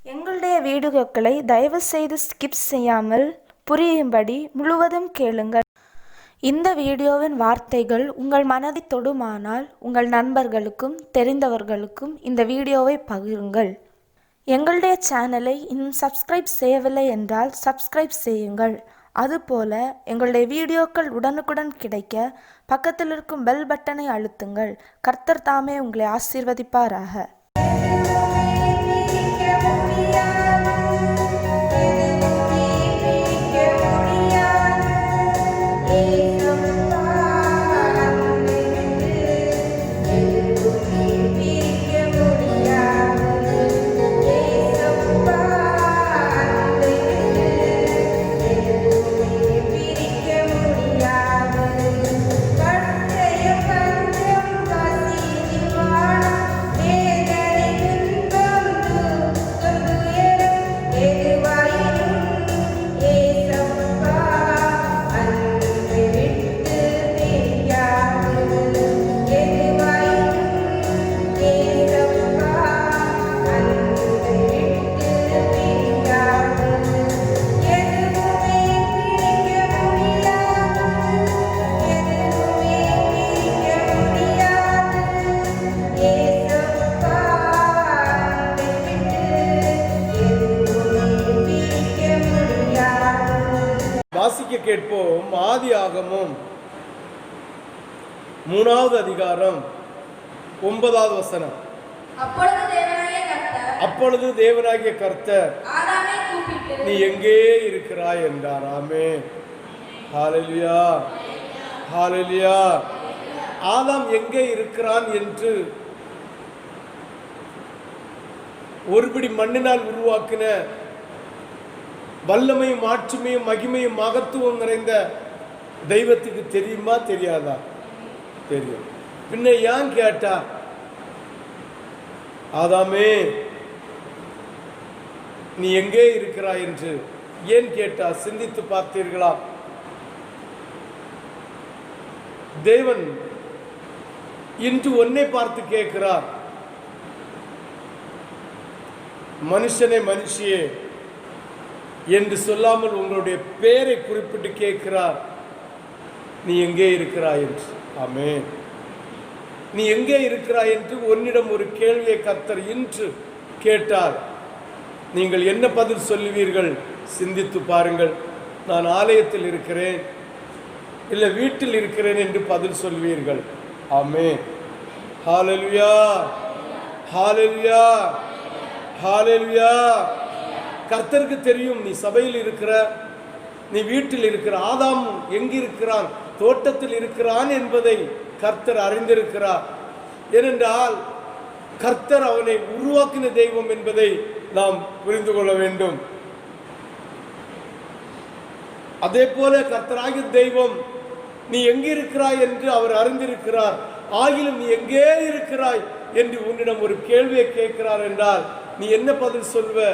எங்களுடைய வீடியோக்களை தயவு செய்து ஸ்கிப் செய்யாமல் புரியும்படி முழுவதும் கேளுங்கள். இந்த வீடியோவின் வார்த்தைகள் உங்கள் மனதை தொடுமானால் உங்கள் நண்பர்களுக்கும் தெரிந்தவர்களுக்கும் இந்த வீடியோவை பகிருங்கள். எங்களுடைய சேனலை இன்னும் சப்ஸ்கிரைப் செய்யவில்லை என்றால் சப்ஸ்கிரைப் செய்யுங்கள். அதுபோல எங்களுடைய வீடியோக்கள் உடனுக்குடன் கிடைக்க பக்கத்தில் இருக்கும் பெல் பட்டனை அழுத்துங்கள். கர்த்தர் தாமே உங்களை ஆசீர்வதிப்பாராக. வாசிக்க கேட்போம். ஆதியாகமம் 3வது அதிகாரம் 9வது வசனம். அப்பொழுது தேவனாகிய கர்த்தர் நீ எங்கே இருக்கிறாய் என்றார். ஆமென். ஹல்லேலூயா, ஹல்லேலூயா. ஆதாம் எங்கே இருக்கிறான் என்று ஒருபடி மண்ணினால் உருவாக்கின வல்லமையும் ஆட்சிமையும் மகிமையும் மகத்துவம் நிறைந்த தெய்வத்துக்கு தெரியுமா தெரியாதா? தெரியும். பின்ன ஏன் கேட்டா? ஆதாமே நீ எங்கே இருக்கிறாய் என்று ஏன் கேட்டா? சிந்தித்து பார்த்தீர்களா? தேவன் இன்று உன்னை பார்த்து கேட்கிறார். மனுஷனே மனுஷியே என்று சொல்லாமல் உங்களுடைய பெயரை குறிப்பிட்டு கேட்கிறார். நீ எங்கே இருக்கிறாய் என்று. ஆமென். நீ எங்கே இருக்கிறாய் என்று உன்னிடம் ஒரு கேள்வியை கர்த்தர் இன்று கேட்டார். நீங்கள் என்ன பதில் சொல்லுவீர்கள்? சிந்தித்து பாருங்கள். நான் ஆலயத்தில் இருக்கிறேன், இல்லை வீட்டில் இருக்கிறேன் என்று பதில் சொல்வீர்கள். ஆமென். ஹல்லேலூயா, ஹல்லேலூயா, ஹல்லேலூயா. கர்த்தருக்கு தெரியும் நீ சபையில் இருக்கிற, நீ வீட்டில் இருக்கிற. ஆதாம் எங்கிருக்கிறான்? தோட்டத்தில் இருக்கிறான் என்பதை கர்த்தர் அறிந்திருக்கிறார். ஏனென்றால் கர்த்தர் அவனை உருவாக்கின தெய்வம் என்பதை நாம் புரிந்து கொள்ள வேண்டும். அதே போல கர்த்தராகிய தெய்வம் நீ எங்கிருக்கிறாய் என்று அவர் அறிந்திருக்கிறார். ஆகிலும் நீ எங்கே இருக்கிறாய் என்று உன்னிடம் ஒரு கேள்வியை கேட்கிறார் என்றால் நீ என்ன பதில் சொல்வ?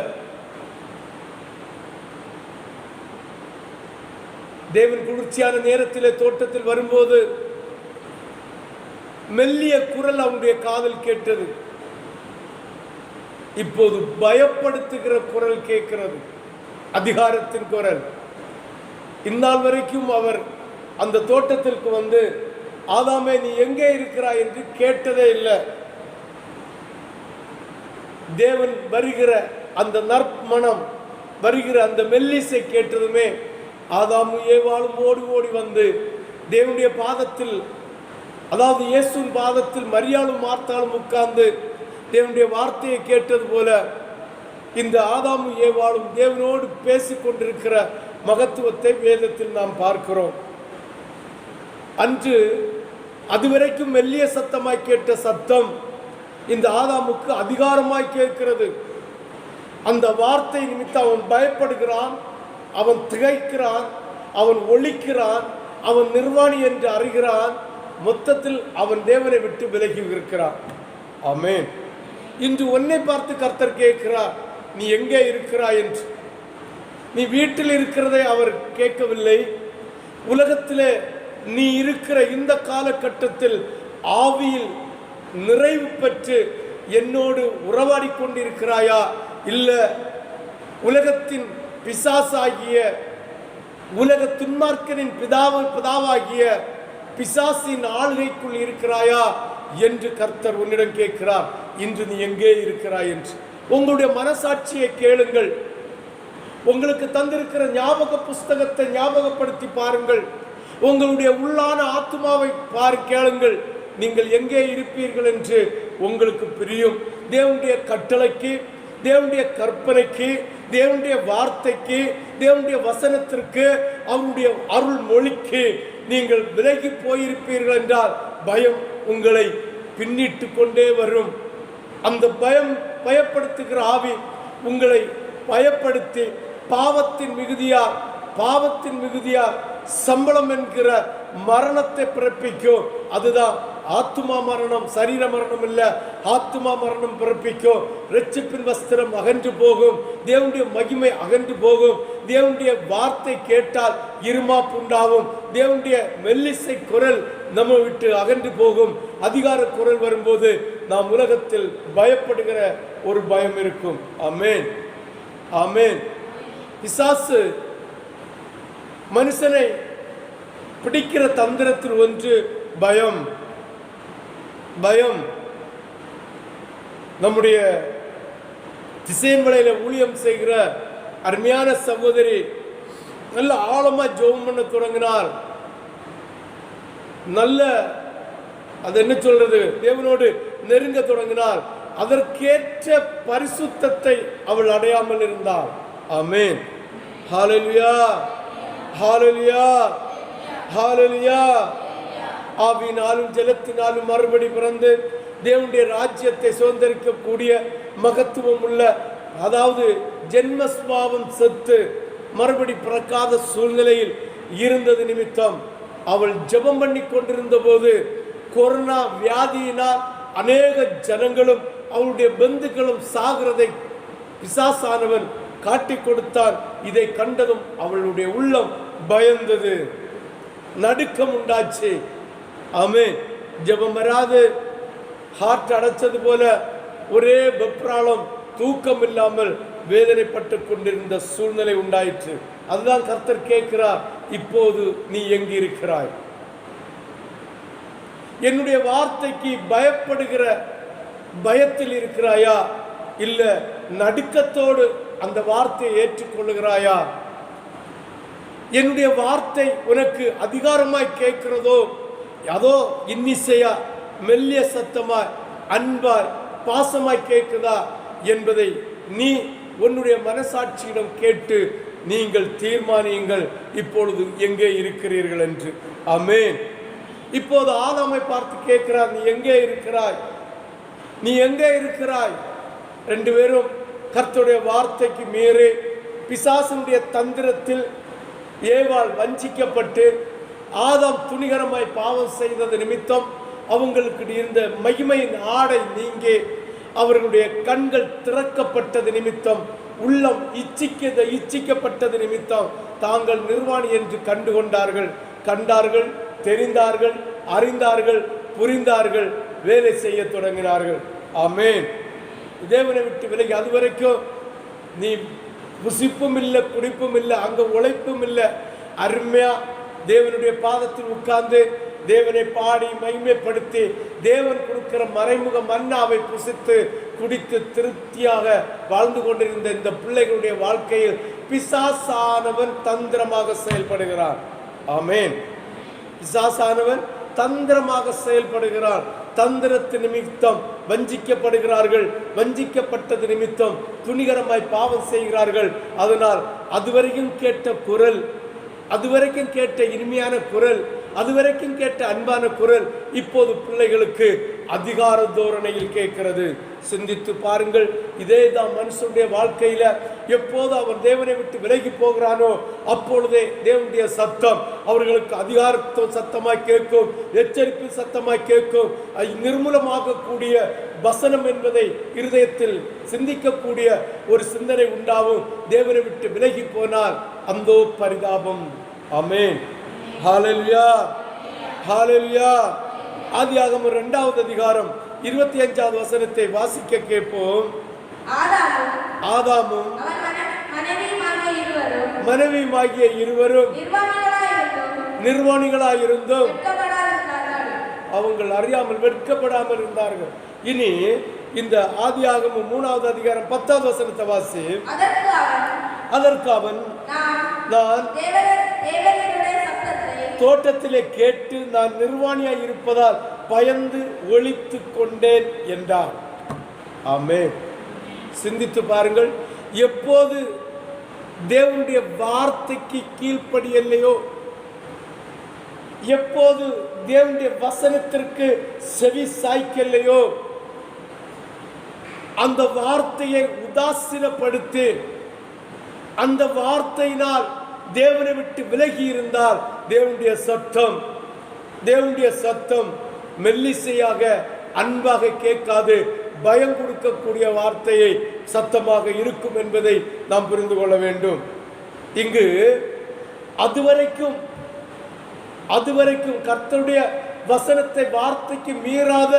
தேவன் குளிர்ச்சியான நேரத்திலே தோட்டத்தில் வரும்போது மெல்லிய குரல் அவனுடைய காதில் கேட்டது. இப்போது பயப்படுத்துகிற குரல் கேட்கிறது, அதிகாரத்தின் குரல். இந்நாள் வரைக்கும் அவர் அந்த தோட்டத்திற்கு வந்து ஆதாமே நீ எங்கே இருக்கிறாய் என்று கேட்டதே இல்லை. தேவன் வருகிற அந்த நற்மணம், வருகிற அந்த மெல்லிசை கேட்டதுமே ஆதாமும் ஏவாளும் ஓடி ஓடி வந்து தேவனுடைய பாதத்தில், அதாவது இயேசுவின் பாதத்தில் மரியாளும் மார்த்தாளும் உட்கார்ந்து தேவனுடைய வார்த்தையை கேட்டது போல இந்த ஆதாமும் ஏவாளும் தேவனோடு பேசிக் கொண்டிருக்கிற மகத்துவத்தை வேதத்தில் நாம் பார்க்கிறோம். அன்று அதுவரைக்கும் மெல்லிய சத்தமாய் கேட்ட சத்தம் இந்த ஆதாமுக்கு அதிகாரமாய் கேட்கிறது. அந்த வார்த்தை நிமித்தம் அவன் பயப்படுகிறான், அவன் திகைக்கிறான், அவன் ஒழிக்கிறான், அவன் நிர்வாணி என்று அறிகிறான். மொத்தத்தில் அவன் தேவனை விட்டு விலகி இருக்கிறான். ஆமென். இன்று உன்னை பார்த்து கர்த்தர் கேட்கிறார், நீ எங்கே இருக்கிறாய் என்று. நீ வீட்டில் இருக்கிறதை அவர் கேட்கவில்லை. உலகத்திலே நீ இருக்கிற இந்த காலகட்டத்தில் ஆவியில் நிறைவு பெற்று என்னோடு உறவாடி கொண்டிருக்கிறாயா இல்ல உலகத்தின் பிசாசாகிய உலக துன்மார்க்கனின் பிதாவாகிய பிசாசின் ஆளுகைக்குள் இருக்கிறாயா என்று கர்த்தர் உன்னிடம் கேட்கிறார். இன்று நீ எங்கே இருக்கிறாய் என்று உங்களுடைய மனசாட்சியை கேளுங்கள். உங்களுக்கு தந்திருக்கிற ஞாபக புஸ்தகத்தை ஞாபகப்படுத்தி பாருங்கள். உங்களுடைய உள்ளான ஆத்மாவை கேளுங்கள். நீங்கள் எங்கே இருப்பீர்கள் என்று உங்களுக்கு பிரியும். தேவனுடைய கட்டளைக்கு, தேவனுடைய கற்பனைக்கு, தேவனுடைய வார்த்தைக்கு, தேவனுடைய வசனத்திற்கு, அவருடைய அருள் மொழிக்கு நீங்கள் விலகி போயிருப்பீர்கள் என்றால் பயம் உங்களை பின்னிட்டு கொண்டே வரும். அந்த பயப்படுத்துகிற ஆவி உங்களை பயப்படுத்தி பாவத்தின் மிகுதியார் சம்பளம் என்கிற மரணத்தை பிறப்பிக்கும். அதுதான் ஆத்துமா மரணம். சரீர மரணம் இல்ல, ஆத்துமா மரணம் பிறப்பிக்கும். இரட்சிப்பின் வஸ்திரம் அகன்று போகும். தேவனுடைய மகிமை அகன்று போகும். தேவனுடைய வார்த்தை கேட்டால் இருமாப்பு உண்டாகும். தேவனுடைய மெல்லிசை குரல் நம்ம விட்டு அகன்று போகும். அதிகார குரல் வரும்போது நாம் உலகத்தில் பயப்படுகிற ஒரு பயம் இருக்கும். ஆமென், ஆமென். பிசாசு மனுஷனை பிடிக்கிற தந்திரத்தில் ஒன்று பயம். நம்முடைய திசையன்மலையில ஊழியம் செய்கிற அருமையான சகோதரி நல்ல ஆழமா ஜெபம் பண்ண தொடங்கினார். நல்ல அது என்ன சொல்றது, தேவனோடு நெருங்க தொடங்கினார். அதற்கேற்ற பரிசுத்தத்தை அவள் அடையாமல் இருந்தாள். ஆமென், ஹல்லேலூயா, ஹல்லேலூயா, ஹல்லேலூயா. ஆவியினாலும் ஜலத்தினாலும் மறுபடி பிறந்து தேவனுடைய ராஜ்யத்தை சுதந்திரிக்கக்கூடிய மகத்துவம் உள்ள, அதாவது ஜென்மஸ்வாவம் செத்து மறுபடி பிறக்காத சூழ்நிலையில் இருந்தது நிமித்தம் அவள் ஜெபம் பண்ணி கொண்டிருந்த போது கொரோனா வியாதியினால் அநேக ஜனங்களும் அவளுடைய பந்துக்களும் சாகிறதை பிசாசானவன் காட்டி கொடுத்தான். இதை கண்டதும் அவளுடைய உள்ளம் பயந்தது, நடுக்கம் உண்டாச்சு. ஆமென். ஜெபம் வராது, ஹார்ட் அடைச்சது போல ஒரே வெப்ராளம், தூக்கம் இல்லாமல் வேதனைப்பட்டு கொண்டிருந்த சூழ்நிலை உண்டாயிற்று. அதுதான் கர்த்தர் கேட்கிறார், இப்போது நீ எங்கு இருக்கிறாய்? என்னுடைய வார்த்தைக்கு பயப்படுகிற பயத்தில் இருக்கிறாயா, இல்ல நடுக்கத்தோடு அந்த வார்த்தையை ஏற்றுக்கொள்ளுகிறாயா? என்னுடைய வார்த்தை உனக்கு அதிகாரமாய் கேட்கிறதோ, அதோ இன்னிசையா, மெல்லிய சத்தமாய், அன்பாய், பாசமாய் கேட்குதா என்பதை நீ உன்னுடைய மனசாட்சியிடம் கேட்டு நீங்கள் தீர்மானியுங்கள் இப்பொழுது எங்கே இருக்கிறீர்கள் என்று. ஆமென். இப்போது ஆதாமை பார்த்து கேட்கிறார், நீ எங்கே இருக்கிறாய்? நீ எங்கே இருக்கிறாய்? ரெண்டு பேரும் கர்த்தருடைய வார்த்தைக்கு மீறி பிசாசனுடைய தந்திரத்தில் ஏவாள் வஞ்சிக்கப்பட்டு ஆதாம் துணிகரமாய் பாவம் செய்தது நிமித்தம் அவங்களுக்கு இருந்த மகிமையின் ஆடை நீங்கி அவர்களுடைய கண்கள் திறக்கப்பட்டது நிமித்தம், உள்ளம் இச்சிக்கப்பட்டது நிமித்தம் தாங்கள் நிர்வாணி என்று கண்டார்கள், தெரிந்தார்கள், அறிந்தார்கள், புரிந்தார்கள், வேலை செய்ய தொடங்கினார்கள். ஆமென். தேவனை விட்டு விலகி அதுவரைக்கும் நீ புசிப்பும் இல்லை, குடிப்பும் இல்லை, அங்க உழைப்பும் இல்லை, அருமையா தேவனுடைய பாதத்தில் உட்கார்ந்து தேவனை பாடி மகிமைப்படுத்தி தேவன் கொடுக்கிற மறைமுக மன்னாவை புசித்து குடித்து திருப்தியாக வாழ்ந்து கொண்டிருந்த இந்த பிள்ளைகளுடைய வாழ்க்கையில் பிசாசானவன் தந்திரமாக செயல்படுகிறான். ஆமென். பிசாசானவன் தந்திரமாக செயல்படுகிறான். தந்திரத்து நிமித்தம் வஞ்சிக்கப்படுகிறார்கள். வஞ்சிக்கப்பட்டது நிமித்தம் துணிகரமாய் பாவம் செய்கிறார்கள். அதனால் அதுவரைக்கும் கேட்ட குரல், அதுவரைக்கும் கேட்ட இனிமையான குரல், அதுவரைக்கும் கேட்ட அன்பான குரல் இப்போது பிள்ளைகளுக்கு அதிகார தோரணையில் கேட்கிறது. சிந்தித்து பாருங்கள். இதே தான் மனுஷனுடைய வாழ்க்கையில எப்போது அவன் தேவனை விட்டு விலகி போகிறானோ அப்பொழுதே தேவனுடைய சத்தம் அவர்களுக்கு அதிகார சத்தமாய் கேட்கும், எச்சரிப்பு சத்தமாய் கேட்கும். நிர்மூலமாக கூடிய வசனம் என்பதை இருதயத்தில் சிந்திக்கக்கூடிய ஒரு சிந்தனை உண்டாகும். தேவனை விட்டு விலகி போனால் அந்தோ பரிதாபம். ஆமென். ஹல்லேலூயா, ஹல்லேலூயா. ஆதியாகமம் 2வது அதிகாரம் 25வது வசனத்தை வாசிக்க கேட்போம். ஆதாமும் மனைவியுமாகிய இருவரும் நிர்வாணிகளாயிருந்தும் அவங்கள் அறியாமல் வெட்கப்படாமல் இருந்தார்கள். இனி இந்த ஆதியாகமம் 3வது அதிகாரம் 10வது வசனத்தை வாசி. அதற்கு அவன், நான் தோட்டத்திலே கேட்டு நான் நிர்வாணியாய் இருப்பதால் பயந்து ஒளித்து கொண்டேன் என்றார். ஆமென். சிந்தித்து பாருங்கள், எப்போது தேவனுடைய வார்த்தைக்கு கீழ்ப்படியலையோ, எப்போது தேவனுடைய வசனத்திற்கு செவி சாய்க்கலையோ, அந்த வார்த்தையை உதாசீனப்படுத்தி அந்த வார்த்தையினால் தேவனை விட்டு விலகி இருந்தால் தேவனுடைய சத்தம் மெல்லிசையாக அன்பாக கேட்காது, பயம் கொடுக்கக்கூடிய வார்த்தையை சத்தமாக இருக்கும் என்பதை நாம் புரிந்து கொள்ள வேண்டும். இங்கு அதுவரைக்கும் கர்த்தருடைய வசனத்தை வார்த்தைக்கு மீறாத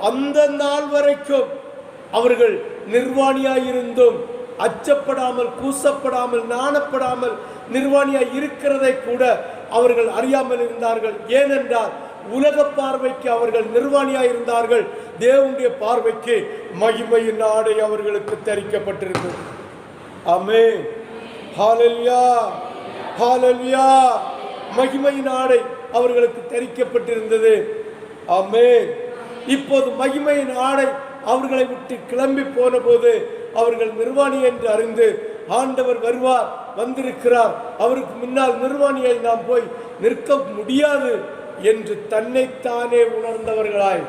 அந்த நாள் வரைக்கும் அவர்கள் நிர்வாணியாயிருந்தும் அச்சப்படாமல், கூசப்படாமல், நாணப்படாமல் நிர்வாணியாய் இருக்கிறதை கூட அவர்கள் அறியாமல் இருந்தார்கள். ஏனென்றால் உலக பார்வைக்கு அவர்கள் நிர்வாணியாய் இருந்தார்கள், தேவனுடைய பார்வைக்கு மகிமையின் ஆடை அவர்களுக்கு தரிக்கப்பட்டிருந்தது. ஆமென். ஹல்லேலூயா, ஹல்லேலூயா. மகிமையின் ஆடை அவர்களுக்கு தரிக்கப்பட்டிருந்தது. ஆமென். இப்போது மகிமையின் ஆடை அவர்களை விட்டு கிளம்பி போன போது அவர்கள் நிர்வாணி என்று அறிந்து, ஆண்டவர் வருவார், வந்திருக்கிறார், அவருக்கு முன்னால் நிர்வாணியை நாம் போய் நிற்க முடியாது என்று தன்னைத்தானே உணர்ந்தவர்களாய்,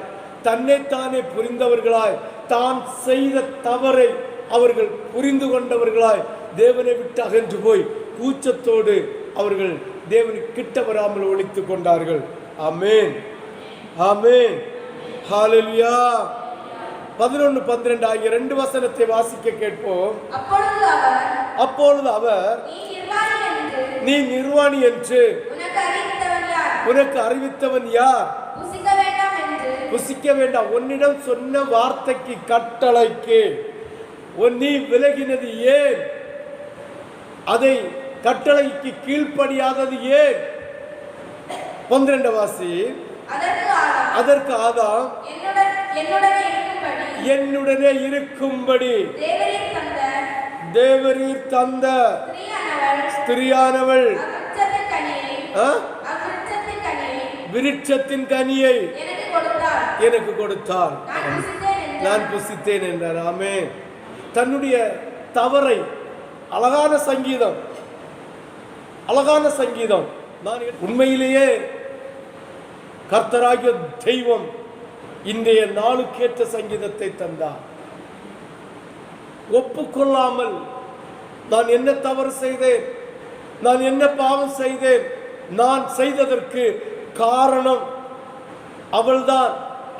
தன்னைத்தானே புரிந்தவர்களாய், தான் செய்த தவறை அவர்கள் புரிந்து கொண்டவர்களாய் தேவனை விட்டு அகன்று போய் கூச்சத்தோடு அவர்கள் தேவனுக்கு கிட்ட வராமல் ஒழித்துக் கொண்டார்கள். ஆமென், ஆமென், ஹல்லேலூயா. 11, 12 ஆகிய 2 வசனத்தை வாசிக்க கேட்போம். அப்பொழுது அவர், நீ நிர்வாணி என்று உனக்கு அறிவித்தவன் யார்? புசிக்க வேண்டாம். உன்னிடம் சொன்ன வார்த்தைக்கு, கட்டளைக்கு நீ விலகினது ஏன்? அதை கட்டளைக்கு கீழ்ப்படியாதது ஏன்? 12 வாசி. அதற்கு ஆதாம், என்னுடனே இருக்கும்படி தேவரீர் தந்த ஸ்திரியானவள் விருட்சத்தின் கனியை எனக்கு கொடுத்தார், நான் புசித்தேன் என்றார். ஆமென். தன்னுடைய தவறை, அழகான சங்கீதம், அழகான சங்கீதம். உண்மையிலேயே கர்த்தராகிய தெய்வம் இன்றைய நாளுக்கேற்ற சங்கீதத்தை தந்தார். ஒப்புக்கொள்ளாமல் நான் என்ன தவறு செய்தேன், நான் என்ன பாவம் செய்தேன், நான் செய்ததற்கு காரணம் அவள்தான்,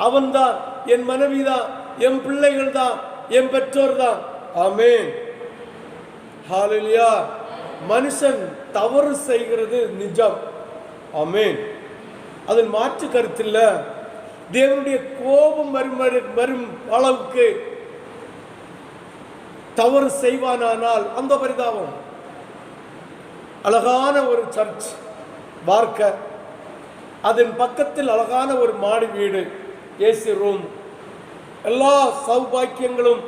அவன்தான், என் மனைவிதான், என் பிள்ளைகள் தான், என் பெற்றோர் தான். ஆமென், ஹல்லேலூயா. மனுஷன் தவறு செய்கிறது நிஜம். ஆமென். அதில் மாற்று கருத்தில்ல. தேவனுடைய கோபம் வரும் அளவுக்கு தவறு செய்வானால் அந்த பரிதாபம். அழகான ஒரு சர்ச் பார்க்க, அதன் பக்கத்தில் அழகான ஒரு மாடி வீடு, ஏசி ரூம், எல்லா சௌபாக்கியங்களும்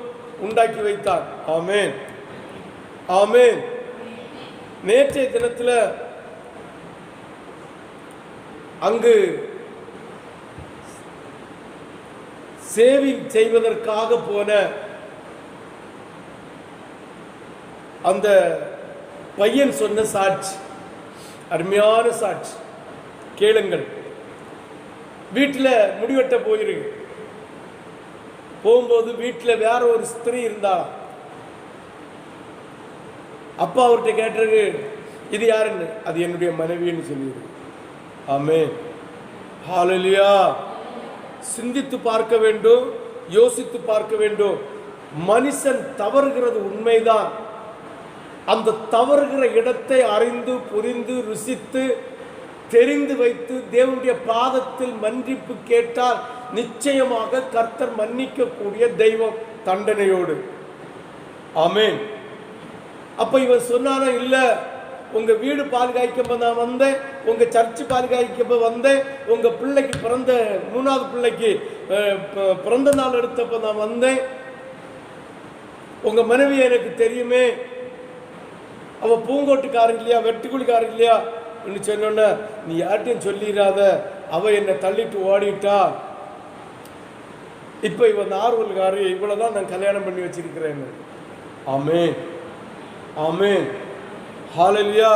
உண்டாக்கி வைத்தார். ஆமென், ஆமென். நேற்றைய தினத்தில் அங்கு சேவிங் செய்வதற்காக போன அந்த பையன் சொன்ன சாட்சி, அருமையான சாட்சி, கேளுங்கள். வீட்டில் முடிவெட்ட போயிருக்கு. போகும்போது வீட்டில் வேற ஒரு ஸ்திரீ இருந்தா. அப்பா அவர்கிட்ட கேட்டிருக்கு, இது யாருன்னு. அது என்னுடைய மனைவின்னு சொல்லிடு. ஆமென், ஹல்லேலூயா. சிந்தித்து பார்க்க வேண்டும், யோசித்து பார்க்க வேண்டும். மனுஷன் தவறுகிறது உண்மைதான். அந்த தவறுகிற இடத்தை அறிந்து, புரிந்து, ருசித்து, தெரிந்து வைத்து தேவனுடைய பாதத்தில் மன்னிப்பு கேட்டால் நிச்சயமாக கர்த்தர் மன்னிக்கக்கூடிய தெய்வம், தண்டனையோடு. ஆமென். அப்ப இவன் சொன்னானா, இல்ல உங்க வீடு பாதுகாக்கப்ப நான் வந்தேன், உங்க சர்ச்சு பாதுகாக்கப்ப வந்தேன், உங்க பிள்ளைக்கு பிறந்த 3வது பிள்ளைக்கு பிறந்த நாள் எடுத்தப்ப நான் வந்தேன், உங்க மனைவி எனக்கு தெரியுமே, அவ பூங்கோட்டுக்காரன் இல்லையா, வெட்டுக்குழிக்காரன் இல்லையா சொன்ன, நீ யார்ட்டையும் சொல்லிடாத, அவ என்னை தள்ளிட்டு ஓடிட்டா, இப்ப இவன் நார்வல்காரி, இவ்வளவுதான் நான் கல்யாணம் பண்ணி வச்சிருக்கிறேன். ஆமென், ஆமென், ஹல்லேலூயா.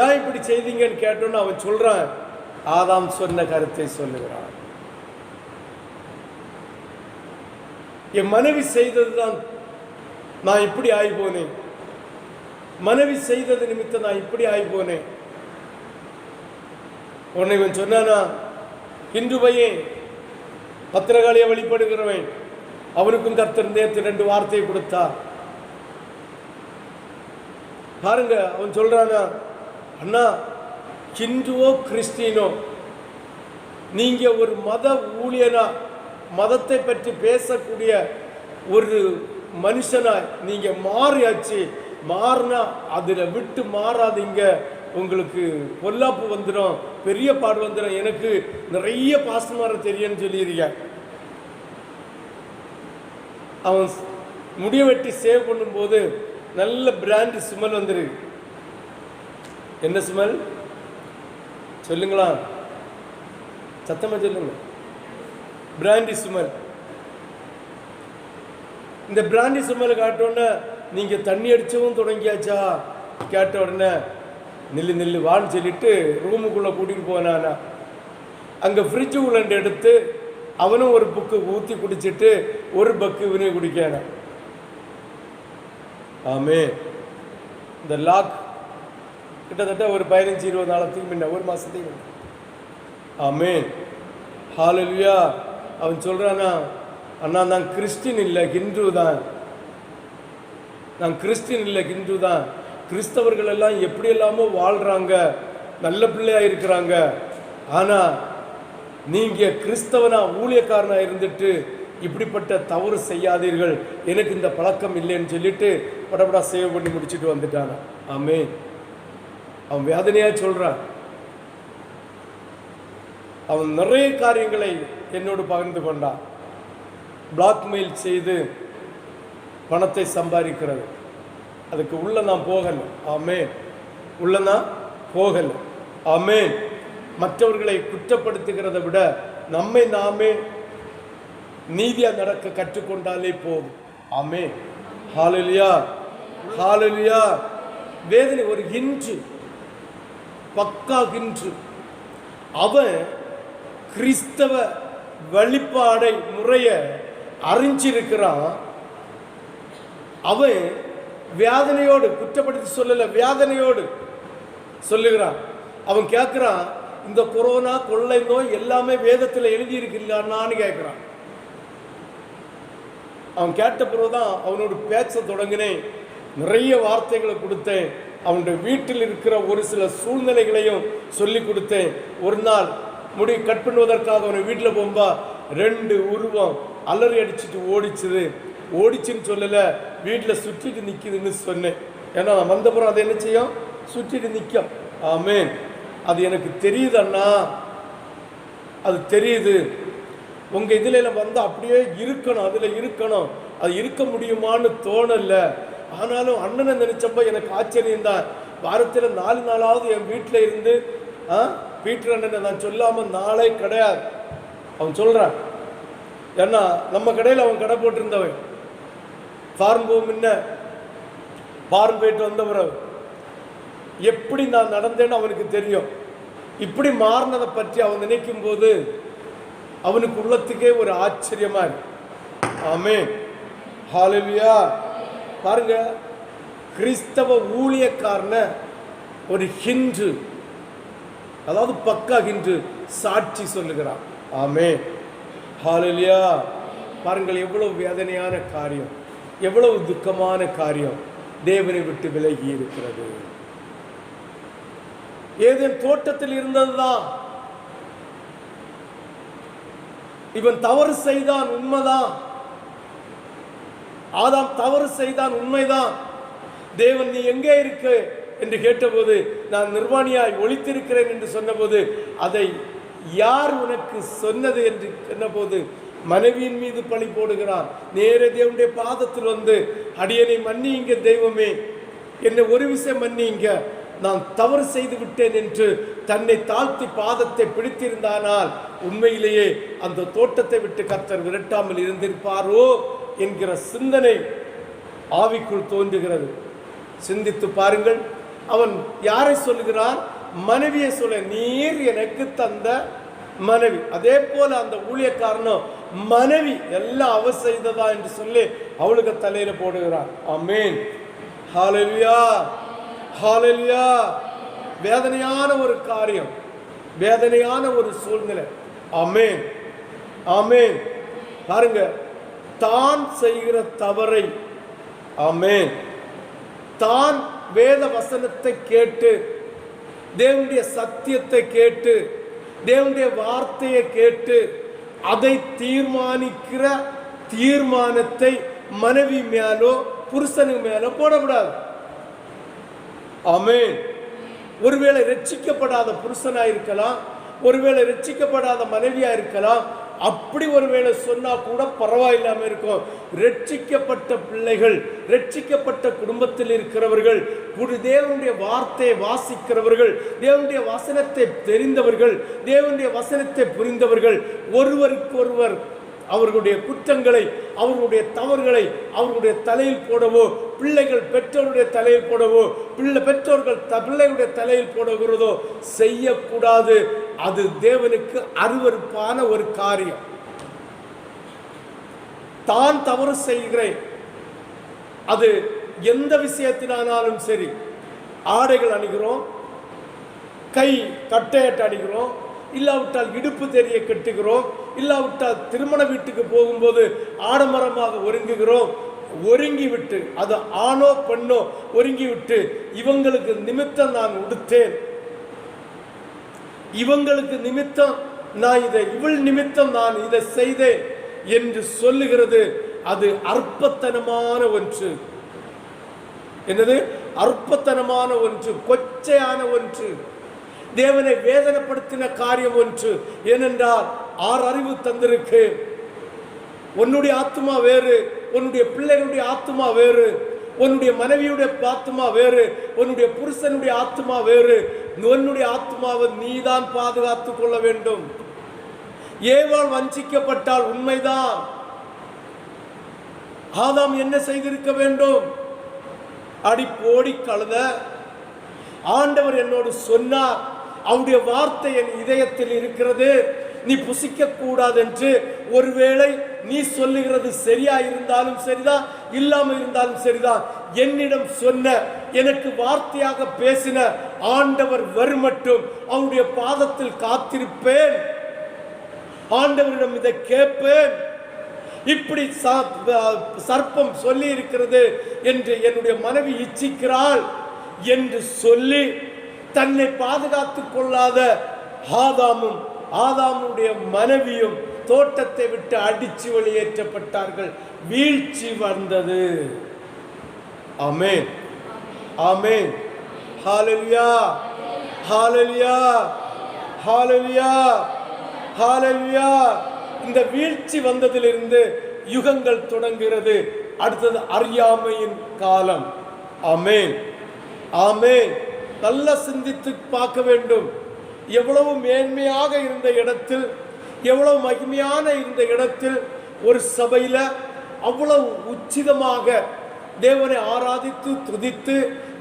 ஏன் இப்படி செய்தீங்கன்னு கேட்டோன்னு அவன் சொல்றான், ஆதாம் சொன்ன கருத்தை சொல்லுகிறான். என் மனைவி செய்ததுதான் நான் இப்படி ஆகி போனேன், மனைவி செய்தது நிமித்தம் நான் இப்படி ஆகி போனேன். உன்னை இவன் சொன்னானா, இன்று பையன் பத்திரகாளியை வழிபடுகிறவன், அவனுக்கும் கர்த்தர் நேற்று 2 வார்த்தையை கொடுத்தார். பாருங்க, அவன் சொல்றானா, அண்ணா ஹிந்துவோ கிறிஸ்டினோ, நீங்க ஒரு மத ஊழியனா, மதத்தை பற்றி பேசக்கூடிய ஒரு மனுஷனா நீங்க மாறியாச்சு. மாறினா அதுல விட்டு மாறாதீங்க, உங்களுக்கு பொல்லாப்பு வந்துடும், பெரிய பாடு வந்துடும். எனக்கு நிறைய பாஸ்டர்மார தெரியும்னு சொல்லியிருக்க. அவன் முடிய வெட்டி சேவ் பண்ணும்போது நல்ல பிராண்ட் ஸ்மெல் வந்துருக்கு. என்ன ஸ்மெல் சொல்லுங்களா, சத்தமா சொல்லுங்க. Brandy smell. இந்த பிராண்டி ஸ்மெல் காட்டோன்னே நீங்க தண்ணி அடிச்சவும் தொடங்கியாச்சா கேட்ட உடனே நில்லு நில்லு வான்னு சொல்லிட்டு ரூமுக்குள்ள கூட்டிட்டு போனானா, அங்க ஃப்ரிட்ஜு உள்ளண்டு எடுத்து அவனும் ஒரு புக்கு ஊற்றி குடிச்சிட்டு ஒரு பக்கு இவனையும் குடிக்கான. ஆமே, இந்த லாக் கிட்டத்தட்ட ஒரு 15-20 நாளத்துக்கு முன்ன, ஒரு மாசத்துக்கு முன்ன. ஆமே, ஹல்லேலூயா. அவன் சொல்றானா, அண்ணா நான் கிறிஸ்டின் இல்லை ஹிந்து தான், நான் கிறிஸ்டின் இல்லை ஹிந்து தான். கிறிஸ்தவர்கள் எல்லாம் எப்படி எல்லாமோ வாழ்றாங்க, நல்ல பிள்ளையா இருக்கிறாங்க. ஆனா நீங்க கிறிஸ்தவனா ஊழியக்காரனா இருந்துட்டு இப்படிப்பட்ட தவறு செய்யாதீர்கள், எனக்கு இந்த பழக்கம் இல்லைன்னு சொல்லிட்டு படப்படா சேவ் பண்ணி முடிச்சுட்டு வந்துட்டான். ஆமே, அவன் வேதனையா சொல்றான். அவன் நிறைய காரியங்களை என்னோடு பகிர்ந்து கொண்டான். பிளாக்மெயில் செய்து பணத்தை சம்பாதிக்கிறது, அதுக்கு உள்ள நான் போகல. ஆமே, உள்ள நான் போகல. ஆமே, மற்றவர்களை குற்றப்படுத்துகிறத விட நம்மை நாமே நீதியா நடக்க கற்றுக்கொண்டாலே போதும். ஆமே, ஹல்லேலூயா, ஹல்லேலூயா. வேதனை ஒரு ஹிந்து, பக்கா ஹிந்து. அவன் கிறிஸ்தவ வழிபாடை முறைய அறிஞ்சிருக்கிறான். அவன் வேதனையோடு, குற்றப்படுத்தி சொல்லல, வேதனையோடு சொல்லுகிறான். அவன் கேட்கிறான், இந்த கொரோனா கொள்ளை நோய் எல்லாமே வேதத்தில் எழுதி இருக்குல்லான்னு கேட்கிறான். அவன் கேட்ட பிறகுதான் அவனோட பேச்ச தொடங்கினேன், நிறைய வார்த்தைகளை கொடுத்தேன். அவனுடைய வீட்டில் இருக்கிற ஒரு சில சூழ்நிலைகளையும் சொல்லி கொடுத்தேன். ஒரு நாள் முடி கட் பண்ணுவதற்காக அவனை வீட்டில் போகும்பா 2 உருவம் அலறி அடிச்சுட்டு ஓடிச்சுது. ஓடிச்சுன்னு சொல்லல, வீட்டில் சுற்றிட்டு நிற்குதுன்னு சொன்னேன். ஏன்னா நான் வந்தப்புறம் அதை என்ன செய்யும், சுற்றிட்டு நிற்கும். ஆமேன், அது எனக்கு தெரியுது அண்ணா, அது தெரியுது. உங்க இதுல வந்து அப்படியே இருக்கணும், அதுல இருக்கணும், அது இருக்க முடியுமான்னு தோணல. ஆனாலும் அண்ணனை நினைச்சப்ப எனக்கு ஆச்சரியம் தான். வாரத்தில் 4 நாளாவது என் வீட்டில் இருந்து பீட்டர் அண்ணனை நான் சொல்லாம நாளே கிடையாது. அவன் சொல்றான், ஏன்னா நம்ம கடையில் அவன் கடை போட்டிருந்தவன், ஃபார்ம் முன்ன ஃபார்ம் போயிட்டு வந்தவர், எப்படி நான் நடந்தேன்னு அவனுக்கு தெரியும். இப்படி மாறினதை பற்றி அவன் நினைக்கும் போது அவனுக்கு உள்ளத்துக்கே ஒரு ஆச்சரியமா இருக்கு. ஆமென், ஹல்லேலூயா. பாருங்க, கிறிஸ்தவ ஊழியக்காரன ஒரு ஹிந்து, அதாவது பக்கா ஹிந்து சாட்சி சொல்லுகிறான். ஆமென், ஹல்லேலூயா. பாருங்கள், எவ்வளவு வேதனையான காரியம், எவ்வளவு துக்கமான காரியம் தேவனை விட்டு விலகி இருக்கிறது. ஏதேன் தோட்டத்தில் இருந்ததுதான். இவன் தவறு செய்தான், உண்மைதான். ஆதாம் தவறு செய்தான், உண்மைதான். தேவன் நீ எங்கே இருக்க என்று கேட்டபோது நான் நிர்வாணியாய் ஒளித்திருக்கிறேன் என்று சொன்னபோது அதை யார் உனக்கு சொன்னது என்று சொன்னபோது மனைவியின் மீது பழி போடுகிறான். நேர தேவனுடைய பாதத்தில் வந்து அடியனை மன்னிங்க தெய்வமே, என்னை ஒரு விஷயம் மன்னிங்க, நான் தவறு செய்து விட்டேன் என்று தன்னை தாழ்த்தி பாதத்தை பிடித்திருந்தானால் உண்மையிலேயே அந்த தோட்டத்தை விட்டு கர்த்தர் விரட்டாமல் இருந்திருப்பாரோ என்கிற சிந்தனை ஆவிக்குள் தோன்றுகிறது. சிந்தித்து பாருங்கள். அவன் யாரை சொல்லுகிறான்? மனைவியை சொல்ல, நீர் எனக்கு தந்த மனைவி. அதே போல அந்த ஊழியக்காரனும் மனைவி எல்லாம் அவ செய்ததா என்று சொல்லி அவளுக்கு தலையில போடுகிறான். ஆமென், ஹல்லேலூயா, ஹல்லேலூயா. வேதனையான ஒரு காரியம், வேதனையான ஒரு சூழ்நிலை. ஆமென், ஆமென். பாருங்க, தான் செய்கிற தவறை, ஆமென், தான் வேத வசனத்தை கேட்டு, தேவனுடைய சத்தியத்தை கேட்டு, தேவனுடைய வார்த்தையை கேட்டு அதை தீர்மானிக்கிற தீர்மானத்தை மனைவி மேலோ புருஷனுக்கு மேலோ போடக்கூடாது. ஆமென். ஒருவேளை ரட்சிக்கப்படாத புருஷனா இருக்கலாம், ஒருவேளை ரட்சிக்கப்படாத மனைவியா இருக்கலாம். அப்படி ஒருவேளை சொன்னா கூட பரவாயில்லாம இருக்கும். ரட்சிக்கப்பட்ட பிள்ளைகள், ரட்சிக்கப்பட்ட குடும்பத்தில் இருக்கிறவர்கள், தேவனுடைய வார்த்தையை வாசிக்கிறவர்கள், தேவனுடைய வசனத்தை தெரிந்தவர்கள், தேவனுடைய வசனத்தை புரிந்தவர்கள் ஒருவருக்கு ஒருவர் அவர்களுடைய குற்றங்களை, அவர்களுடைய தவறுகளை அவர்களுடைய தலையில் போடவோ, பிள்ளைகள் பெற்றோருடைய தலையில் போடவோ, பெற்றோர்கள் பிள்ளைகளுடைய தலையில் போடுகிறதோ செய்யக்கூடாது. அது தேவனுக்கு அருவருப்பான ஒரு காரியம். தான் தவறு செய்கிறேன், அது எந்த விஷயத்தினாலும் சரி, ஆடைகள் அணிகிறோம், கை கட்டையட்டு அணிகிறோம், இல்லாவிட்டால் இடுப்பு தெரிய கட்டுகிறோம், இல்லாவிட்டால் திருமண வீட்டுக்கு போகும்போது ஆடம்பரமாக ஒருங்குகிறோம். ஒருங்கிவிட்டு, அது ஆணோ பெண்ணோ ஒருங்கிவிட்டு, இவங்களுக்கு நிமித்தம் நான் உடுத்தேன், இவங்களுக்கு நிமித்தம் நான் இதை, இவள் நிமித்தம் நான் இதை செய்தேன் என்று சொல்லுகிறது. அது அற்பத்தனமான ஒன்று. என்னது? அற்பத்தனமான ஒன்று, கொச்சையான ஒன்று, தேவனை வேதனைப்படுத்தின காரியம் ஒன்று. ஏனென்றால் 6 அறிவு தந்திருக்கு. உன்னுடைய ஆத்மா வேறு, உன்னுடைய பிள்ளைகளுடைய ஆத்மா வேறு, உன்னுடைய மனைவியுடைய ஆத்மா வேறு, உன்னுடைய புருஷனுடைய ஆத்மா வேறு. உன்னுடைய ஆத்மாவை நீதான் பாதுகாத்துக் கொள்ள வேண்டும். ஏவாள் வஞ்சிக்கப்பட்டால் உண்மைதான். ஆதாம் என்ன செய்திருக்க வேண்டும்? அடி போடி கழுத, ஆண்டவர் என்னோடு சொன்னார், அவருடைய வார்த்தை என் இதயத்தில் இருக்கிறது, நீ புசிக்க கூடாது என்று. ஒருவேளை நீ சொல்லுகிறது சரியா இருந்தாலும் சரிதான், இல்லாம இருந்தாலும் சரிதான், என்னிடம் சொன்ன, எனக்கு வார்த்தையாக பேசின ஆண்டவர் வரும் மட்டும் அவருடைய பாதத்தில் காத்திருப்பேன், ஆண்டவரிடம் இதை கேட்பேன். இப்படி சர்ப்பம் சொல்லி இருக்கிறது என்று என்னுடைய மனைவி இச்சிக்கிறாள் என்று சொல்லி தன்னை பாதுகாத்துக் கொள்ளாத ஆதாமும் ஆதாமுடைய மனைவியும் தோட்டத்தை விட்டு அடிச்சு வெளியேற்றப்பட்டார்கள். வீழ்ச்சி வந்தது. ஆமென், ஆமென், ஹல்லேலூயா, ஹல்லேலூயா, ஹல்லேலூயா, ஹல்லேலூயா. இந்த வீழ்ச்சி வந்ததிலிருந்து யுகங்கள் தொடங்குகிறது. அடுத்தது அறியாமையின் காலம். ஆமென், ஆமென். நல்லா சிந்தித்து பார்க்க வேண்டும். எவ்வளவு மேன்மையாக இருந்த இடத்தில், எவ்வளவு மகிமையான இருந்த இடத்தில், ஒரு சபையில அவ்வளவு உச்சிதமாக தேவனை ஆராதித்து துதித்து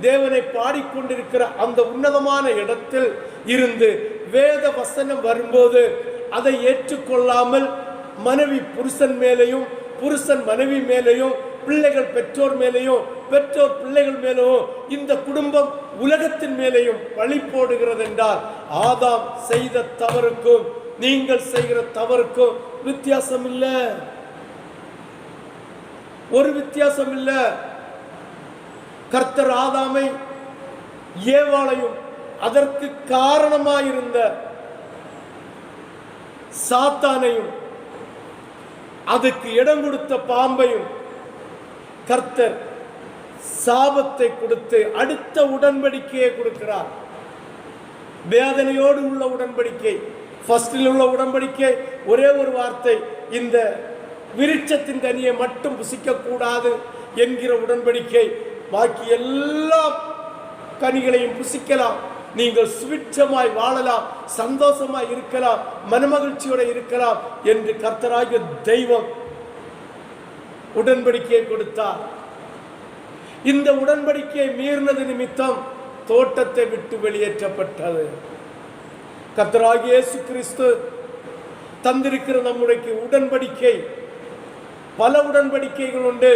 தேவனை பாடிக்கொண்டிருக்கிற அந்த உன்னதமான இடத்தில் இருந்து வேத வசனம் வரும்போது அதை ஏற்றுக்கொள்ளாமல் மனைவி புருஷன் மேலேயும், புருஷன் மனைவி மேலேயும், பிள்ளைகள் பெற்றோர் மேலேயும், பெற்றோர் பிள்ளைகள் மேலேயும், இந்த குடும்பம் உலகத்தின் மேலேயும் பழி போடுகிறது என்றால் ஆதாம் செய்த தவறுக்கும் நீங்கள் செய்கிற தவறுக்கும் வித்தியாசம் இல்லை, ஒரு வித்தியாசம் இல்லை. கர்த்தர் ஆதாமை ஏவாளையும் அதற்கு காரணமாயிருந்த சாத்தானையும் அதுக்கு இடம் கொடுத்த பாம்பையும் கர்த்தர் சாபத்தை கொடுத்து அடுத்த உடன்படிக்கையை கொடுக்கிறார். வேதனையோடு உள்ள உடன்படிக்கை. ஃபர்ஸ்டில் உள்ள உடன்படிக்கை ஒரே ஒரு வார்த்தை, இந்த விருட்சத்தின் கனியை மட்டும் புசிக்க கூடாது என்கிற உடன்படிக்கை. பாக்கி எல்லா கனிகளையும் புசிக்கலாம், நீங்கள் சுவிட்சமாய் வாழலாம், சந்தோஷமாய் இருக்கலாம், மனமகிழ்ச்சியோட இருக்கலாம் என்று கர்த்தராகிய தெய்வம் உடன்படிக்கையை கொடுத்தார். இந்த உடன்படிக்கையை மீறினது நிமித்தம் தோட்டத்தை விட்டு வெளியேற்றப்பட்டது. கர்த்தராகிய இயேசு கிறிஸ்து தந்திருக்கிற நம்முடைய உடன்படிக்கை, பல உடன்படிக்கைகள் உண்டு.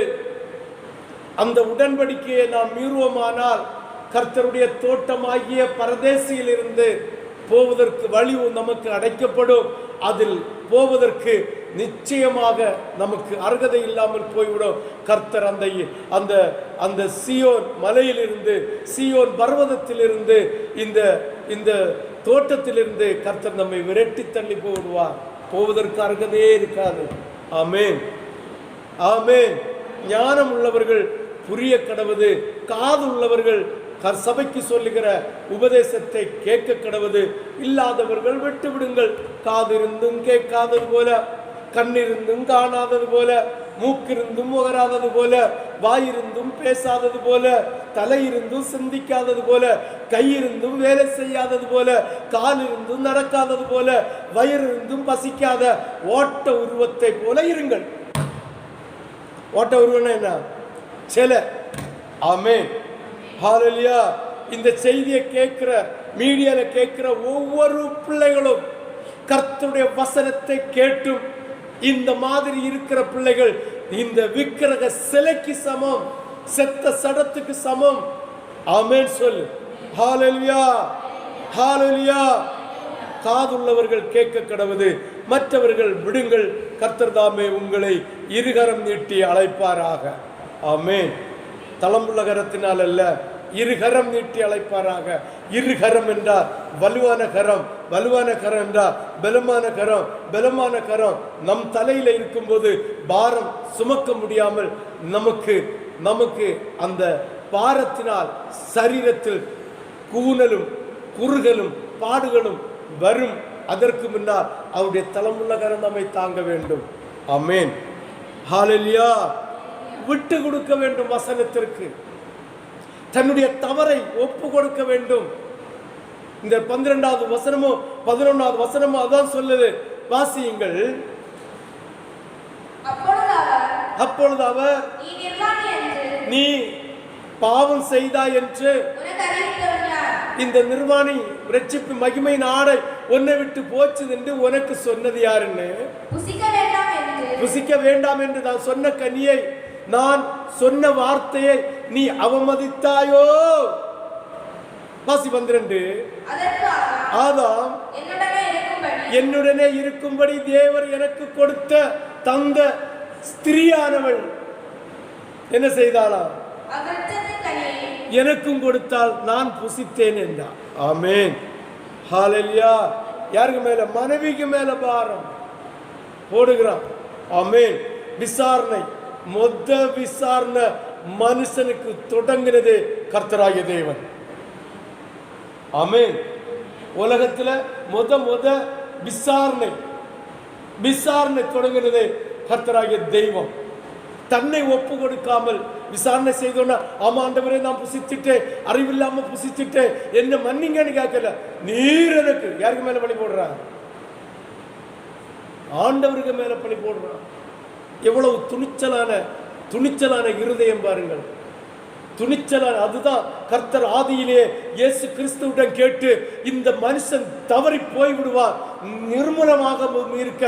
அந்த உடன்படிக்கையை நாம் மீறுவோமானால் கர்த்தருடைய தோட்டமாகிய பரதேசியில் இருந்து போவதற்கு வழி நமக்கு அடைக்கப்படும். அதில் போவதற்கு நிச்சயமாக நமக்கு அருகதை இல்லாமல் போய்விடும். கர்த்தர் அந்த அந்த அந்த சியோன் மலையிலிருந்து, சியோன் பர்வதத்திலிருந்து, இந்த இந்த தோட்டத்திலிருந்து கர்த்தர் நம்மை விரட்டி தள்ளி போடுவார். போவதற்கு அருகதையே இருக்காது. ஆமென், ஆமென். ஞானம் உள்ளவர்கள் புரிய கடவுது, காது உள்ளவர்கள் சபைக்கு சொல்லுகிற உபதேசத்தை கேட்க கடவுது. இல்லாதவர்கள் விட்டு விடுங்கள். காதிருந்தும் கேட்காதது போல, கண்ணிருந்தும் காணாதது போல, மூக்கிருந்தும் முகராதது போல, வாயிருந்தும் பேசாதது போல, தலையிருந்தும் சிந்திக்காதது போல, கையிருந்தும் வேலை செய்யாதது போல, காலிருந்தும் நடக்காதது போல, வயிறிருந்தும் பசிக்காத ஓட்ட உருவத்தை போல இருங்கள். ஓட்ட உருவம் என்ன? சில. ஆமென், ஹல்லேலூயா. இந்த செய்தியை கேட்கிற, மீடியால கேட்கிற ஒவ்வொரு பிள்ளைகளும் கர்த்தருடைய வசனத்தை கேட்டும் இந்த மாதிரி இருக்கிற பிள்ளைகள் இந்த விக்கிரக சிலைக்கு சமம், செத்த சடத்துக்கு சமம். ஆமென் சொல்லு. ஹல்லேலூயா, ஹல்லேலூயா. காதுள்ளவர்கள் கேட்க கடவுது, மற்றவர்கள் விடுங்கள். கர்த்தர் தாமே உங்களை இருகரம் நீட்டி அழைப்பாராக. ஆமென். தளம்புள்ள கரத்தினால் அல்ல, இருகரம் நீட்டி அழைப்பாராக. இருகரம் என்றால் வலுவான கரம், வலுவான கரம் என்றால் பலமான கரம், பலமான கரம். நம் தலையில இருக்கும்போது பாரம் சுமக்க முடியாமல் நமக்கு நமக்கு அந்த பாரத்தினால் சரீரத்தில் கூனலும் குறுகலும் பாடுகளும் வரும். அதற்கு முன்னால் அவருடைய தளமுள்ள கரம் நம்மை தாங்க வேண்டும். ஆமென், ஹல்லேலூயா. விட்டு கொடுக்க வேண்டும் வசனத்திற்கு, தன்னுடைய தவறை ஒப்பு கொடுக்க வேண்டும். இந்த 12வது வசனமோ 11வது வசனமோ அதான் சொல்லுது. வாசியுங்கள். அப்பொழுது அவர் நீ பாவம் செய்தாய் என்று இந்த நிர்வாணி இரட்சிப்பு மகிமை நாடை உன்னை விட்டு போச்சு என்று உனக்கு சொன்னது யாருன்னு? புசிக்க வேண்டாம் என்று நான் சொன்ன கனியை, நான் சொன்ன வார்த்தையை நீ அவமதித்தாயோ? வாசி 12. ஆதாம் என்னுடனே இருக்கும்படி தேவர் எனக்கு கொடுத்த தந்த ஸ்திரியானவள் என்ன செய்தாளா? எனக்கும் கொடுத்தால் நான் புசித்தேன் என்றார். ஆமென், ஹல்லேலூயா. யாருக்கு மேல? மனைவிக்கு மேல பாரம் போடுகிறான். ஆமென். விசாரணை, மொத்த விசாரணை மனுஷனுக்கு தொடங்கினது கர்த்தராகிய தேவன். ஆமென். உலகத்துல முத விசாரணை தொடங்கினது கர்த்தராகிய தெய்வம். தன்னை ஒப்பு கொடுக்காமல் விசாரணை செய்தோன்னா, ஆமா ஆண்டவரே நான் புசிச்சுட்டேன், அறிவில்லாம புசிச்சுட்டேன், என்ன மன்னிங்கன்னு கேட்கல. நீர் எனக்கு யாருக்கு மேல பழி போடுறான்? ஆண்டவருக்கு மேல பழி போடுறான். எவ்வளவு துணிச்சலான இருதயம் பாருங்கள், துணிச்சலான. அதுதான் கர்த்தர் ஆதியிலே இயேசு கிறிஸ்துவிடம் கேட்டு, இந்த மனுஷன் தவறி போய்விடுவார், நிர்மூலமாக இருக்க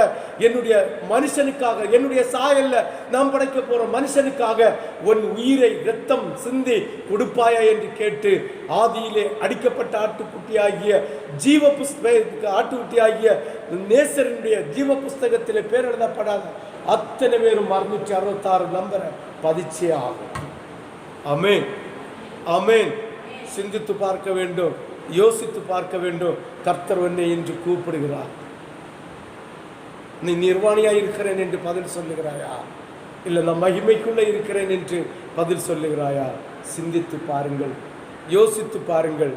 என்னுடைய மனுஷனுக்காக, என்னுடைய சாயல்ல நாம் படைக்க போற மனுஷனுக்காக உன் உயிரை இரத்தம் சிந்தி கொடுப்பாயா என்று கேட்டு, ஆதியிலே அடிக்கப்பட்ட ஆட்டுக்குட்டியாகிய ஆட்டுக்குட்டியாகிய நேசரனுடைய ஜீவ புஸ்தகத்திலே பேர் எழுதப்படாத அத்தனை பேரும் 666 நம்பரை பதிச்சே ஆகும். ஆமென், ஆமென். சிந்தித்து பார்க்க வேண்டும், யோசித்து பார்க்க வேண்டும். கர்த்தர் என்னை என்று கூப்பிடுகிறார். நீ நிர்வாணியாய் இருக்கிறேன் என்று பதில் சொல்லுகிறாயா? இல்லை நான் மகிமைக்குள்ளே இருக்கிறேன் என்று பதில் சொல்லுகிறாயா? சிந்தித்து பாருங்கள், யோசித்து பாருங்கள்.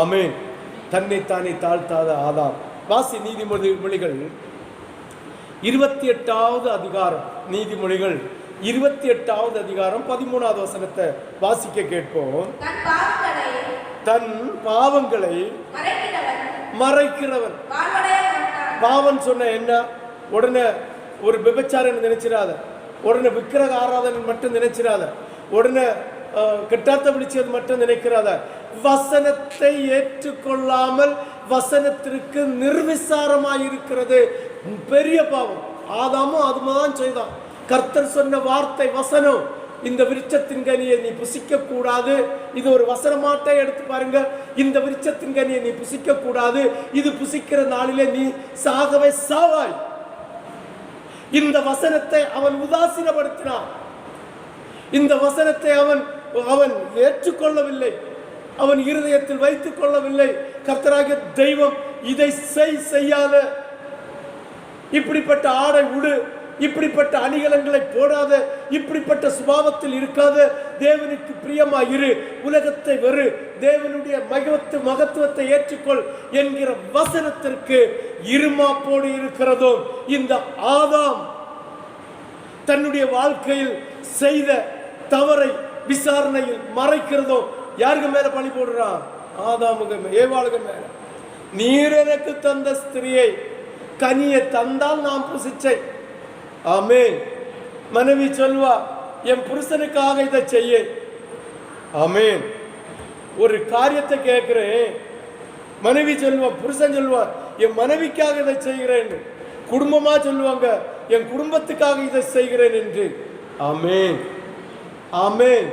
ஆமென். தன்னைத்தானே தாழ்த்தாத ஆதாம். வாசி நீதிமொழிகள் 28வது அதிகாரம். நீதிமொழிகள் 28வது அதிகாரம் 13வது வசனத்தை வாசிக்க கேட்போம். தன் பாவங்களை மறைக்கிறவன். பாவம் சொன்ன என்ன? உடனே ஒரு விபச்சாரம் நினைச்சிடாத, உடனே விக்கிரக ஆராதனை மட்டும் நினைச்சிடாத, உடனே கிட்டாத்த பிடிச்சது மட்டும் நினைக்கிறாத. வசனத்தை ஏற்றுக்கொள்ளாமல் வசனத்திற்கு நிர்விசாரமாய் இருக்கிறது பெரிய பாவம். ஆதாமும் அதுதான் செய்தான். கர்த்தர் சொன்ன வார்த்தை வசனம், இந்த விருட்சத்தின் கனியை நீ புசிக்க கூடாது. இது ஒரு வசனமாட்டை எடுத்து பாருங்க. இந்த விருட்சத்தின் கனியை நீ புசிக்க கூடாது, இது புசிக்கிற நாளிலே நீ சாகவே சாவாய். இந்த வசனத்தை அவன் உதாசீனப்படுத்தினான். இந்த வசனத்தை அவன் ஏற்றுக்கொள்ளவில்லை, அவன் இருதயத்தில் வைத்துக் கொள்ளவில்லை. கர்த்தராகிய தெய்வம் இதை செய்யாத, இப்படிப்பட்ட ஆடை உடு, இப்படிப்பட்ட அணிகலன்களை போடாத, இப்படிப்பட்ட சுபாவத்தில் இருக்காத, தேவனுக்கு பிரியமாயிரு, உலகத்தை வெறு, தேவனுடைய மகத்துவத்தை ஏற்றுக்கொள் என்கிற வசனத்திற்கு இருமாப்போடு இருக்கிறதோ இந்த ஆதாம் தன்னுடைய வாழ்க்கையில் செய்த தவறை விசாரணையில் மறைக்கிறதோ யாருக்கு மேல பழி போடுறான்? ஆதாமுக ஏவாளுக மேல. நீர் எனக்கு தந்த ஸ்திரியை கனியை தந்தால் நான் புசிச்சேன். ஆமென். மனைவி சொல்வா, என் புருஷனுக்காக இதை செய்ய. ஆமென். ஒரு காரியத்தை கேட்கிறேன், மனைவி சொல்வா, புருஷன் சொல்வா, என் மனைவிக்காக இதை செய்கிறேன். குடும்பமா சொல்லுவாங்க, என் குடும்பத்துக்காக இதை செய்கிறேன் என்று. ஆமென். ஆமென்.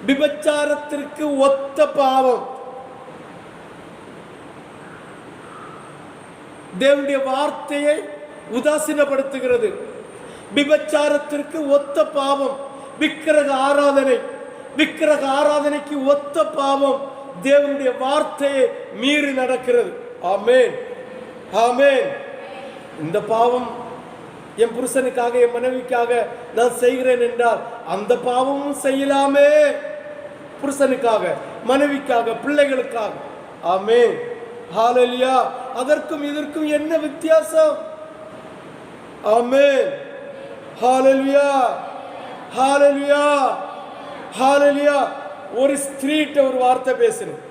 விபச்சாரத்திற்கு ஒத்த பாவம் தேவனுடைய வார்த்தையை உதாசீனப்படுத்துகிறது. விபச்சாரத்திற்கு ஒத்த பாவம் விக்கிரக ஆராதனை. விக்கிரக ஆராதனைக்கு ஒத்த பாவம் தேவனுடைய வார்த்தையை மீறி நடக்கிறது. ஆமென். ஆமென். இந்த பாவம் என் புருஷனுக்காக என் மனைவிக்காக நான் செய்கிறேன் என்றால் அந்த பாவமும் செய்யலாமே, புருஷனுக்காக, மனைவிக்காக, பிள்ளைகளுக்காக. ஆமென். ஹல்லேலூயா. அதற்கும் இதற்கும் என்ன வித்தியாசம்? ஆமென். ஹல்லேலூயா. ஹல்லேலூயா. ஹல்லேலூயா. ஒரு ஸ்திரீட்ட ஒரு வார்த்தை பேசணும்.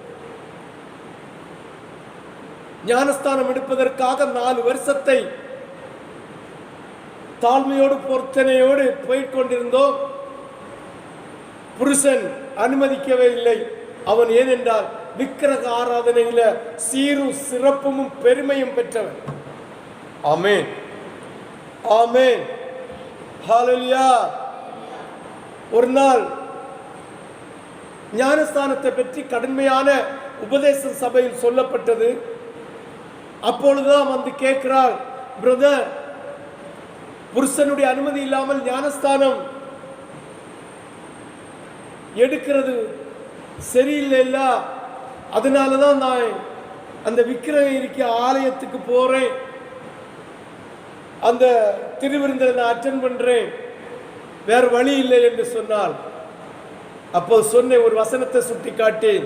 ஞானஸ்தானம் எடுப்பதற்காக 4 வருஷத்தை தாழ்மையோடு பொருத்தனையோடு போய்கொண்டிருந்தோம். புருஷன் அனுமதிக்கவே இல்லை. அவன் ஏனென்றால் விக்கிரக ஆராதனையில சீரும் சிறப்பும் பெருமையும் பெற்றவன். ஆமென். ஆமென். ஹல்லேலூயா. ஒரு நாள் ஞானஸ்தானத்தை பற்றி கடுமையான உபதேச சபையில் சொல்லப்பட்டது. அப்பொழுதுதான் வந்து கேட்கிறார், பிரதர், புருஷனுடைய அனுமதி இல்லாமல் ஞானஸ்தானம் எடுக்கிறது சரியில்லைல்ல, அதனாலதான் நான் அந்த விக்கிரகம் இருக்க ஆலயத்துக்கு போறேன், அந்த திருவிருந்தலை நான் அட்டென்ட் பண்றேன், வேற வழி இல்லை என்று சொன்னால், அப்போ சொன்ன ஒரு வசனத்தை சுட்டி காட்டேன்.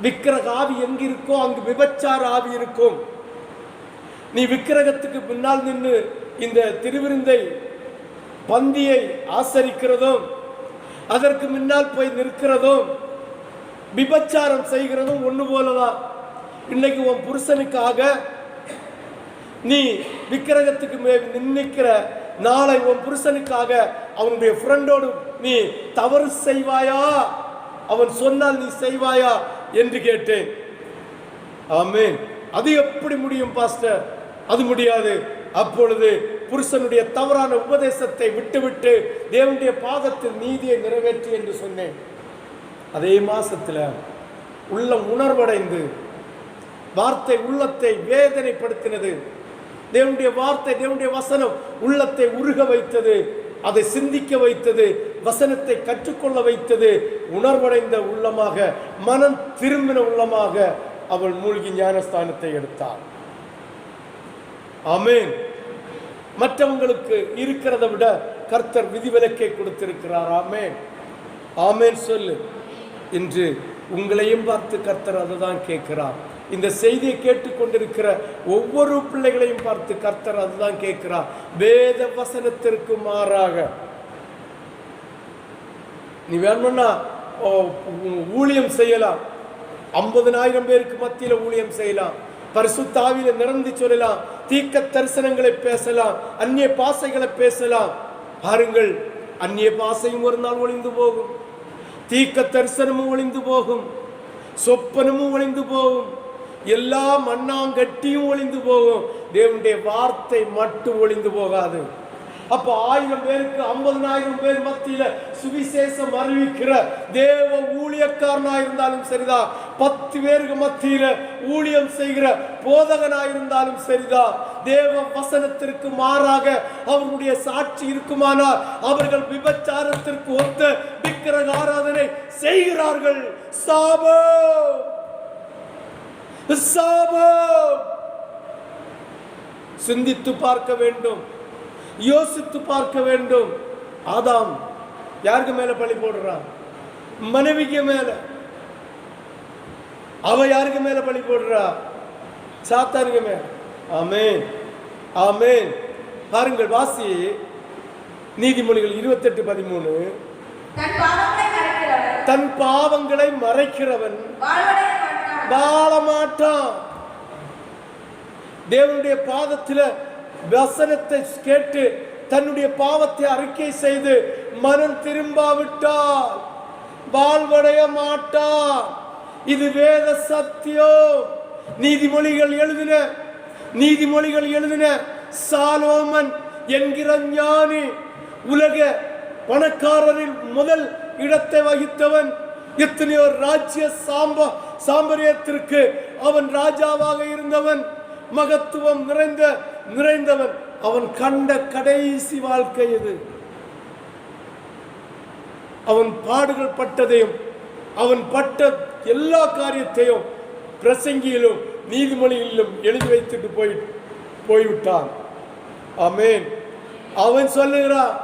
விக்கிரக ஆவி எங்கு இருக்கோ அங்கு விபச்சார ஆவி இருக்கும். நீ விக்கிரகத்துக்கு பின்னால் நின்று இந்த திருவிருந்தை பந்தியை ஆசரிக்கிறதும் அதற்கு முன்னால் போய் நிற்கிறதும் விபச்சாரம் செய்கிறதும் ஒன்று போலதான். இன்னைக்கு உன் புருஷனுக்காக நீ விக்கிரகத்துக்கு நின்னிக்கிற, நாளை உன் புருஷனுக்காக அவனுடைய ஃப்ரெண்டோடு நீ தவறு செய்வாயா? அவன் சொன்னால் நீ செய்வாயா என்று கேட்டேன். ஆமென். அது எப்படி முடியும் பாஸ்டர்? அது முடியாது. அப்பொழுது புருஷனுடைய தவறான உபதேசத்தை விட்டுவிட்டு தேவனுடைய பாதத்தில் நீதியை நிறைவேற்றி என்று சொன்னேன். அதே மாசத்துல உள்ளம் உணர்வடைந்து வார்த்தை உள்ளத்தை வேதனைப்படுத்தினது. தேவனுடைய வார்த்தை, தேவனுடைய வசனம் உள்ளத்தை உருக வைத்தது, அதை சிந்திக்க வைத்தது, வசனத்தை கற்றுக்கொள்ள வைத்தது. உணர்வடைந்த உள்ளமாக, மனம் திரும்பின உள்ளமாக அவள் மூழ்கி ஞானஸ்தானத்தை எடுத்தாள். ஆமென். மற்றவங்களுக்கு இருக்கிறத விட கர்த்தர் விதிவிலக்கை கொடுத்திருக்கிறார். ஆமென், ஆமென் சொல்லு. இன்று உங்களையும் பார்த்து கர்த்தர் அதுதான் கேட்கிறார். இந்த செய்தியை கேட்டுக்கொண்டிருக்கிற ஒவ்வொரு பிள்ளைகளையும் பார்த்து கர்த்தர் அதுதான் கேட்கிறார். வேத வசனத்திற்கு மாறாக நீ வேணும்னா ஊழியம் செய்யலாம், 50,000 பேருக்கு மத்தியில ஊழியம் செய்யலாம், பரிசுத்த ஆவியில நிரம்பி சொல்லலாம், தீர்க்க தரிசனங்களை பேசலாம், அந்நிய பாசைகளை பேசலாம். பாருங்கள், அந்நிய பாசையும் ஒரு நாள் ஒளிந்து போகும், தீர்க்க தரிசனமும் ஒளிந்து போகும், சொப்பனமும் ஒளிந்து போகும், எல்லா மண்ணாங்கட்டியும் ஒளிந்து போகும். தேவனுடைய வார்த்தை மட்டும் ஒளிந்து போகாது. அப்ப 1000 பேருக்கு 50,000 பேர் மத்தியில சுவிசேஷம் அறிவிக்கிற தேவ ஊழியக்காரனா இருந்தாலும் சரிதான், 10 பேருக்கு மத்தியில ஊழியம் செய்கிற போதகனா இருந்தாலும் சரிதான், தேவ வசனத்திற்கு மாறாக அவர்களுடைய சாட்சி இருக்குமானால் அவர்கள் விபச்சாரத்திற்கு ஒத்த விக்கிரக ஆராதனை செய்கிறார்கள். சாபம், சாபம். சிந்தித்து பார்க்க வேண்டும், யோசித்து பார்க்க வேண்டும். ஆதாம் யாருக்கு மேல பழி போடுறான்? மனைவிக்கு மேல. அவ யாருக்கு மேல பழி போடுறா? சாத்தானுக்கு மேல. ஆமென், ஆமென். பாருங்கள், வாசி நீதிமொழிகள் 28:13. தன் பாவங்களை மறைக்கிறவன் வாழ மாட்டான். தேவனுடைய பாதத்தில் வசனத்தை கேட்டு தன்னுடைய பாவத்தை அறிக்கை செய்து மனம் திரும்பாவிட்டால் வாழ்வடைய மாட்டான். இது வேத சத்தியம். நீதிமொழிகள் எழுதின சாலோமன் என்கிற ஞானி, உலக பணக்காரரில் முதல் இடத்தை வகித்தவன். எத்தனையோ ராஜ்ய சாம்பரியத்திற்கு அவன் ராஜாவாக இருந்தவன், மகத்துவம் நிறைந்தவன். அவன் கண்ட கடைசி வாழ்க்கை இது. அவன் பாடுகள் பட்டதையும் அவன் பட்ட எல்லா காரியத்தையும் பிரசங்கியிலும் நீதிமொழிகளிலும் எழுதி வைத்துட்டு போய்விட்டான். ஆமென். அவன் சொல்லுகிறான்,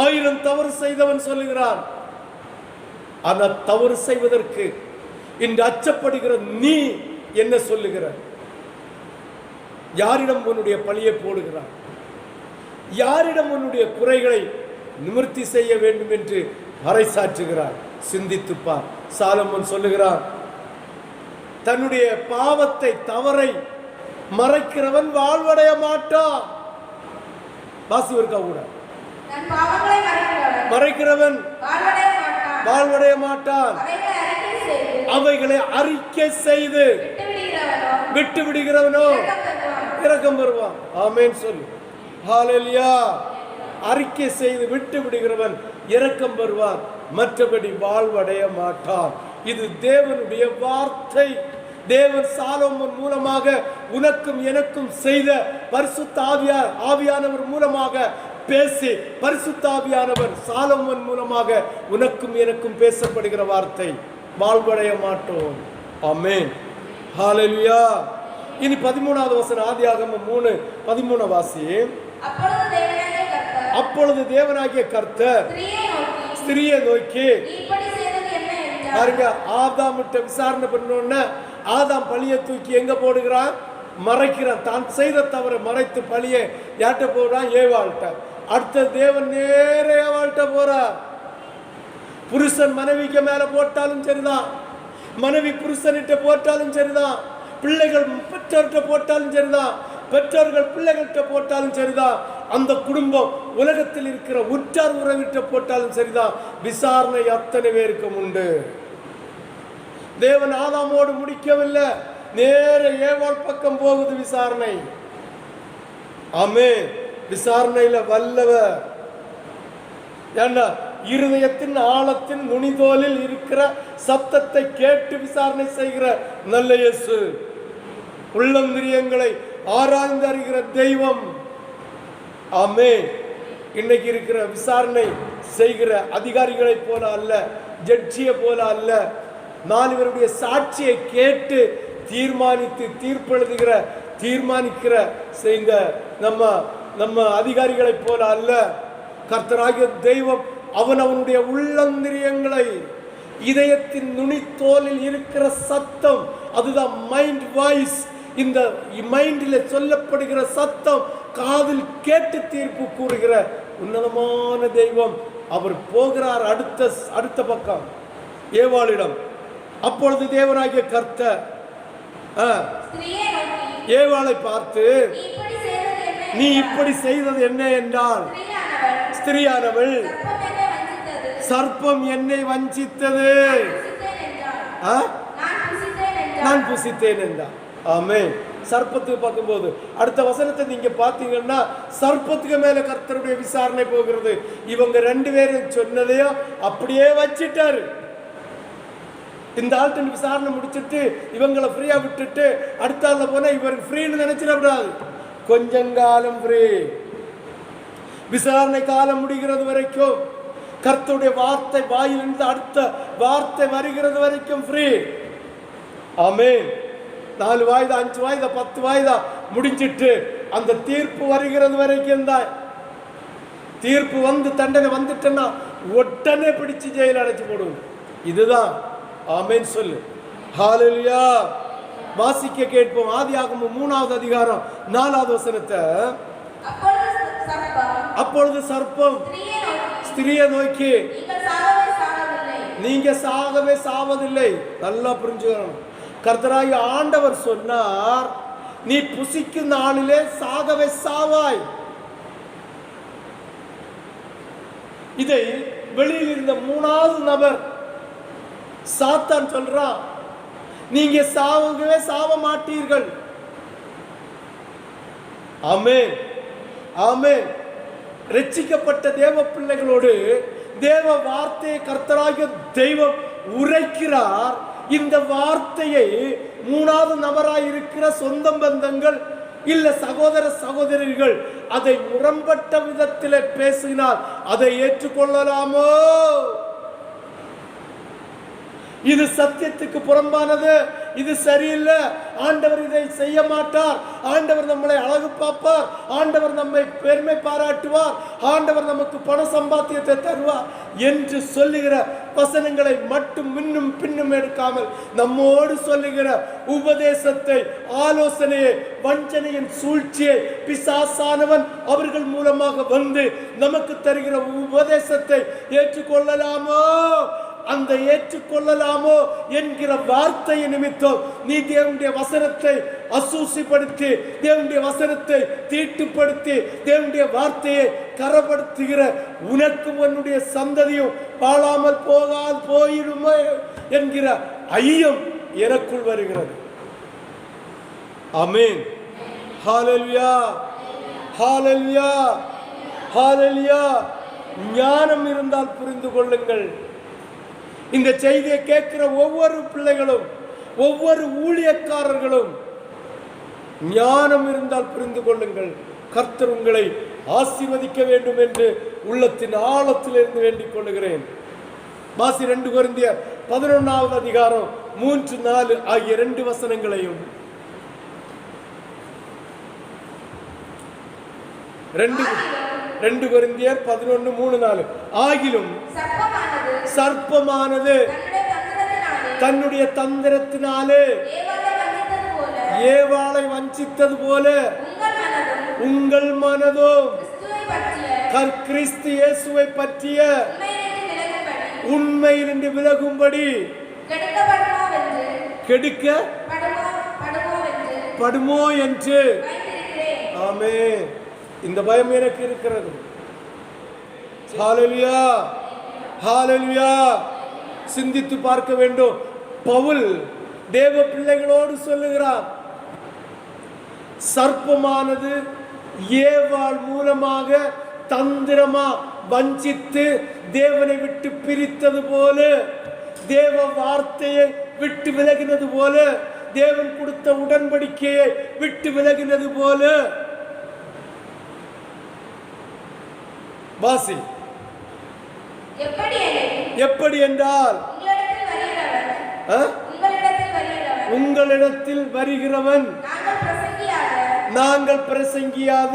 1000 தவறு செய்தவன் சொல்லுகிறான். அந்த தவறு செய்வதற்கு இன்று அச்சப்படுகிற நீ என்ன சொல்லுகிற? யாரிடம் உன்னுடைய பழியை போடுகிறார்? யாரிடம் உன்னுடைய குறைகளை நிவர்த்தி செய்ய வேண்டும் என்று பறைசாற்றுகிறார்? சிந்தித்துப்பார். சாலமோன் சொல்லுகிறான், தன்னுடைய பாவத்தை தவறை மறைக்கிறவன் வாழ்வடைய மாட்டான். வாசிவர்க்கா கூட, மறைக்கிறவன் வாழ்வடைய மாட்டான். அவைகளை அறிக்கை செய்து விட்டு விடுகிறவனோ இரக்கம் பெறுவான். ஆமென் சொல்லு. ஹல்லேலூயா. அறிக்கை செய்து விட்டு விடுகிறவன் இரக்கம் பெறுவான், மற்றபடி வாழ்வடைய மாட்டான். இது தேவனுடைய வார்த்தை. தேவன் சாலோமோன் மூலமாக உனக்கும் எனக்கும் செய்த பரிசுத்த ஆவியானவர் மூலமாக பேசி, பரிசுத்த ஆவியானவர் சாலோமோன் மூலமாக உனக்கும் எனக்கும் பேசப்படுகிற வார்த்தை. வாழ்வடைய மாட்டோம். ஆமென். ஹல்லேலூயா. இனி 13வது வசனம், ஆதியாகமம் 3:13 வாசி. அப்பொழுது தேவனாகிய கர்த்தர் ஸ்திரியை நோக்கி, பாருங்க, ஆதாம்கிட்ட விசாரணை பண்ணோன்னு ஆதாம் பழியை தூக்கி எங்க போடுகிறான்? மறைக்கிறான். தான் செய்த தவறை மறைத்து பழியை யார்கிட்ட போடுறான்? ஏவாள்கிட்ட. அடுத்த தேவன் நேர ஏவாள்கிட்ட போறார். புருஷன் மனைவிக்கு மேல போட்டாலும் சரிதான், மனைவி புருஷன்கிட்ட போட்டாலும் சரிதான், பிள்ளைகள் பெற்றோர்கிட்ட போட்டாலும் சரிதான், பெற்றோர்கள் பிள்ளைகள்கிட்ட போட்டாலும் சரிதான், அந்த குடும்பம் உலகத்தில் இருக்கிற உற்றார் உறவிட்ட போட்டாலும் சரிதான், விசாரணை அத்தனை பேருக்கும் உண்டு. தேவன் ஆதாமோடு முடிக்கவில்லை, நேர ஏவாள் பக்கம் போகுது விசாரணை. ஆமென். விசாரணையில வல்லவர். ஏன்னா இருதயத்தின் ஆழத்தின் நுனிதோலில் இருக்கிற சத்தத்தை கேட்டு விசாரணை செய்கிற நல்ல இயேசு, உள்ளந்திரியங்களை ஆராய்ந்து அறிகிற தெய்வம். ஆமென். இன்னைக்கு இருக்கிற விசாரணை செய்கிற அதிகாரிகளை போல அல்ல, ஜட்ஜியை போல அல்ல, 4 பேருடைய சாட்சியை கேட்டு தீர்மானித்து தீர்ப்பெழுதுகிற தீர்மானிக்கிற செய்த நம்ம நம்ம அதிகாரிகளைப் போல அல்ல. கர்த்தராகிய தெய்வம் அவனுடைய உள்ளந்திரியங்களை, இதயத்தின் நுனித்தோலில் இருக்கிற சத்தம், அதுதான் மைண்ட் வாய்ஸ். இந்த மைண்டில் சொல்லப்படுகிற சத்தம் காதில் கேட்டு தீர்ப்பு கூறுகிற உன்னதமான தெய்வம். அவர் போகிறார் அடுத்த பக்கம் ஏவாளிடம். அப்பொழுது தேவனாகிய கர்த்தர் ஏவாளை பார்த்து, நீ இப்படி செய்தது என்ன என்றால், ஸ்திரியானவள் சர்ப்பம் என்னை வஞ்சித்தது, நான் புசித்தேன் என்றார். ஆமென். சர்ப்பத்துக்கு பார்க்கும்போது அடுத்த வசனத்தை நீங்க பாத்தீங்கன்னா, சர்ப்பத்துக்கு மேல கர்த்தருடைய விசாரணை போகிறது. இவங்க 2 பேரும் சொன்னதையோ அப்படியே வச்சிட்டாரு. இந்த ஆள்கிட்ட விசாரணை முடிச்சுட்டு இவங்களை ஃப்ரீயா விட்டுட்டு அடுத்த ஆள்ல போனா இவருக்கு ஃப்ரீன்னு நினைச்சிடக்கூடாது. கொஞ்சங்காலம் ஃப்ரீ, விசாரணை காலம் முடிகிறது வரைக்கும், கர்த்தருடைய வார்த்தை வாயிலிருந்து அடுத்த வார்த்தை வருகிறது வரைக்கும் ஃப்ரீ. ஆமென். 4 வாய்தா 5 வாய்தா 10 வாய்தா முடிஞ்சிட்டு அந்த தீர்ப்பு வருகிறது வரைக்கும் தான். தீர்ப்பு வந்து தண்டனை வந்துட்டேன்னா உடனே பிடிச்சு ஜெயில அடைச்சு போடுவோம். இதுதான். ஆமென் சொல்லு. ஹல்லேலூயா. வாசிக்க கேட்போம். ஆதியாகமம் 3வது அதிகாரம் 4வது வசனத்தை. அப்பொழுது சர்ப்பம் ஸ்திரியை நோக்கி, நீங்க சாகவே சாவதில்லை. நல்லா புரிஞ்சுக்கணும். கர்த்தராகிய ஆண்டவர் சொன்னார், நீ புசிக்கும் நாளிலே சாகவே சாவாய். இதை வெளியில் இருந்த 3வது நபர் சாத்தான் சொல்றான், நீங்க சாகவே சாவ மாட்டீர்கள். ஆமென். ஆமென். ரட்சிக்கப்பட்ட தேவ பிள்ளைகளோடு தேவ வார்த்தையை கர்த்தராகிய தெய்வம் உரைக்கிறார். இந்த வார்த்தையை 3வது நபராய் இருக்கிற சொந்த பந்தங்கள் இல்ல சகோதர சகோதரிகள் அதை முரண்பட்ட விதத்தில் பேசினால் அதை ஏற்றுக்கொள்ளலாமோ? இது சத்தியத்துக்கு புறம்பானது, இது சரியில்லை. ஆண்டவர் இதை செய்ய மாட்டார். ஆண்டவர் நம்மளை அழகு பார்ப்பார். ஆண்டவர் நம்மை பெருமை பாராட்டுவார். ஆண்டவர் நமக்கு பண சம்பாத்தியத்தை தருவார் என்று சொல்லுகிற வசனங்களை மட்டும் முன்னும் பின்னும் எடுக்காமல் நம்மோடு சொல்லுகிற உபதேசத்தை, ஆலோசனையை, வஞ்சனையின் சூழ்ச்சியை பிசாசானவன் அவர்கள் மூலமாக வந்து நமக்கு தருகிற உபதேசத்தை ஏற்றுக்கொள்ளலாமோ? அந்த ஏற்றுக்கொள்ளலாமோ என்கிற வார்த்தையை நிமித்தம் நீ தேவனுடைய வசனத்தை அசூசிப்படுத்தி, தேவனுடைய வசனத்தை தீட்டுப்படுத்தி, தேவனுடைய வார்த்தையை கரப்படுத்துகிற உனக்கும் உன்னுடைய சந்ததியும் பாழாமல் போயிடுமோ என்கிற ஐயம் எனக்குள் வருகிறது. ஆமென். ஹல்லேலூயா. ஹல்லேலூயா. ஹல்லேலூயா. ஞானம் இருந்தால் புரிந்து கொள்ளுங்கள். இந்த செய்தியை கேட்கிற ஒவ்வொரு பிள்ளைகளும், ஒவ்வொரு ஊழியக்காரர்களும் ஞானம் இருந்தால் புரிந்து கொள்ளுங்கள். கர்த்தர் உங்களை ஆசீர்வதிக்க வேண்டும் என்று உள்ளத்தின் ஆழத்திலிருந்து வேண்டிக் கொள்ளுகிறேன். வாசி 2 கொரிந்தியர் 11வது அதிகாரம் 3, 4 ஆகிய 2 வசனங்களையும் 2 கொரிந்தியர் 11, 3, 4. ஆகிலும் சர்ப்பமானது தன்னுடைய தந்திரத்தினாலே ஏவாளை வஞ்சித்தது போல உங்கள் மனதும் கிறிஸ்து இயேசுவை பற்றிய உண்மையிலிருந்து விலகும்படி கெடுக்கப்படுமோ என்று. ஆமென். இந்த பயம் எனக்கு இருக்கிறது. ஹல்லேலூயா. ஹல்லேலூயா. சிந்தித்து பார்க்க வேண்டும். பவுல் தேவ பிள்ளைகளோடு சொல்லுகிறார், சர்ப்பமானது ஏவாள் மூலமாக தந்திரமா வஞ்சித்து தேவனை விட்டு பிரித்தது போல, தேவ வார்த்தையை விட்டு விலகினது போல, தேவன் கொடுத்த உடன்படிக்கையை விட்டு விலகினது போல. வாசி. எப்படி என்றால், உங்களிடத்தில் வருகிறவன் நாங்கள் பிரசங்கியாத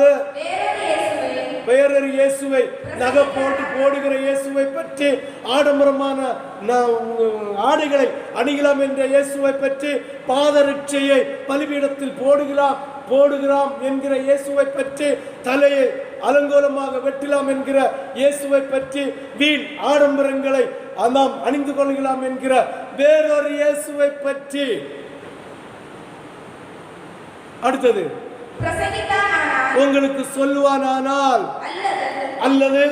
வேறொரு இயேசுவை, நகை போட்டு போடுகிற இயேசுவை பற்றி, ஆடம்பரமான ஆடைகளை அணிகலாம் என்ற இயேசுவை பற்றி, பாதரட்சையை பலிபீடத்தில் போடுகிறோம் என்கிற இயேசுவை பற்றி, தலையை அலங்கோலமாக வெட்டலாம் என்கிற இயேசுவை பற்றி, வீண் ஆடம்பரங்களை நாம் அணிந்து கொள்ளலாம் என்கிற வேறொரு இயேசுவை பற்றி. அடுத்தது, உங்களுக்கு சொல்லுவானானால் அல்லது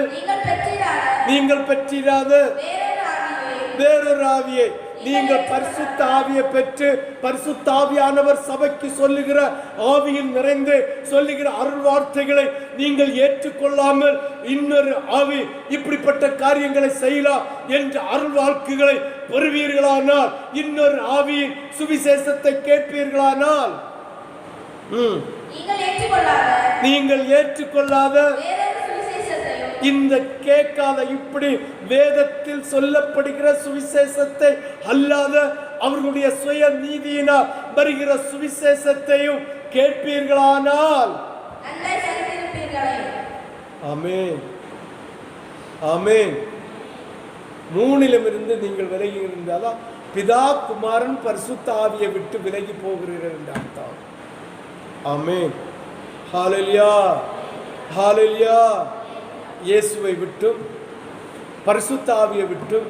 நீங்கள் பெற்றிராத வேறொரு ஆவியை, நீங்கள் பரிசுத்த ஆவியை பெற்று, பரிசுத்த ஆவியானவர் சபைக்கு சொல்லுகிற ஆவியில் நிறைந்து சொல்லுகிற அருள் வார்த்தைகளை நீங்கள் ஏற்றுக்கொள்ளாமல் இன்னொரு ஆவி இப்படிப்பட்ட காரியங்களை செய்யலாம் என்ற அருள் வாக்குகளை பெறுவீர்களானால், இன்னொரு ஆவியின் சுவிசேஷத்தை கேட்பீர்களானால், நீங்கள் ஏற்றுக்கொள்ளாத இந்த கேட்காத இப்படி வேதத்தில் சொல்லப்படுகிற சுவிசேஷத்தை அல்லாத அவர்களுடைய சுய நீதியினால் வருகிற சுவிசேஷத்தையும் கேட்பீர்களானால், ஆமென் ஆமென், மூணிலும் இருந்து நீங்கள் விலகி இருந்தாதான் பிதா குமாரன் பரிசுத்த ஆவியை விட்டு விலகி போகிறீர்கள் என்று அர்த்தம். ஆமென், ஹல்லேலூயா ஹல்லேலூயா. இயேசுவை விட்டும் பரிசுத்த ஆவியை விட்டும்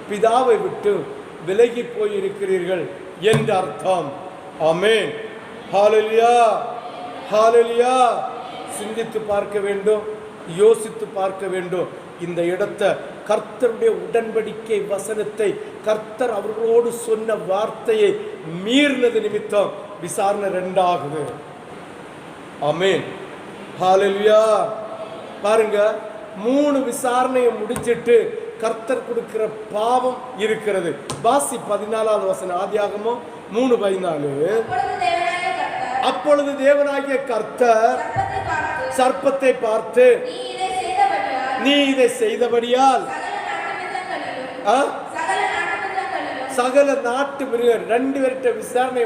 பிதாவை விட்டு விலகி போயிருக்கிறீர்கள் என்று அர்த்தம். ஆமென், ஹல்லேலூயா ஹல்லேலூயா. சிந்தித்து பார்க்க வேண்டும், யோசித்து பார்க்க வேண்டும். இந்த இடத்தை கர்த்தருடைய உடன்படிக்கை வசனத்தை, கர்த்தர் அவர்களோடு சொன்ன வார்த்தையை மீறினது நிமித்தம் விசாரணை 2 ஆகுது. ஆமென், ஹல்லேலூயா. பாருங்க, 3 விசாரணையை முடிச்சிட்டு கர்த்தர் கொடுக்கிற பாவம் இருக்கிறது. வாசி 14வது வசனம், ஆதியாகமம் 3:14. அப்பொழுது தேவனாகிய கர்த்தர் சர்ப்பத்தை பார்த்து, நீ இதை செய்தபடியால் சகல நாட்டு மிருகம் 2 பேர்கிட்ட விசாரணை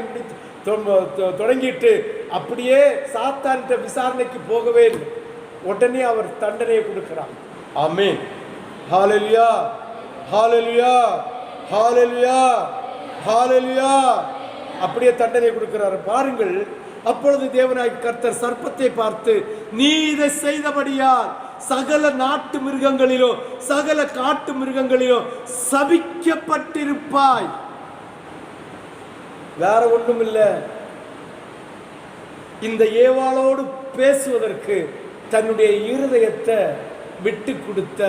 தொடங்கிட்டு அப்படியே சாத்தான்கிட்ட விசாரணைக்கு போகவே இல்லை. உடனே அவர் தண்டனையை கொடுக்கிறார். ஆமென், ஹல்லேலூயா ஹல்லேலூயா ஹல்லேலூயா ஹல்லேலூயா. அப்படியே தண்டனை கொடுக்கிறார். பாருங்கள், அப்பொழுது தேவனாகிய கர்த்தர் சர்ப்பத்தை பார்த்து, நீ இதை செய்தபடியால் சகல நாட்டு மிருகங்களிலும் சகல காட்டு மிருகங்களிலும் சபிக்கப்பட்டிருப்பாய். வேற ஒன்றும் இல்லை. இந்த ஏவாளோடு பேசுவதற்கு தன்னுடைய இருதயத்தை விட்டு கொடுத்த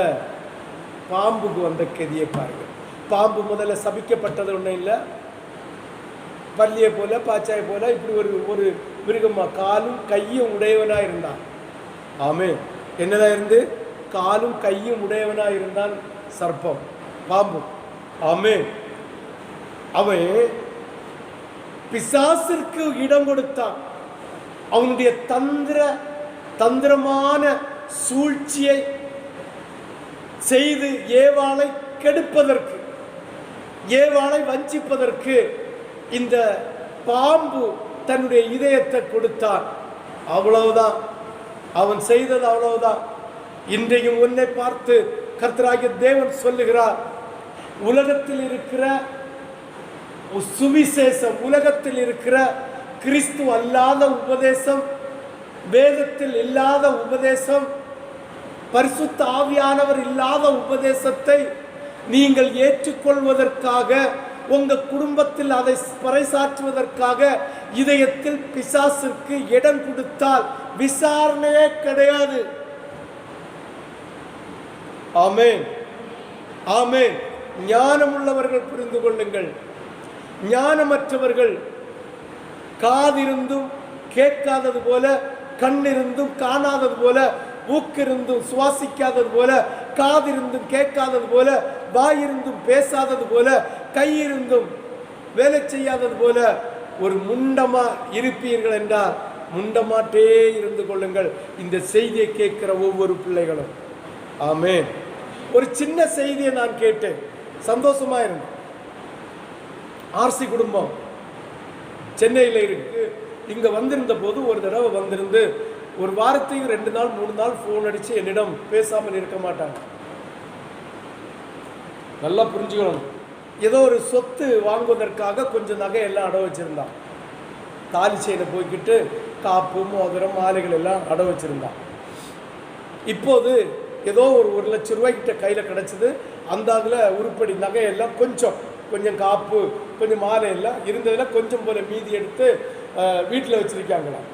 பாம்புக்கு வந்த கதியை பாருங்க. பாம்பு முதல்ல சபிக்கப்பட்டது ஒன்றும் இல்லை. பல்லியை போல பாச்சாயை போல இப்படி ஒரு மிருகமா, காலும் கையும் உடையவனா இருந்தான். ஆமே, என்னதான் இருந்து காலும் கையும் உடையவனா இருந்தான் சர்ப்பம், பாம்பு. ஆமே, அவன் பிசாசிற்கு இடம் கொடுத்தான். அவனுடைய தந்திரமான சூழ்ச்சியை செய்து ஏவாளை கெடுப்பதற்கு, ஏவாளை வஞ்சிப்பதற்கு இந்த பாம்பு தன்னுடைய இதயத்தை கொடுத்தான். அவ்வளவுதான் அவன் செய்தது, அவ்வளவுதான். இன்றையும் உன்னை பார்த்து கர்த்தராகிய தேவன் சொல்லுகிறார், உலகத்தில் இருக்கிற சுவிசேஷம், உலகத்தில் இருக்கிற கிறிஸ்து அல்லாத உபதேசம், வேதத்தில் இல்லாத உபதேசம், பரிசுத்த ஆவியானவர் இல்லாத உபதேசத்தை நீங்கள் ஏற்றுக்கொள்வதற்காக, உங்க குடும்பத்தில் அதை பறைசாற்றுவதற்காக இதயத்தில் பிசாசுக்கு இடம் கொடுத்தால் விசாரணையே கிடையாது. ஆமென் ஆமென். ஞானம் உள்ளவர்கள் புரிந்து கொள்ளுங்கள். ஞானமற்றவர்கள் காதிருந்தும் கேட்காதது போல, கண்ணிருந்தும் காணாதது போல, மூக்கிருந்தும் சுவாசிக்காதது போல, காதிருந்தும் கேட்காதது போல, வாயிருந்தும் பேசாதது போல, கையிருந்தும் வேலை செய்யாதது போல ஒரு முண்டமா இருப்பீர்கள் என்றால் முண்டமாட்டே இருந்து கொள்ளுங்கள். இந்த செய்தியை கேட்கிற ஒவ்வொரு பிள்ளைகளும். ஆமென். ஒரு சின்ன செய்தியை நான் கேட்டேன், சந்தோஷமா இருந்தேன். ஆர்சி குடும்பம் சென்னையில் இருக்கு. இங்க வந்திருந்த போது ஒரு தடவை வந்திருந்து ஒரு வாரத்துக்கு 2 நாள் 3 நாள் ஃபோன் அடித்து என்னிடம் பேசாமல் இருக்க மாட்டாங்க. நல்லா புரிஞ்சுக்கணும். ஏதோ ஒரு சொத்து வாங்குவதற்காக கொஞ்சம் நகையெல்லாம் அடை வச்சுருந்தான். தாலி செயினை போய்கிட்டு காப்பு மோதிரம் மாலைகள் எல்லாம் அடை வச்சுருந்தான். இப்போது ஏதோ ஒரு 1 லட்சம் ரூபாய்க்கிட்ட கையில் கிடச்சிது. அந்த அதில் உருப்படி நகையெல்லாம் கொஞ்சம் காப்பு கொஞ்சம் மாலை எல்லாம் இருந்ததில் கொஞ்சம் போல மீதி எடுத்து வீட்டில் வச்சுருக்காங்களாம்.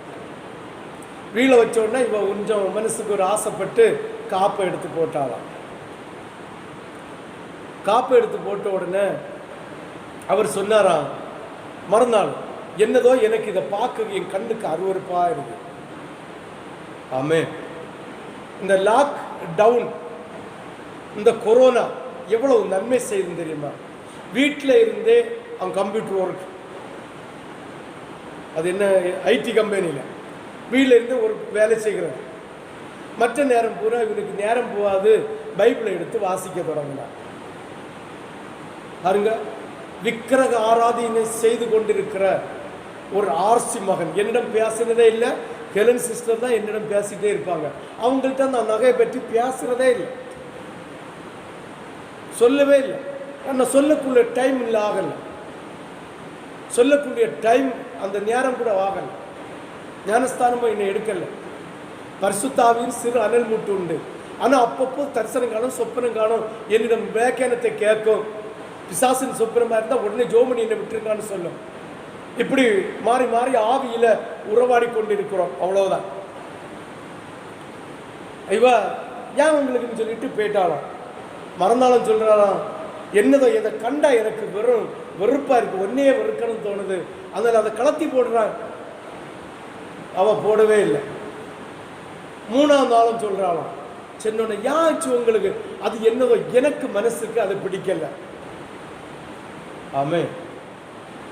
வீட்டில் வச்ச உடனே இவன் கொஞ்சம் மனசுக்கு ஒரு ஆசைப்பட்டு காப்பை எடுத்து போட்டாலாம். காப்பை எடுத்து போட்ட உடனே அவர் சொன்னாராம், மறுநாள் என்னதோ எனக்கு இதை பார்க்க என் கண்ணுக்கு அருவருப்பாக இருக்கு. ஆமே, இந்த லாக் டவுன், இந்த கொரோனா எவ்வளவு நன்மை செய்யுதுன்னு தெரியுமா? வீட்டில் இருந்தே அவன் கம்ப்யூட்டர் ஒர்க், அது என்ன ஐடி கம்பெனியில் வீட்டில் இருந்து ஒரு வேலை செய்கிறான். மற்ற நேரம் பூரா இவனுக்கு நேரம் போகாது, பைபிளை எடுத்து வாசிக்க தொடங்கினான். பாருங்க, விக்கிரக ஆராதனை செய்து கொண்டிருக்கிற ஒரு ஆர்சி மகன் என்னிடம் பேசுனதே இல்லை. ஹெலன் சிஸ்டர் தான் என்னிடம் பேசிட்டே இருப்பாங்க. அவங்கள்ட்ட நான் நகையை பற்றி பேசுறதே இல்லை, சொல்லவே இல்லை. ஆனால் சொல்லக்கூடிய டைம் இல்லை, ஆகலை. சொல்லக்கூடிய டைம் அந்த நேரம் கூட ஆகலை. ஞானஸ்தானமும் என்னை எடுக்கலை. பரிசுத்தாவின் சிறு அனல் மூட்டு உண்டு. ஆனால் அப்பப்போ தரிசனம் காணும், சொப்பனம் காணும், என்னிடம் வியாக்கியானத்தை கேட்கும். பிசாசின் சொப்பனமாக இருந்தால் உடனே ஜோமணி என்னை விட்டுருக்கான்னு சொல்லும். இப்படி மாறி மாறி ஆவியில் உறவாடி கொண்டு இருக்கிறோம். அவ்வளோதான். ஐவா ஏன் உங்களுக்குன்னு சொல்லிட்டு போயிட்டாலாம். மறந்தாலும் சொல்கிறாளாம், என்னதோ இதை கண்டா எனக்கு வெறுப்பாக இருக்குது, ஒன்னே வெறுக்கணும்னு தோணுது, அதனால் அதை கலத்தி போடுறான். அவள் போடவே இல்லை. 3ஆம் நாளும் சொல்கிறாளாம், சொன்னோன்னே யாச்சு உங்களுக்கு, அது என்னதோ எனக்கு மனசுக்கு அது பிடிக்கல. ஆமே,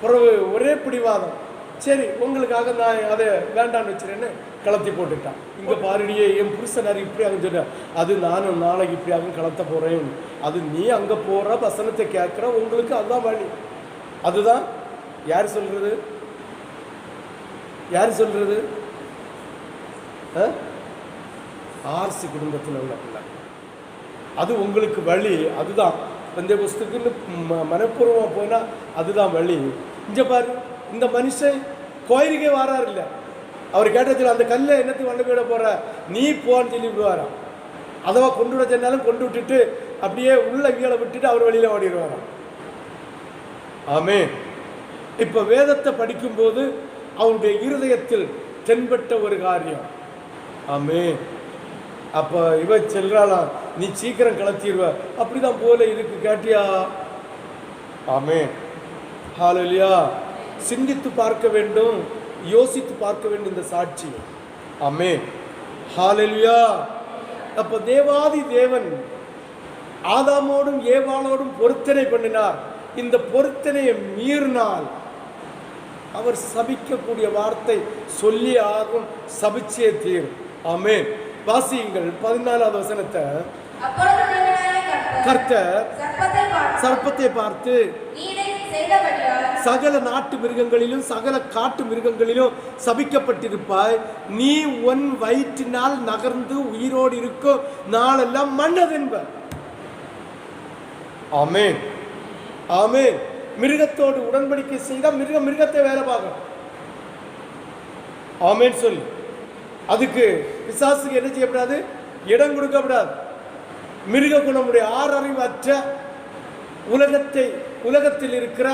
பிறகு ஒரே பிடிவாதம், சரி உங்களுக்காக நான் அதை வேண்டான்னு வச்சுருன்னு கலத்தி போட்டுட்டான். இங்கே பாருடியே என் புருஷனார் இப்படி ஆகும் சொன்ன, அது நானும் நாளைக்கு இப்படி ஆகும் கலத்த போகிறேன். அது நீ அங்கே போகிற வசனத்தை கேட்குற, உங்களுக்கு அதுதான் வழி. அதுதான் யார் சொல்கிறது? யார் சொல்கிறது? ஆர்சி குடும்பத்தில் உள்ள பிள்ளை. அது உங்களுக்கு வழி. அதுதான் இந்த புஸ்துக்குன்னு மனப்பூர்வமாக போனால் அதுதான் வழி. இங்கே பாரு, இந்த மனுஷன் கோயிலுக்கே வராரு இல்லை. அவர் கேட்டதில் அந்த கல்லை என்னத்துக்கு கொண்டு போயிட போகிற, நீ போன்னு சொல்லி விடுவாராம். அதவா கொண்டு விட சொன்னாலும் கொண்டு விட்டுட்டு அப்படியே உள்ள கீழே விட்டுட்டு அவர் வழியில் ஓடிடுவாராம். ஆமே, இப்போ வேதத்தை படிக்கும்போது அவருடைய இருதயத்தில் தென்பட்ட ஒரு காரியம். ஆமே, அப்போ இவ செல்றாளாம், நீ சீக்கிரம் கலத்திடுவ, அப்படிதான் போல இதுக்கு கேட்டியா? ஆமே, ஹல்லேலூயா. சிந்தித்து பார்க்க வேண்டும், யோசித்து பார்க்க வேண்டும் இந்த சாட்சி. ஆமே, ஹல்லேலூயா. அப்போ தேவாதி தேவன் ஆதாமோடும் ஏவாளோடும் பொருத்தனை பண்ணினார். இந்த பொருத்தனையை மீறினால் அவர் சபிக்கக்கூடிய வார்த்தை சொல்லி ஆகும், சபிச்சே தீரும். ஆமென். வாசியுங்கள் 14வது வசனத்தை. கர்த்தர் சர்ப்பத்தை பார்த்து, சகல நாட்டு மிருகங்களிலும் சகல காட்டு மிருகங்களிலும் சபிக்கப்பட்டிருப்பாய், நீ உன் வயிற்றினால் நகர்ந்து உயிரோடு இருக்கும் நாளெல்லாம் மன்னதென்ப. ஆமென், ஆமென். மிருகத்தோடு உடன்படிக்கை செய்தால் மிருகத்தை வேலை பார்க்கும். ஆமென் சொல்லி அதுக்கு பிசாசுக்கு என்ன செய்யப்படாது? இடம் கொடுக்கப்படாது. மிருக குணமுடைய ஆறறிவற்ற உலகத்தில் இருக்கிற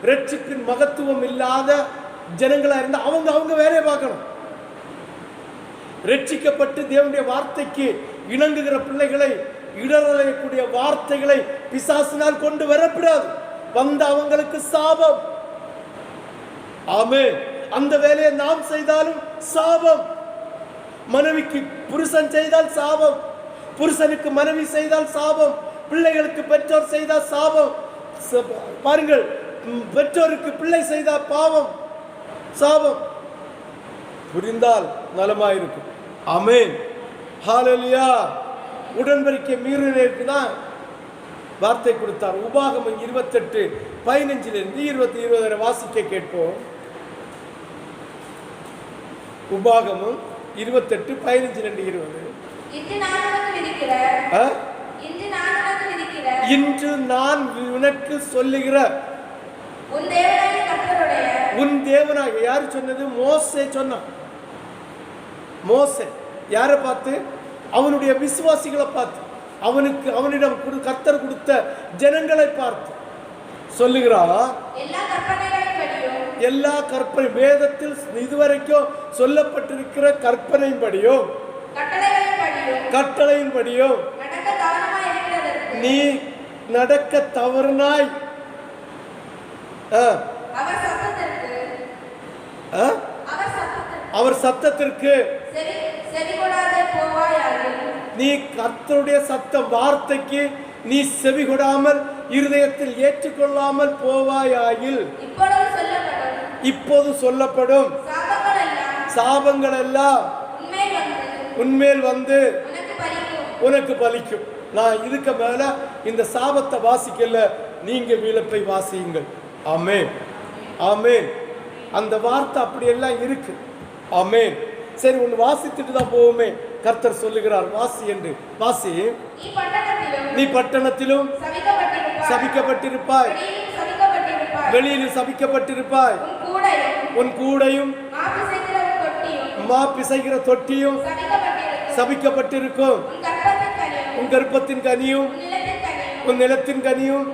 ரட்சிப்பின் மகத்துவம் இல்லாத ஜனங்களா இருந்தா அவங்க வேலையை பார்க்கணும். ரட்சிக்கப்பட்டு தேவனுடைய வார்த்தைக்கு இணங்குகிற பிள்ளைகளை இடரலையக்கூடிய வார்த்தைகளை பிசாசினால் கொண்டு வரப்படாது. வந்த அவங்களுக்கு சாபம். ஆமென். அந்த வேலையை நாம் செய்தாலும் சாபம். மனைவிக்கு புருஷன் செய்தால் சாபம், புருஷனுக்கு மனைவி செய்தால் சாபம், பிள்ளைகளுக்கு பெற்றோர் செய்தால் சாபம். பாருங்கள், பெற்றோருக்கு பிள்ளை செய்தால் பாவம், சாபம். புரிந்தால் நலமாயிருக்கும். ஆமென், ஹல்லேலூயா. உடன்படிக்கை மீறினருக்கு தான் வார்த்தை கொடுத்தார். உபாகமம் 28:15 20 வாசிக்க கேட்போம். உபாகமம் 28, 15, 2, 20. இன்று நான் உனக்கு சொல்லுகிற உன் தேவனாக. யாரு சொன்னது? மோசே சொன்னான். மோசே யாரை பார்த்து? அவனுடைய விசுவாசிகளை பார்த்து, அவனிடம் கர்த்தர் கொடுத்த ஜனங்களை பார்த்து சொல்லுகிறார். எல்லா கற்பனை வேதத்தில் இதுவரைக்கும் சொல்லப்பட்டிருக்கிற கற்பனையின்படியும் கட்டளையின்படியும் நீ நடக்க தவறுனாய். அவர் சத்தத்திற்கு நீ கர்த்தருடைய சத்தம் வார்த்தைக்கு நீ செவி கொடாமல் இருதயத்தில் ஏற்றுக்கொள்ளாமல் போவாயாயில் இப்போது சொல்லப்படும் சாபங்கள் எல்லாம் உன்மேல் வந்து உனக்கு பலிக்கும். நான் இதுக்கு மேல இந்த சாபத்தை வாசிக்கல, நீங்க வீழப்பை வாசியுங்கள். ஆமென், ஆமென். அந்த வார்த்தை அப்படியெல்லாம் இருக்கு. ஆமென். சரி, ஒன்று வாசித்துட்டு தான் போவோமே. கர்த்தர் சொல்லுகிறார், வாசி என்று. வாசி. நீ பட்டணத்திலும் சபிக்கப்பட்டிருப்பாய், வெளியிலும் சபிக்கப்பட்டிருப்பாய். உன் கூடையும் மா பிசைகிற தொட்டியும் சபிக்கப்பட்டிருக்கும். உன் கர்ப்பத்தின் கனியும் உன் நிலத்தின் கனியும்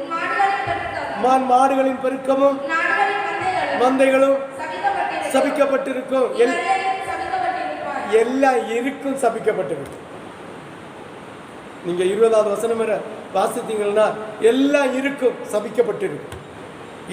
மாடுகளின் பெருக்கமும் மந்தைகளும் சபிக்கப்பட்டிருக்கும். எல்லாம் இருக்கும், சபிக்கப்பட்டிருக்கும். நீங்க 20வது வசனம் வரை வாசித்தீங்கன்னா எல்லாம் இருக்கும், சபிக்கப்பட்டிருக்கும்.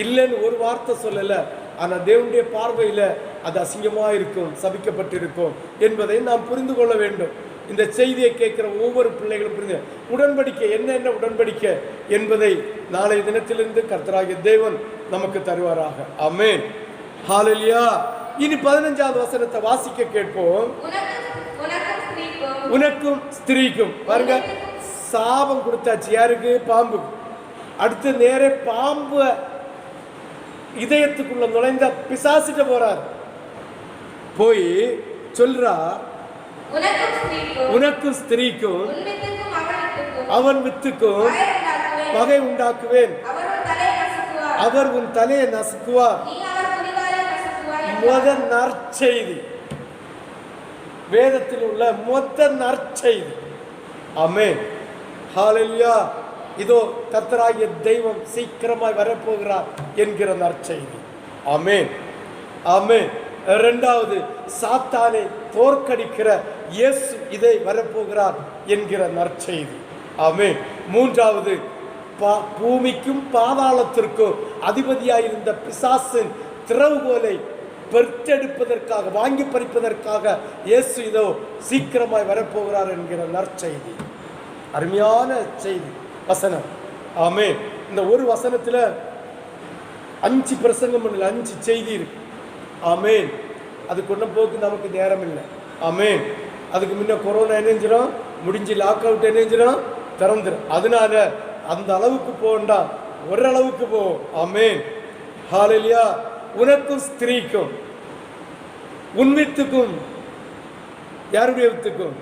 இல்லைன்னு ஒரு வார்த்தை சொல்லல. ஆனா தேவனுடைய பார்வையில அது அசிங்கமா இருக்கும், சபிக்கப்பட்டிருக்கும் என்பதை நாம் புரிந்து கொள்ள வேண்டும். இந்த செய்தியை கேட்கிற ஒவ்வொரு பிள்ளைகளும் புரிந்து, உடன்படிக்கை என்ன உடன்படிக்கை என்பதை நாளை தினத்திலிருந்து கர்த்தராகிய தேவன் நமக்கு தருவாராக. ஆமென், ஹல்லேலூயா. இனி 15வது வசனத்தை வாசிக்க கேட்போம். உனக்கும் ஸ்திரீக்கும். பாருங்க, சாபம் கொடுத்தாச்சு. யாருக்கு? பாம்பு. அடுத்து நேரே பாம்பு இதயத்துக்குள்ள நுழைந்த பிசாசிட்ட போறார். போய் சொல்றா, உனக்கும் ஸ்திரீக்கும் அவன் வித்துக்கும் பகை உண்டாக்குவேன், அவர் உன் தலையை நசுக்குவார். முதல் நற்செய்தி, வேதத்தில் உள்ள முதல் நற்செய்தி. ஆமென், ஹல்லேலூயா. இதோ கர்த்தராகிய தெய்வம் சீக்கிரமாய் வரப்போகிறார் என்கிற நற்செய்தி. ஆமென், ஆமென். இரண்டாவது, சாத்தானை தோற்கடிக்கிற இயேசு இதை வரப்போகிறார் என்கிற நற்செய்தி. ஆமென். மூன்றாவது, பூமிக்கும் பாதாளத்திற்கும் அதிபதியாயிருந்த பிசாசின் திறவுகோலை பெற்றெடுப்பதற்காக, வாங்கி பறிப்பதற்காக இயேசு இதோ சீக்கிரமாய் வரப்போகிறார் என்கிற நற்செய்தி. அருமையான செய்தி வசனம். ஆமென். இந்த ஒரு வசனத்துல 5 பிரசங்கம் பண்ணல, 5 செய்தி இருக்கு. ஆமென். அது கொண்ட போக்கு நமக்கு நேரம் இல்லை. ஆமென். அதுக்கு முன்ன கொரோனா என்னஞ்சிடும், முடிஞ்சு லாக் அவுட் என்னஞ்சிடும், திறந்துடும். அதனால அந்த அளவுக்கு போண்டா, ஓரளவுக்கு போவோம். ஆமென், ஹல்லேலூயா. உனக்கும் ஸ்திரீக்கும் உன் வித்துக்கும். யாருடைய வித்துக்கும்?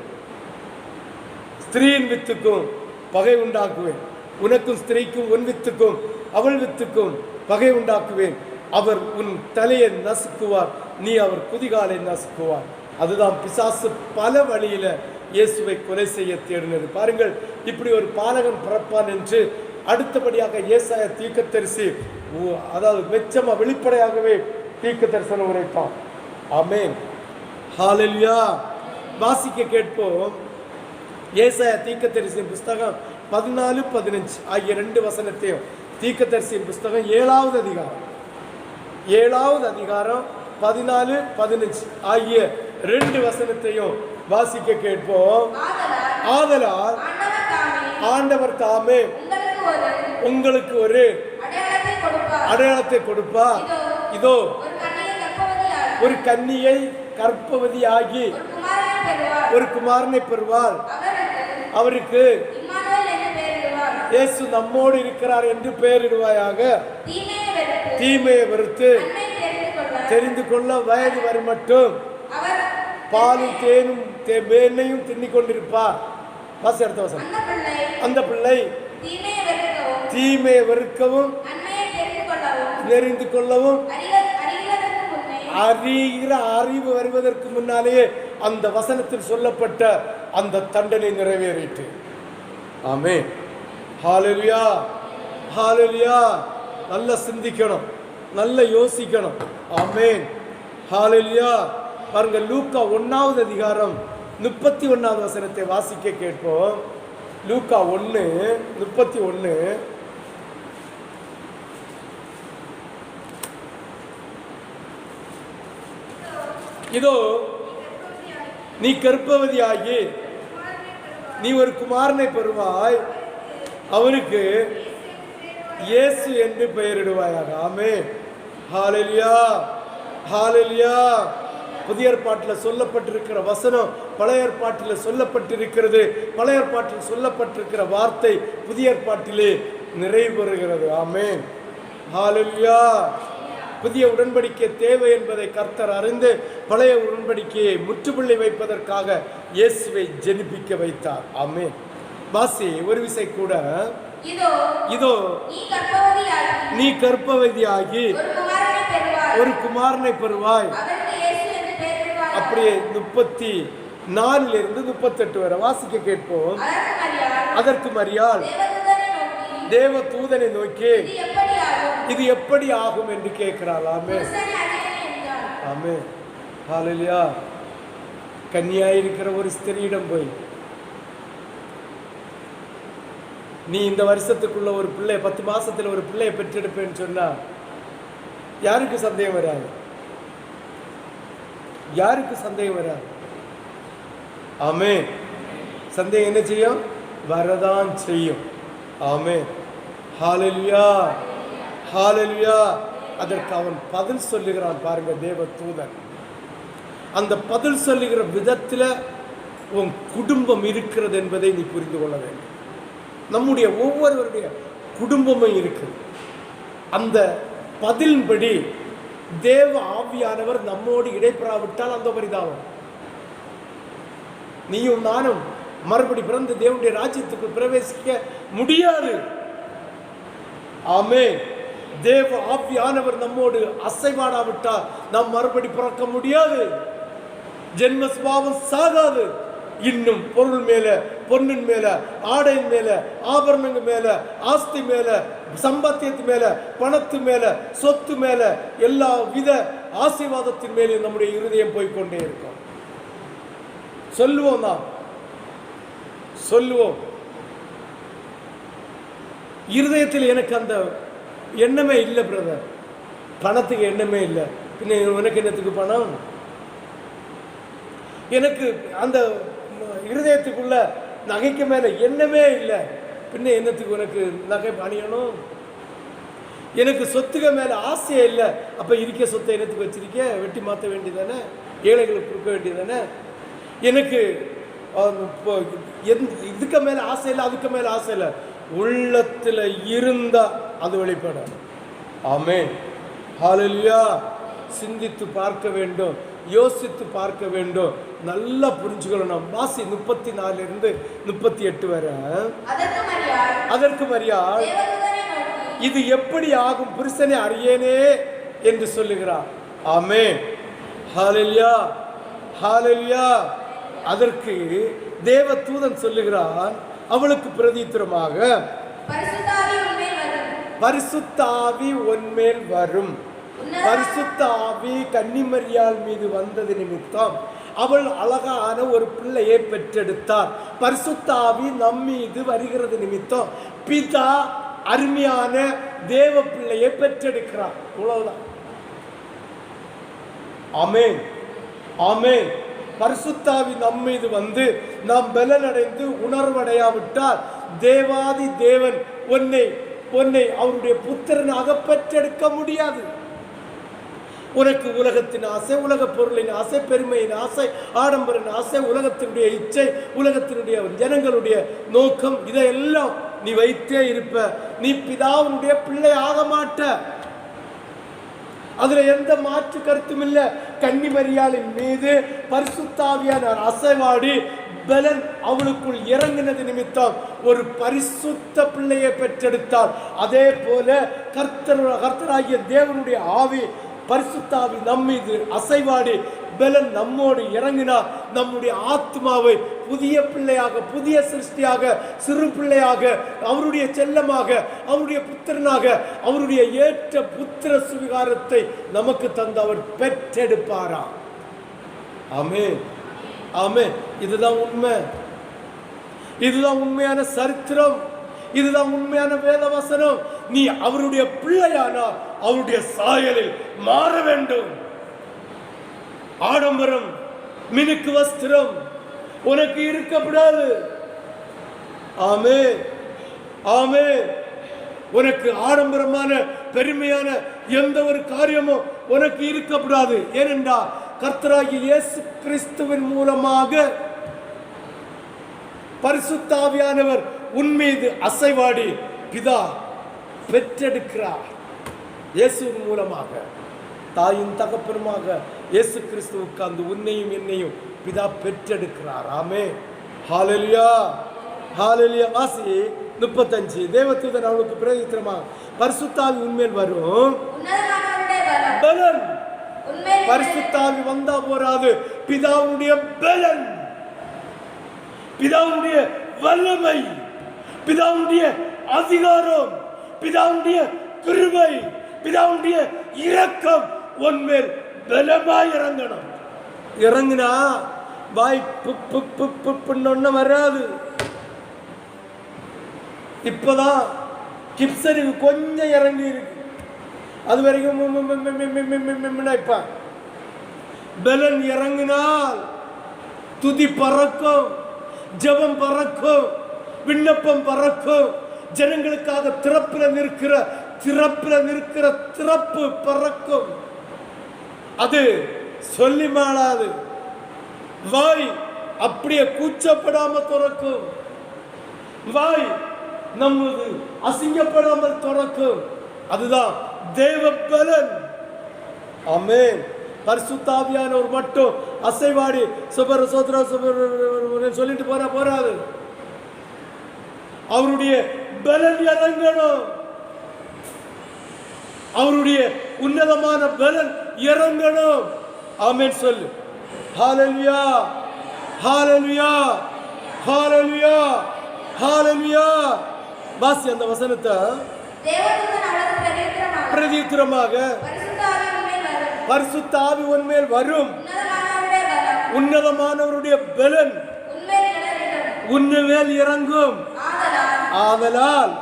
ஸ்திரீயின் வித்துக்கும் பகை உண்டாக்குவேன். உனக்கும் ஸ்திரீக்கும் உன் வித்துக்கும் அவள் வித்துக்கும் பகை உண்டாக்குவேன். அவர் உன் தலையை நசுக்குவார், நீ அவர் குதிகாலை நசுக்குவார். அதுதான் பிசாசு பல வழியில இயேசுவை கொலை செய்ய தேடினது. பாருங்கள், இப்படி ஒரு பாலகன் பிறப்பான் என்று அடுத்தபடியாக ஏசாயா தீர்க்கதரிசி, அதாவது மெச்சமா வெளிப்படையாகவே தீர்க்க தரிசனம் உரைத்தான். ஆமென், ஹல்லேலூயா. வாசிக்க கேட்போம். ஏசாயா தீர்க்கதரிசியின் புஸ்தகம் 14, 15 ஆகிய 2 வசனத்தையும், தீர்க்கதரிசியின் புஸ்தகம் 7வது அதிகாரம் 14, 15 ஆகிய 2 வசனத்தையும் வாசிக்க கேட்போம். ஆதலால் ஆண்டவர் தாமே உங்களுக்கு ஒரு அடையாளத்தை கொடுப்பார். இதோ ஒரு கன்னியை கர்ப்பவதியாகி ஒரு குமாரனை பெறுவார். அவருக்கு இயேசு நம்மோடு இருக்கிறார் என்று பெயரிடுவாயாக. தீமையை வெறுத்து தெரிந்து கொள்ள வயது வரும் மட்டும் பாலும் தேனும் வெண்ணையும் தின்னிக் கொண்டிருப்பார். வாசி அடுத்த வசனம். அந்த பிள்ளை தீமையை வெறுக்கவும் தெரிந்து கொள்ளவும் அறிகிற அறிவு வருவதற்கு முன்னாலேயே அந்த வசனத்தில் சொல்லப்பட்ட அந்த தண்டனை நிறைவேறிட்டு. ஆமென். ஹல்லேலூயா, ஹல்லேலூயா. நல்ல சிந்திக்கணும், நல்ல யோசிக்கணும். ஆமென். ஹல்லேலூயா. பாருங்க, லூக்கா 1வது அதிகாரம் 31வது வசனத்தை வாசிக்க கேட்போம். லூக்கா 1:31. இதோ நீ கர்ப்பவதியாகி நீ ஒரு குமாரனை பெறுவாய், அவனுக்கு இயேசு என்று பெயரிடுவாயாக. ஆமென். ஹல்லேலூயா, ஹல்லேலூயா. புதிய ஏற்பாட்டில் சொல்லப்பட்டிருக்கிற வசனம் பழைய ஏற்பாட்டில் சொல்லப்பட்டிருக்கிறது. பழைய ஏற்பாட்டில் சொல்லப்பட்டிருக்கிற வார்த்தை புதிய ஏற்பாட்டிலே நிறைவேறுகிறது. ஆமென். ஹல்லேலூயா. புதிய உடன்படிக்கை தேவை என்பதை கர்த்தர் அறிந்து பழைய உடன்படிக்கையை முற்றுப்புள்ளி வைப்பதற்காக இயேசுவை ஜெனிப்பிக்க வைத்தார். ஆமென். வாசி ஒரு விசை கூட. இதோ நீ கர்ப்பவதியாகி ஒரு குமாரனை பெறுவாய். அப்படியே 34 38 வரை வாசிக்க கேட்போம். அதற்கு மரியாள் தேவ தூதனை நோக்கி இது எப்படி ஆகும் என்று கேட்கிறாள். ஆமென். ஆமென். ஹல்லேலூயா. கன்னியாயிருக்கிற ஒரு ஸ்திரீயிடம் போய் நீ இந்த வருஷத்துக்குள்ள ஒரு பிள்ளை 10 மாசத்துல ஒரு பிள்ளையை பெற்றெடுப்பேன்னு சொன்னா யாருக்கு சந்தேகம் வராது? யாருக்கு சந்தேகம் வராது? ஆமென். சந்தேகம் என்ன செய்யும்? வரதான் செய்யும். ஆமென். ஹல்லேலூயா, ஹல்லேலூயா. அதற்கு அவன் பதில் சொல்லுகிறான். பாருங்க, தேவ தூதன் அந்த பதில் சொல்லுகிற விதத்தில் உன் குடும்பம் இருக்கிறது என்பதை நீ புரிந்து கொள்ள வேண்டும். நம்முடைய ஒவ்வொருவருடைய குடும்பமும் இருக்கு. அந்த பதிலின்படி தேவ ஆவியானவர் நம்மோடு இடைப்பெறாவிட்டால் அந்த பரிதாபம். நீயும் நானும் மறுபடி பிறந்து தேவனுடைய ராஜ்யத்துக்கு பிரவேசிக்க முடியாது. ஆமென். தேவ ஆவியானவர் நம்மோடு அசைவாடாவிட்டால் நாம் மறுபடி பிறக்க முடியாது. ஜென்ம சுபாவம் சாகாது. இன்னும் பொருள் மேல, பொன்னின் மேல, ஆடையின் மேல, ஆபரணங்கள் மேல, ஆஸ்தி மேல, சம்பாத்தியத்து மேல, பணத்து மேல, சொத்து மேல, எல்லா வித ஆசீர்வாதத்தின் மேலே நம்முடைய இருதயம் போய்கொண்டே இருக்கும். சொல்லுவோம், நாம் சொல்லுவோம், இருதயத்தில் எனக்கு அந்த எண்ணமே இல்லை பிரதர், பணத்துக்கு எண்ணமே இல்லை, பின்ன உனக்கு என்னத்துக்கு பணம்? எனக்கு அந்த இருதயத்துக்குள்ள நகைக்கு மேல எண்ணமே இல்லை, பின்ன என்னத்துக்கு உனக்கு நகை அணியணும்? எனக்கு சொத்துக்க மேல ஆசையே இல்லை, அப்ப இருக்க சொத்தை என்னத்துக்கு வச்சிருக்க? வெட்டி மாற்ற வேண்டியதானே, ஏழைகளுக்கு கொடுக்க வேண்டியதானே. எனக்கு இதுக்கு மேல ஆசை இல்லை, அதுக்கு மேல ஆசை இல்லை, உள்ளத்துல இருந்தா அது வெளிப்பட. ஆமென். ஹல்லேலூயா. சிந்தித்து பார்க்க வேண்டும், யோசித்து பார்க்க வேண்டும், நல்லா புரிஞ்சுக்கணும். வாசி 34 38 வரை. அதற்கு மரியாள் இது எப்படி ஆகும் புருஷனை அறியேனே என்று சொல்லுகிறார். ஆமென். ஹல்லேலூயா, ஹல்லேலூயா. அதற்கு தேவ தூதன் சொல்லுகிறான், அவளுக்கு பிரதித்திரமாக பரிசுத்த ஆவி உன்மேல் வரும். பரிசுத்த ஆவி கன்னிமரியாள் மீது வந்தது நிமித்தம் அவள் அழகான ஒரு பிள்ளையை பெற்றெடுத்தார். பரிசுத்த ஆவி நம் மீது வருகிறது நிமித்தம் பிதா அருமையான தேவ பிள்ளையை பெற்றெடுக்கிறார். அவ்வளவுதான். ஆமென், ஆமென். பரிசுத்தாவி நம் மீது வந்து நாம் பலனடைந்து உணர்வடையாவிட்டால் தேவாதி தேவன் உன்னை அவருடைய புத்திரனாக பெற்றெடுக்க முடியாது. உனக்கு உலகத்தின் ஆசை, உலக பொருளின் ஆசை, பெருமையின் ஆசை, ஆடம்பரின் ஆசை, உலகத்தினுடைய இச்சை, உலகத்தினுடைய ஜனங்களுடைய நோக்கம், இதையெல்லாம் நீ வைத்தே இருப்ப. நீ பிதாவுடைய பிள்ளை ஆக மாட்ட. அதுல எந்த மாற்று கருத்தும் இல்ல. கன்னிமரியாளின் மீது பரிசுத்த ஆவியானவர் அசைவாடி பலன் அவளுக்குள் இறங்கினது நிமித்தம் ஒரு பரிசுத்த பிள்ளையை பெற்றெடுத்தார். அதே போல கர்த்தராகிய தேவனுடைய ஆவி, பரிசுத்த ஆவி நம்மீது அசைவாடி பலன் நம்மோடு இறங்கினார். நம்முடைய ஆத்மாவை புதிய பிள்ளையாக, புதிய சிருஷ்டியாக, சிறு பிள்ளையாக, அவருடைய செல்லமாக, அவருடைய புத்திரனாக, அவருடைய ஏற்ற புத்திர சுவிகாரத்தை நமக்கு தந்து அவர் பெற்றெடுப்பாராம். ஆமென், ஆமென். இதுதான் உண்மை, இதுதான் உண்மையான சரித்திரம், இதுதான் உண்மையான வேத வசனம். நீ அவருடைய பிள்ளையானா அவருடைய சாயலில் மாற வேண்டும். ஆடம்பரம், மினுக்கு வஸ்திரம் உனக்கு இருக்கப்படாது. ஆமென், ஆமென். உனக்கு ஆடம்பரமான பெருமையான எந்த ஒரு காரியமும் உனக்கு இருக்கப்படாது. ஏனென்றால் கர்த்தராகிய இயேசு கிறிஸ்துவின் மூலமாக பரிசுத்த ஆவியானவர் உன்மீது அசைவாடி பிதா பெற்றெடுக்கிறார். இயேசுவின் மூலமாக, தாயின் தகப்பனுமாக இயேசு கிறிஸ்துவுக்கு அந்த உன்னையும் என்னையும் பிதா பெற்றெடுக்கிறார். ஆமென், ஹல்லேலூயா, ஹல்லேலூயா. வாசி 35. தேவதூதன் அவளுக்கு பிரதித்திரமாக பரிசுத்த ஆவி உன்மேல் வரும். பலன், பரிசுத்த ஆவி வந்தா போராது, பிதாவுடைய பலன், பிதாவுடைய வல்லமை, பிதாவுடைய அதிகாரம், பிதாவுடைய கிருபை, பிதாவுடைய இரக்கம் உன்மேல் பலமாய் இறங்கணும். இறங்கினா வாய் புன்னு வராது. இப்பதான் கிப்சனுக்கு கொஞ்சம் இறங்கி இருக்கு. அது வரைக்கும் பலன் இறங்கினால் துதி பறக்கும், ஜெபம் பறக்கும், விண்ணப்பம் பறக்கும். ஜனங்களுக்காக திறப்புல நிற்கிற திறப்பு பறக்கும். அது சொல்லி மாளாது. வாய் அப்படியே கூச்சப்படாம திறக்கும். வாய் நமது அசிங்கப்படாமல் திறக்கும். அதுதான் தேவ பலன். ஆமென். பரிசுத்த ஆவியானவர் மட்டும் அசைவாடி சுபர சோத்ரா சொல்லிட்டு போராது. அவருடைய பலன் இறங்கணும். அவருடைய உன்னதமான பலன் இறங்கணும். ஆமென் சொல்லு. ஹல்லேலூயா, ஹல்லேலூயா, ஹல்லேலூயா, ஹல்லேலூயா. வாசி அந்த வசனத்தை. பிரதித்திரமாக பரிசுத்த ஆவி உன்மேல் வரும். உன்னதமானவருடைய பலன் உன்மேல் இறங்கும். ஆதலால்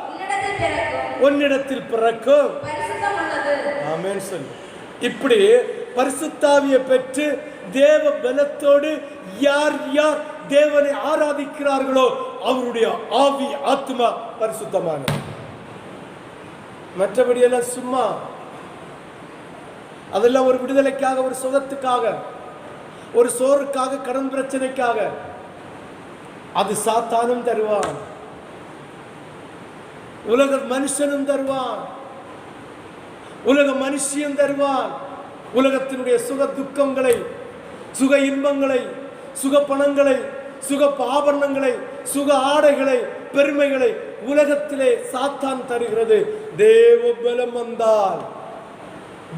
உன்னிடத்தில் பிறக்கும். ஆமென் சொல்லு. இப்படி பரிசுத்த ஆவியை பெற்று தேவ பலத்தோடு யார் யார் தேவனை ஆராதிக்கிறார்களோ அவருடைய ஆவி ஆத்மா பரிசுத்தமானது. மற்றபடியெல்லாம் சும்மா. அதெல்லாம் ஒரு விடுதலைக்காக, ஒரு சுகத்துக்காக, ஒரு சோறுக்காக, கடன் பிரச்சனைக்காக. அது சாத்தானும் தருவான், உலக மனுஷனும் தருவான், உலக மனுஷியும் தருவான். உலகத்தினுடைய சுக துக்கங்களை, சுக இன்பங்களை, சுக பணங்களை, சுக ஆபரணங்களை, சுக ஆடைகளை, பெருமைகளை உலகத்திலே சாத்தான் தருகிறது. தேவ பலம் வந்தால்,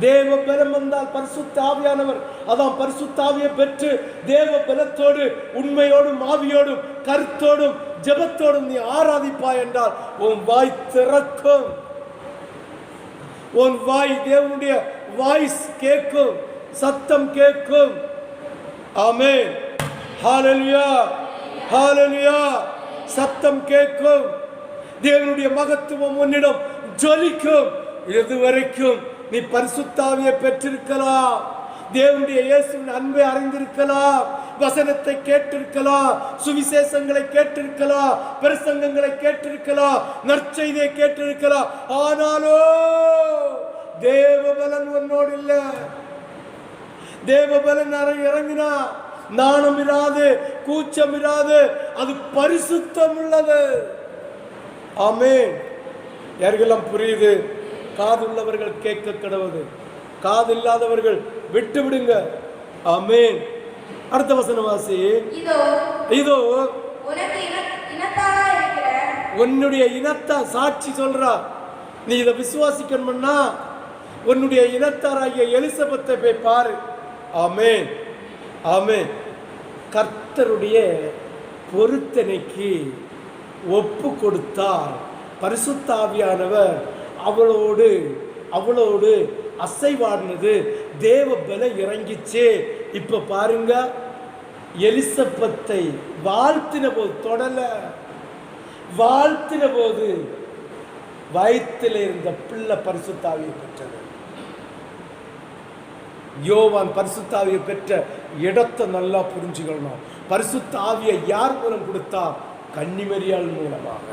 தேவ பலம் வந்தால் பரிசுத்த ஆவியானவர், அதான் பரிசுத்த ஆவியை பெற்று தேவ பலத்தோடு, உண்மையோடும், ஆவியோடும், கருத்தோடும், ஜெபத்தோடும் நீ ஆராதிப்பாய் என்றால் உன் வாய் திறக்கும். உன் வாய் தேவனுடைய வாய்ஸ் கேட்கும், சத்தம் கேட்கும். ஆமென், ஹல்லேலூயா, ஹல்லேலூயா. சத்தம் கேட்கும். தேவனுடைய மகத்துவம் உன்னிடம் ஜொலிக்கும். இதுவரைக்கும் நீ பரிசுத்த ஆவியை பெற்றிருக்கலாம், தேவனுடைய இயேசுவின் அன்பை அறிந்திருக்கலாம், வசனத்தை கேட்டிருக்கலாம், சுவிசேஷங்களை கேட்டிருக்கலாம், பிரசங்கங்களை கேட்டிருக்கலாம், நற்செய்தியை கேட்டிருக்கலாம். ஆனாலோ தேவபலன் உன்னோடு இல்ல. தேவபலன் இறங்கினா நாணம் இராது, கூச்சம் இராது, அது பரிசுத்தம் உள்ளது. ஆமென். யாருக்கெல்லாம் புரியுது? காதுள்ளவர்கள் கேட்க கடவுது, காது இல்லாதவர்கள் விட்டு விடுங்க. ஆமென். அடுத்த வசனம் வாசி. இதோ உன்னுடைய இனத்தா சாட்சி சொல்றா. நீ இதை விசுவாசிக்கணும்னா உன்னுடைய இனத்தாராகிய எலிசபெத்தை போய் பாரு. ஆமென், ஆமென். கர்த்தருடைய பொருத்தனைக்கு ஒப்பு கொடுத்தால் பரிசுத்த ஆவியானவர் அவளோடு அசைவாடினது, தேவ பலம் இறங்கிச்சு. இப்ப பாருங்க, எலிசபெத்தை வாழ்த்தின போது தொடல, வாழ்த்தின போது வயிற்றில் இருந்த பிள்ளை பரிசுத்த ஆவியை பெற்றது. யோவான் பரிசுத்த ஆவியை பெற்ற இடத்தை நல்லா புரிஞ்சுக்கணும். பரிசுத்த ஆவியை யார் மூலம் கொடுத்தா? கன்னிமரியாள் மூலமாக,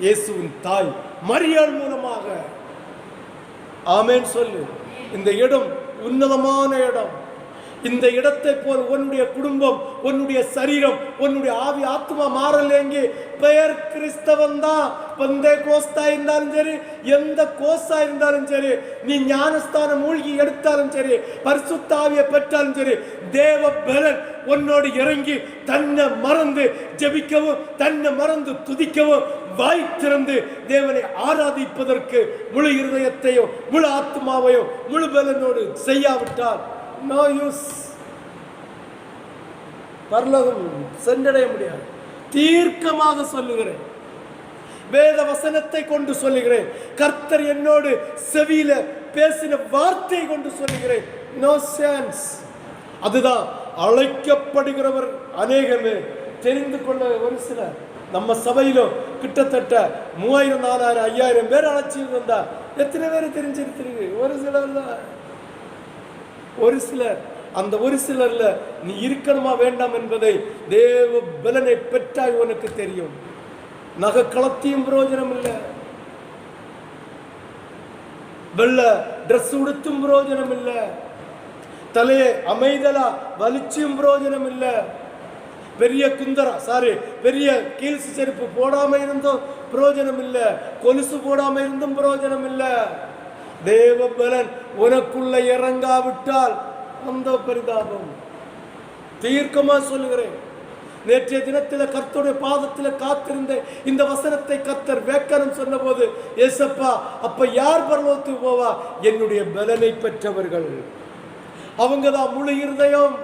இயேசுவின் தாய் மரியாள் மூலமாக. ஆமென் சொல்லு. இந்த இடம் உன்னதமான இடம். இந்த இடத்தை போல் உன்னுடைய குடும்பம், உன்னுடைய சரீரம், உன்னுடைய ஆவி ஆத்மா மாறலேங்க. பெயர் கிறிஸ்தவன் தான். பந்தே கோஸ்தா இருந்தாலும் சரி, எந்த கோஸ்தா இருந்தாலும் சரி, நீ ஞானஸ்தானம் மூழ்கி எடுத்தாலும் சரி, பரிசுத்த ஆவியை பெற்றாலும் சரி, தேவ பலன் உன்னோடு இறங்கி தன்னை மறந்து ஜெபிக்கவும், தன்னை மறந்து துதிக்கவும், வாய் திறந்து தேவனை ஆராதிப்பதற்கு முழு இருதயத்தையும் முழு ஆத்மாவையும் முழு பலனோடு செய்யாவிட்டால் நோ யூஸ். பரலோகம் சென்றடைய முடியாது. தீர்க்கமாக சொல்லுகிறேன், வேத வசனத்தை கொண்டு சொல்லுகிறேன், கர்த்தர் என்னோடு செவியில பேசின வார்த்தை கொண்டு சொல்லுகிறேன். No chance. அதுதான் அழைக்கப்படுகிறவர் அநேகமே, தெரிந்து கொள்ள ஒரு சிலர். நம்ம சபையிலும் கிட்டத்தட்ட 3000, 4000, 5000 பேர் அழைச்சிட்டு வந்தா எத்தனை பேர் தெரிஞ்சிருக்கிறீங்க? ஒரு சிலர் தான். ஒரு சிலர். அந்த ஒரு சிலர்ல நீ இருக்கணுமா வேண்டாம் என்பதை தேவ பலனை பெற்றாய் உனக்கு தெரியும். நகை களத்தியும் பிரயோஜனம் இல்லை, வெள்ள ட்ரெஸ் உடுத்தும் பிரயோஜனம் இல்லை, தலையை அமைதலா வலிச்சும் பிரயோஜனம் இல்லை, பெரிய குந்தரா பெரிய கீழ்ச்சி செருப்பு போடாம இருந்தும் பிரயோஜனம் இல்லை, கொலுசு போடாம இருந்தும் பிரயோஜனம் இல்லை. தேவ பலன் உனக்குள்ள இறங்காவிட்டால் அந்த பரிதாபம். தீர்க்கமா சொல்லுகிறேன். நேற்றைய தினத்தில் கர்த்தருடைய பாதத்தில் காத்திருந்த இந்த வசனத்தை கர்த்தர் வேக்கனம் சொன்ன போது, ஏசப்பா அப்ப யார் பரலோகத்துக்கு போவா? என்னுடைய பலனை பெற்றவர்கள். அவங்க தான் முழு இருதயம்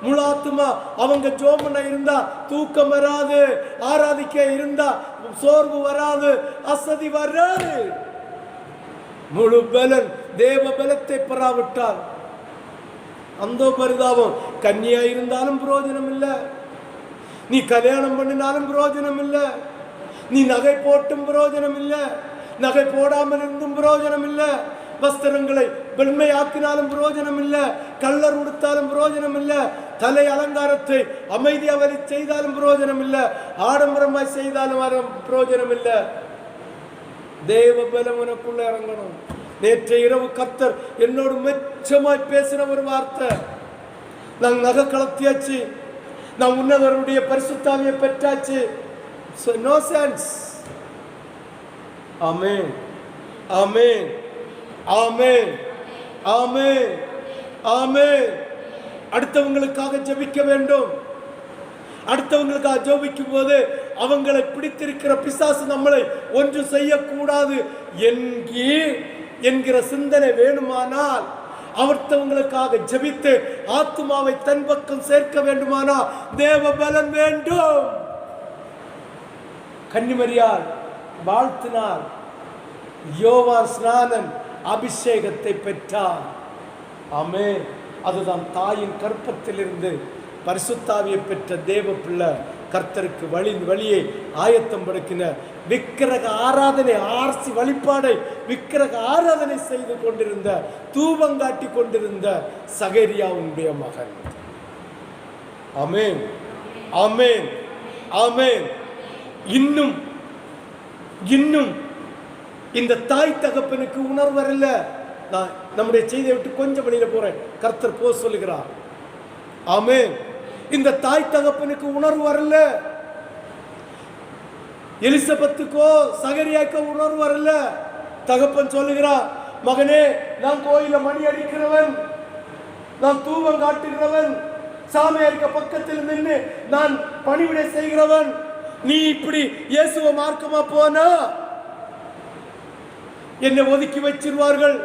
முழு ஆத்துமா. அவங்க ஜோமன இருந்தா தூக்கம் வராது, ஆராதிக்க இருந்தா சோர்வு வராது, அசதி வராது. முழு பலன் தேவ பலத்தை பெறாவிட்டால் அந்த பரிதாபம். கன்னியா இருந்தாலும் பிரயோஜனம் இல்லை, நீ கல்யாணம் பண்ணினாலும் பிரயோஜனம் இல்லை, நீ நகை போட்டும் பிரயோஜனம் இல்லை, நகை போடாமல் இருந்தும் பிரயோஜனம் இல்லை, வஸ்திரங்களை வெண்மையாக்கினாலும் பிரயோஜனம் இல்லை, கல்லர் உடுத்தாலும் பிரயோஜனம் இல்லை, தலை அலங்காரத்தை அமைதியாக செய்தாலும் பிரயோஜனம் இல்லை, ஆடம்பரமாய் செய்தாலும் பிரயோஜனம் இல்லை. தேவ பலம் உனக்குள்ள இறங்கணும். நேற்றைய இரவு கர்த்தர் என்னோடு மெச்சமாய் பேசின ஒரு வார்த்தை, நான் நகை கலத்தியாச்சு, நான் உன்னதருடைய பரிசுத்தாவியை பெற்றாச்சு. No sense. ஆமென், ஆமென், ஆமென், ஆமென், ஆமென். அடுத்தவங்களுக்காக ஜெபிக்க வேண்டும். அடுத்தவங்களுக்காக ஜெபிக்கும் போது அவங்களை பிடித்திருக்கிற பிசாசு நம்மளை ஒன்று செய்யக்கூடாது என்கிற சிந்தனை வேணுமானால், அடுத்தவங்களுக்காக ஜெபித்து ஆத்மாவை தன் பக்கம் சேர்க்க வேண்டுமானால் தேவ பலன் வேண்டும். கன்னிமரியாள் வாழ்த்தினார், யோவான் ஸ்நானன் அபிஷேகத்தை பெற்றார். ஆமென். அதுதான் தாயின் கற்பத்திலிருந்து பரிசுத்தாவியை பெற்ற தேவ பிள்ளை கர்த்தருக்கு வழியை ஆயத்தம் படுக்கின விக்கிரக ஆராதனை, ஆர்சி வழிபாடை விக்கிரக ஆராதனை செய்து கொண்டிருந்த, தூபங்காட்டி கொண்டிருந்த சகரியாவுடைய மகன். ஆமென், ஆமென், ஆமென். இன்னும் இந்த தாய் தகப்பனுக்கு உணர்வு வரல. நான் நம்முடைய செய்தியை விட்டு கொஞ்சம் வெளியில போறேன், கர்த்தர் போ சொல்லுகிறார். ஆமென். இந்த தாய் தகப்பனுக்கு உணர்வு வரல, எலிசபெத்துக்கோ சகரியாக்கோ உணர்வு வரல. தகப்பன் சொல்லுகிறார், மகனே, நான் கோயில மணி அடிக்கிறவன், நான் தூபம் காட்டுகிறவன், சாமியாருக்கு பக்கத்தில் நின்று நான் பணிவிடை செய்கிறவன், நீ இப்படி இயேசுவ மார்க்கமா போனா என்னை ஒதுக்கி வச்சிருவார்கள்,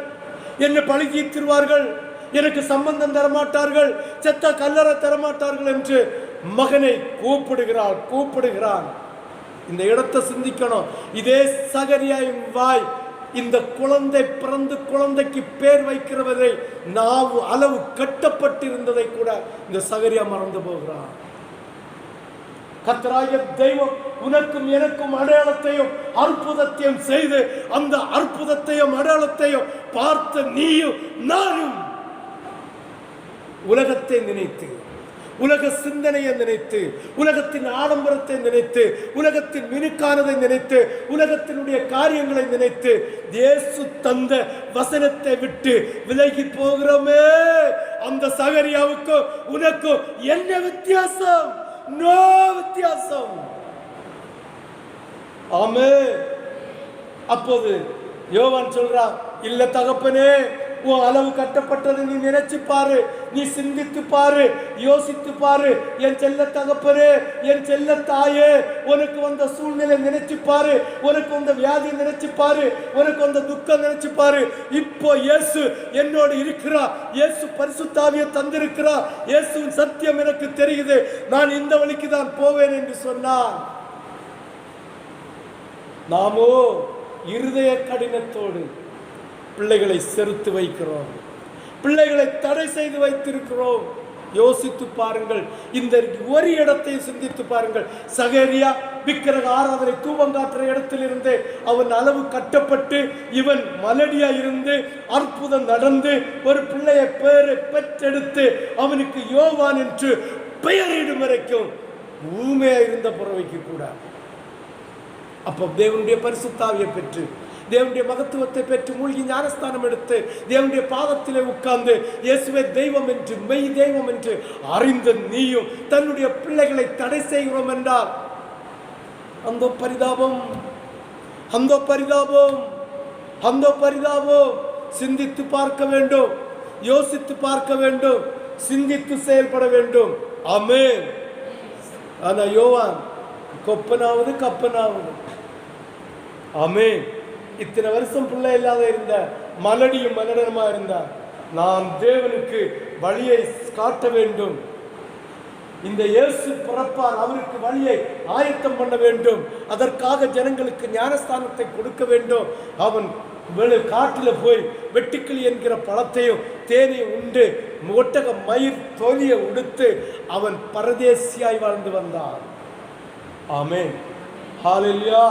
என்னை பழி தீர்த்திருவார்கள், எனக்கு சம்பந்தம் தரமாட்டார்கள், செத்த கல்லறை தரமாட்டார்கள் என்று மகனை கூப்பிடுகிறான். இந்த இடத்தை சிந்திக்கணும். இதே சகரியாவின் வாய் இந்த குழந்தை பிறந்து குழந்தைக்கு பேர் வைக்கிறவரை நாவு அளவு கட்டப்பட்டிருந்ததை கூட இந்த சகரியா மறந்து போகிறான். கர்த்தராகிய தெய்வம் உனக்கும் எனக்கும் அடையாளத்தையும் அற்புதத்தையும் செய்து அந்த அற்புதத்தையும் அடையாளத்தையும் பார்த்த நீயும் நானும் உலகத்தை நினைத்து, உலக சிந்தனையை நினைத்து, உலகத்தின் ஆடம்பரத்தை நினைத்து, உலகத்தின் மினுக்கானதை நினைத்து, உலகத்தினுடைய காரியங்களை நினைத்து இயேசு தந்த வசனத்தை விட்டு விலகி போகிறோமே. அந்த சகரியாவுக்கு உனக்கு என்ன வித்தியாசம்? நோ வித்தியாசம். ஆமென். அப்போது யோவான் சொல்றான், இல்ல தகப்பனே, உன் அளவு கட்டப்பட்டது நீ நினைச்சு பாரு, நீ சிந்தித்து பாரு, யோசித்து பாரு. என் செல்ல தகப்பனே, என் செல்ல தாயே, உனக்கு வந்த சூழ்நிலை நினைச்சு பாரு, உனக்கு வந்த வியாதி நினைச்சு பாரு, உனக்கு வந்த துக்கம் நினைச்சு பாரு. இப்போ இயேசு என்னோடு இருக்கிறா, இயேசு பரிசுத்த ஆவியை தந்திருக்கிறா, இயேசுவின் சத்தியம் எனக்கு தெரியுது, நான் இந்த வழிக்கு தான் போவேன் என்று சொன்னான். நாமோ இருதய கடினத்தோடு பிள்ளைகளை செருத்து வைக்கிறோம், பிள்ளைகளை தடை செய்து வைத்திருக்கிறோம். யோசித்து பாருங்கள், இந்த ஒரு இடத்தை சிந்தித்து பாருங்கள். சகரியா விக்கிரக ஆராதனை தூபங்காற்ற இடத்திலிருந்து அவன் அளவு கட்டப்பட்டு இவன் மலடியா இருந்து அற்புதம் நடந்து ஒரு பிள்ளையை பெற்றெடுத்து அவனுக்கு யோவான் என்று பெயரிடும் வரைக்கும் ஊமையா இருந்த புறவைக்கு கூட. அப்போ தேவனுடைய பரிசுத்த ஆவியை பெற்று, தேவனுடைய மகத்துவத்தை பெற்று மூழ்கி ஞானஸ்தானம் எடுத்து தேவனுடைய பாதத்திலே உட்கார்ந்து இயேசுவே தெய்வம் என்று, மெய் தெய்வம் என்று அறிந்த நீயும் தன்னுடைய பிள்ளைகளை தடை செய்கிறோம் என்றால் அந்த பரிதாபம், அந்த பரிதாபம், அந்த பரிதாபம். சிந்தித்து பார்க்க வேண்டும், யோசித்து பார்க்க வேண்டும், சிந்தித்து செயல்பட வேண்டும். ஆமென். ஆனா யோவான் கொப்பனாவது கப்பனாவது. ஆமென். இத்தனை வருஷம் பிள்ளை இல்லாத இருந்த மலடியும் மலடனமா இருந்தார். நான் தேவனுக்கு வழியை காட்ட வேண்டும், இந்த இயேசு பிறப்பால் அவருக்கு வழியை ஆயத்தம் பண்ண வேண்டும், அதற்காக ஜனங்களுக்கு ஞானஸ்தானத்தை கொடுக்க வேண்டும். அவன் காட்டில் போய் வெட்டுக்கிளி என்கிற பழத்தையும் தேனையும் உண்டு ஒட்டக மயிர் தோலியை உடுத்து அவன் பரதேசியாய் வாழ்ந்து வந்தான். ஆமென். ஹல்லேலூயா.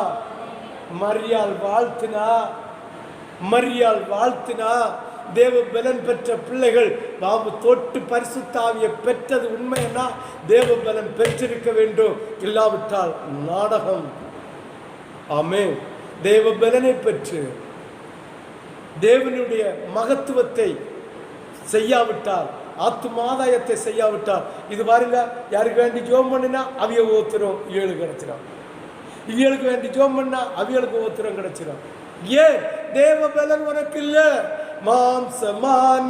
மரியாள் வாழ்த்தினா தேவ பலன் பெற்ற பிள்ளைகள் பாபு தொட்டு பரிசுத்த ஆவியை பெற்றது உண்மைன்னா தேவ பலன் பெற்றிருக்க வேண்டும், இல்லாவிட்டால் நாடகம். ஆமென். தேவ பலனை பெற்று தேவனுடைய மகத்துவத்தை செய்யாவிட்டால், ஆத்துமாதாயத்தை செய்யாவிட்டால், இது பாருங்க, யாருக்கு வேண்டி ஜோம் பண்ணினா அவிய ஓத்துரும் 7 கிடைச்சிடும், இவளுக்கு வேண்டி ஜோம் பண்ணா அவியலுக்கு ஓத்திரம் கிடைச்சிடும். ஏன்? தேவ பலன் உனக்கு இல்ல. மாம்சமான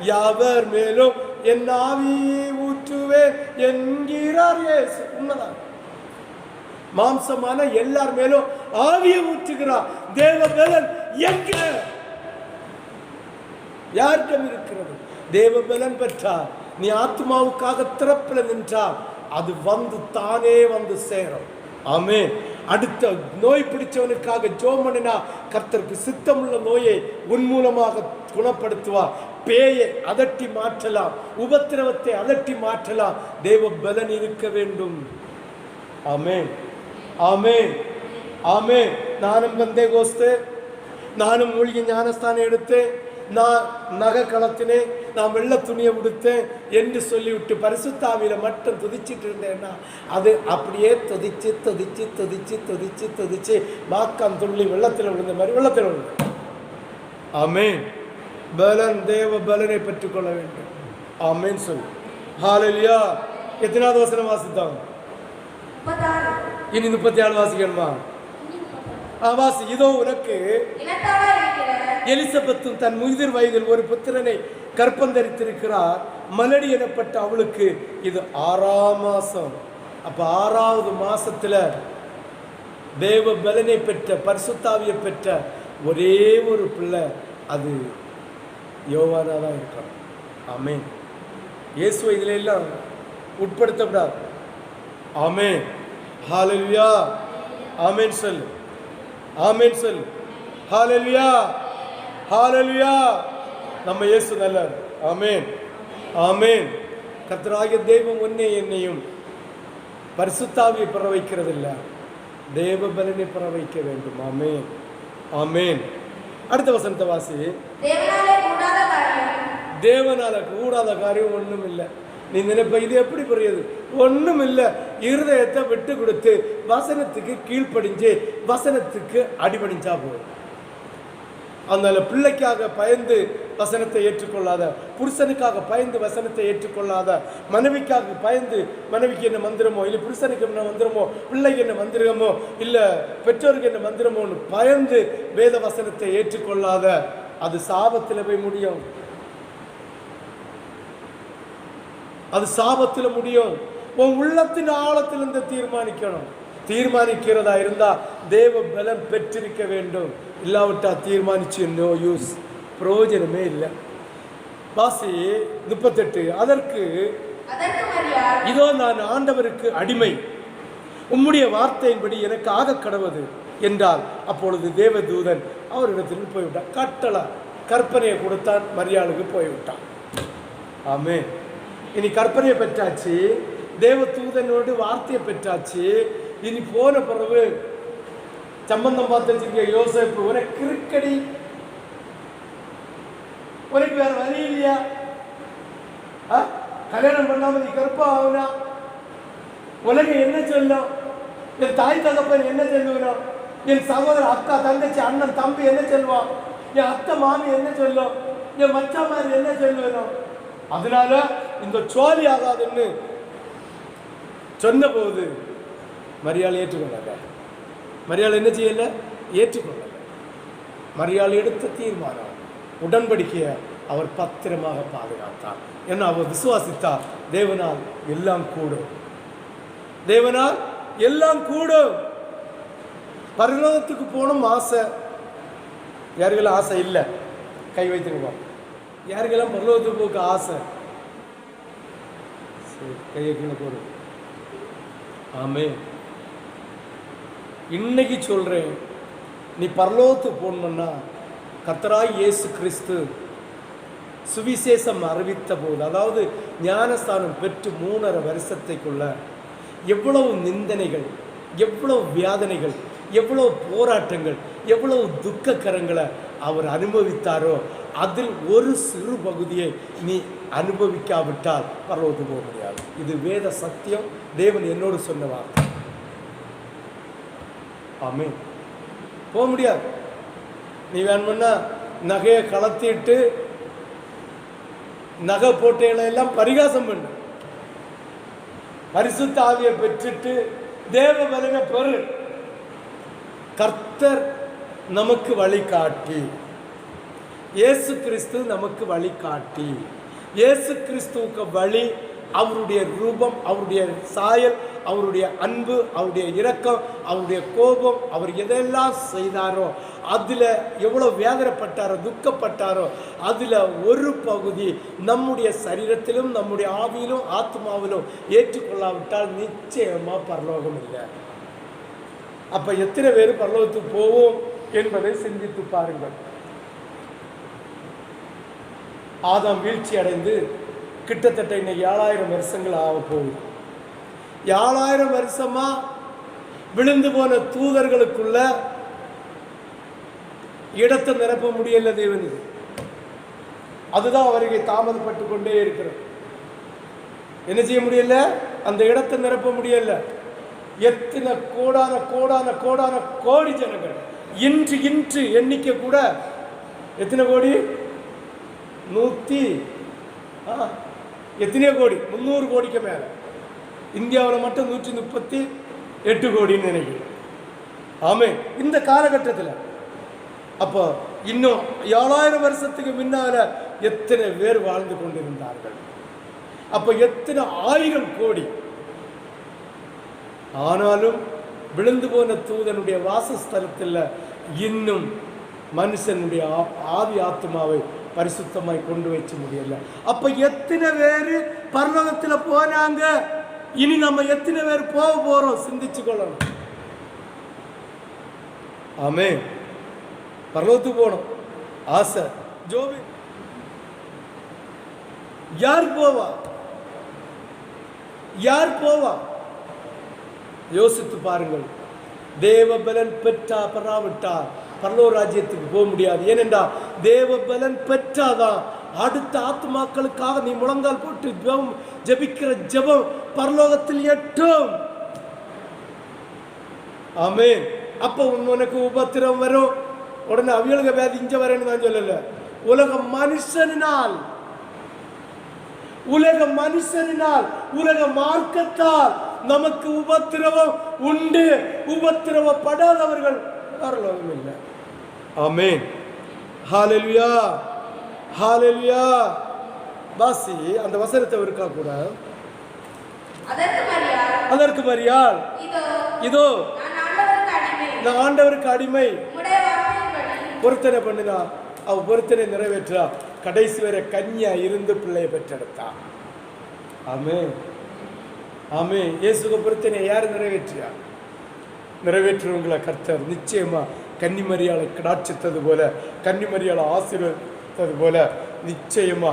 யாவர் மேலும் என் ஆவி ஊற்றுவேன் என்கிறார் இயேசு. உண்மைதான். மாம்சமான எல்லார் மேலும் ஆவியை ஊற்றுகிறார். தேவ பலன் எங்க யாருக்கும் இருக்கிறது? தேவ பலன் பெற்றார், நீ ஆத்மாவுக்காக திறப்பில நின்றால் அது வந்து தானே வந்து சேரும். ஆமென். அடுத்த நோய் பிடிச்சவனுக்காக ஜெபம் பண்ணினா கர்த்தருக்கு சித்தமுள்ள நோயை உன் மூலமாக குணப்படுத்துவார். பேயை அதட்டி மாற்றலாம், உபத்திரவத்தை அதட்டி மாற்றலாம். தேவ பலன் இருக்க வேண்டும். ஆமென், ஆமென், ஆமென். நானும் வந்தே கோஸ்து, நானும் மூழ்கி ஞானஸ்தானம் எடுத்து, நான் நகை களத்தினேன், நான் வெள்ள துணியை உடுத்தேன் என்று சொல்லிவிட்டு பரிசுத்த ஆவியில மட்டும் துதிச்சிட்டு இருந்தேன்னா அது அப்படியே தொதிச்சு தொதிச்சு தொதிச்சு தொதிச்சு தொதிச்சு வாக்கம் துள்ளி வெள்ளத்தில் விழுந்த மாதிரி வெள்ளத்தில் விழுந்த. ஆமென். பலன், தேவ பலனை பெற்றுக்கொள்ள வேண்டும். ஆமென் சொல்லு. ஹல்லேலூயா. எத்தனாவது வசனம் வாசித்தாங்க? இனி 36 வாசிக்கணுமா? வாசி. இதோ உனக்கு எலிசபெத்தும் தன் முதிர் வயதில் ஒரு புத்திரனை கற்பந்தரித்திருக்கிறார். மலடி எனப்பட்ட அவளுக்கு இது 6ஆம் மாசம். அப்ப 6வது மாசத்துல தேவ பலனை பெற்ற பரிசுத்தாவியை பெற்ற ஒரே ஒரு பிள்ளை அது யோவானா தான் இருக்கிறான். ஆமென். இயேசுவை இதில் எல்லாம் உட்படுத்தப்படாது. ஆமென். ஹல்லேலூயா. ஆமென் சொல்லு. ஆமென் சொல்லு. ஹல்லேலூயா. ஹல்லேலூயா. நம்ம இயேசு நல்லவர். ஆமென். ஆமென். கர்த்தராகிய தெய்வம் உன்னை என்னையும் பரிசுத்தாவியை பெற வைக்கிறதில்லை, தேவ பலனை பெற வைக்க வேண்டும். ஆமென். ஆமென். அடுத்த வசனத்தை வாசி. தேவனால கூடாத காரியம் ஒன்றும் இல்லை. நீ நினைப்ப இது எப்படி புரியுது? ஒன்றும் இல்லை. இருதயத்தை விட்டு கொடுத்து வசனத்துக்கு கீழ்ப்படிஞ்சு வசனத்துக்கு அடிபடிஞ்சா போதும். அதனால பிள்ளைக்காக பயந்து வசனத்தை ஏற்றுக்கொள்ளாத, புருஷனுக்காக பயந்து வசனத்தை ஏற்றுக்கொள்ளாத, மனைவிக்காக பயந்து மனைவிக்கு என்ன மந்திரமோ, இல்லை புருஷனுக்கு என்ன மந்திரமோ, பிள்ளைக்கு என்ன மந்திரமோ, இல்லை பெற்றோருக்கு என்ன மந்திரமோன்னு பயந்து வேத வசனத்தை ஏற்றுக்கொள்ளாத, அது சாபத்தில் போய் முடியும். அது சாபத்தில் முடியும். உன் உள்ளத்தின் ஆழத்திலிருந்து தீர்மானிக்கணும். தீர்மானிக்கிறதா இருந்தா தேவ பலம் பெற்றிருக்க வேண்டும். இல்லாவிட்டா தீர்மானிச்சு நோ யூஸ், பிரயோஜனமே இல்லை. வாசி 38. அதற்கு இதோ நான் ஆண்டவருக்கு அடிமை, உம்முடைய வார்த்தையின்படி எனக்கு ஆக கடவது என்றால், அப்பொழுது தேவதூதன் அவரிடத்தில் போய்விட்டான். கட்டளை கற்பனையை கொடுத்தான், மரியாளுக்கு போய்விட்டான். ஆமே. இனி கற்பனையை பெற்றாச்சு, தேவதூதனோடு வார்த்தையை பெற்றாச்சு. இனி போன பிறகு சம்பந்தம் பார்த்து வச்சிருக்க யோசேப்பு, உனக்கு கிறுக்கடி, உனக்கு வேற வழி இல்லையா? கல்யாணம் பண்ணாம நீ கருப்பா ஆகுனா உலகம் என்ன சொல்லும்? என் தாய் தகப்பன் என்ன சொல்லுவனும்? என் சகோதரர் அக்கா தங்கச்சி அண்ணன் தம்பி என்ன சொல்லுவான்? என் அத்தை மாமி என்ன சொல்லும்? என் மச்சாமாரி என்ன சொல்லுவனும்? அதனால இந்த சோழி ஆகாதுன்னு சொன்ன போது மரியாதை ஏற்றுக்கொண்டாங்க. மரியாதை என்ன செய்யல? ஏற்றுக்கொண்டாங்க. மரியாதை எடுத்த தீர்மானம், உடன்படிக்கையை அவர் பத்திரமாக பாதுகாத்தார். ஏன்னா அவர் விசுவாசித்தார், தேவனால் எல்லாம் கூடும், தேவனால் எல்லாம் கூடும். பரலோகத்துக்கு போகணும் ஆசை. யாருக்கெல்லாம் ஆசை இல்லை? கை வைத்துருக்கோம். யாருக்கெல்லாம் பரலோகத்துக்கு போக ஆசை? கையை கீழே போடு. ஆமே. இன்னைக்கு சொல்றேன், நீ பரலோகத்துக்கு போகணும்னா கர்த்தராய் இயேசு கிறிஸ்து சுவிசேஷம் அறிவித்த போது, அதாவது ஞானஸ்தானம் பெற்று 3.5 வருஷத்தைக்குள்ள எவ்வளவு நிந்தனைகள், எவ்வளவு வியாதனைகள், எவ்வளவு போராட்டங்கள், எவ்வளவு துக்கக்கரங்களை அவர் அனுபவித்தாரோ, அதில் ஒரு சிறு பகுதியை நீ அனுபவிக்காவிட்டால் பரலோகத்துக்கு போக முடியாது. இது வேத சத்தியம், தேவன் என்னோடு சொன்ன வார்த்தை. ஆமென். போக முடியாது. நீ வேணும்னா நகையை கலத்திட்டு நகை போட்டைகளை எல்லாம் பரிகாசம் பண்ணு, பரிசுத்த ஆவியை பெற்றுட்டு தேவ பலனை பெறு. கர்த்தர் நமக்கு வழிகாட்டி, இயேசு கிறிஸ்து நமக்கு வழிகாட்டி. இயேசு கிறிஸ்துவுக்கு வழி அவருடைய ரூபம், அவருடைய சாயல், அவருடைய அன்பு, அவருடைய இரக்கம், அவருடைய கோபம், அவர் எதெல்லாம் செய்தாரோ, அதில் எவ்வளோ வேதனைப்பட்டாரோ, துக்கப்பட்டாரோ, அதில் ஒரு பகுதி நம்முடைய சரீரத்திலும் நம்முடைய ஆவியிலும் ஆத்மாவிலும் ஏற்றுக்கொள்ளாவிட்டால் நிச்சயமாக பரலோகம் இல்லை. அப்போ எத்தனை பேர் பரலோகத்துக்கு போவோம் என்பதை சிந்தித்து பாருங்கள். ஆதாம் வீழ்ச்சி அடைந்து கிட்டத்தட்ட இன்னைக்கு 7000 வருஷங்கள் ஆக போகுது. 7000 வருஷமா விழுந்து போன தூதர்களுக்குள்ள இடத்தை நிரப்ப முடியல தேவனுக்கு. அதுதான் அவருக்கு தாமதப்பட்டு கொண்டே இருக்கிறது. என்ன செய்ய முடியல? அந்த இடத்தை நிரப்ப முடியல. எத்தனை கோடான கோடான கோடான கோடி ஜனங்கள், இன்று இன்று எண்ணிக்கை கூட எத்தனை கோடி? 100 எத்தனையோ கோடி, 300 கோடிக்கு மேல. இந்தியாவில் மட்டும் 138 கோடின்னு நினைக்கிறேன். ஆமே. இந்த காலகட்டத்தில் அப்போ இன்னும் 7000 வருஷத்துக்கு முன்னால எத்தனை பேர் வாழ்ந்து கொண்டிருந்தார்கள். அப்போ எத்தனை 1000 கோடி. ஆனாலும் விழுந்து போன தூதனுடைய வாசஸ்தலத்தில் இன்னும் மனுஷனுடைய ஆவி ஆத்மாவை பரிசுத்தமாய் கொண்டு வைக்க முடியல. அப்ப எத்தனை பேரு பரலோகத்தில் போனாங்க, இனி நம்ம எத்தனை பேர் போக போறோம் சிந்திச்சு கொள்ளணும். ஆமே, பரலோகத்துக்கு போனோம் ஆசை ஜோபி. யார் போவா? யார் போவா? யோசித்து பாருங்கள். தேவ பலன் பெற்றா பராவிட்டா பரலோக ராஜ்யத்துக்கு போக முடியாது. ஏனென்றால் தேவ பலன் பெற்றாதான் அடுத்த ஆத்மாக்களுக்காக நீ முழங்கால் போட்டு ஜெபிக்கிற ஜெபம் பரலோகத்தில் எட்டும். ஆமென். அப்போ உனக்கு உபத்திரம் வரும், உடனே அவியலுக வியாதி இங்க வரேன்னு நான் சொல்லல. உலக மனுஷனால் உலக மார்க்கத்தால் நமக்கு உபத்திரவம் உண்டு. உபத்திரவப்படாதவர்கள் பரலோகம் இல்லை. ஆமென். ஹல்லேலூயா, ஹல்லேலூயா. வாசி அந்த வசனத்தை இருக்கா கூட. அதற்கு மரியாள், இதோ நான் ஆண்டவருக்கு அடிமை. பொருத்தனை பண்ணினா, அவ பொருத்தனை நிறைவேற்றா. கடைசி வரை கன்னியா இருந்து பிள்ளையை பெற்றெடுத்தா. ஆமென், ஆமென். இயேசுக்கு பொருத்தனை யார் நிறைவேற்றியா? நிறைவேற்றுவங்களை கர்த்தர் நிச்சயமா கன்னிமரியாளை கடாட்சித்தது போல, கன்னிமரியாளை ஆசீர்வதித்தது போல நிச்சயமா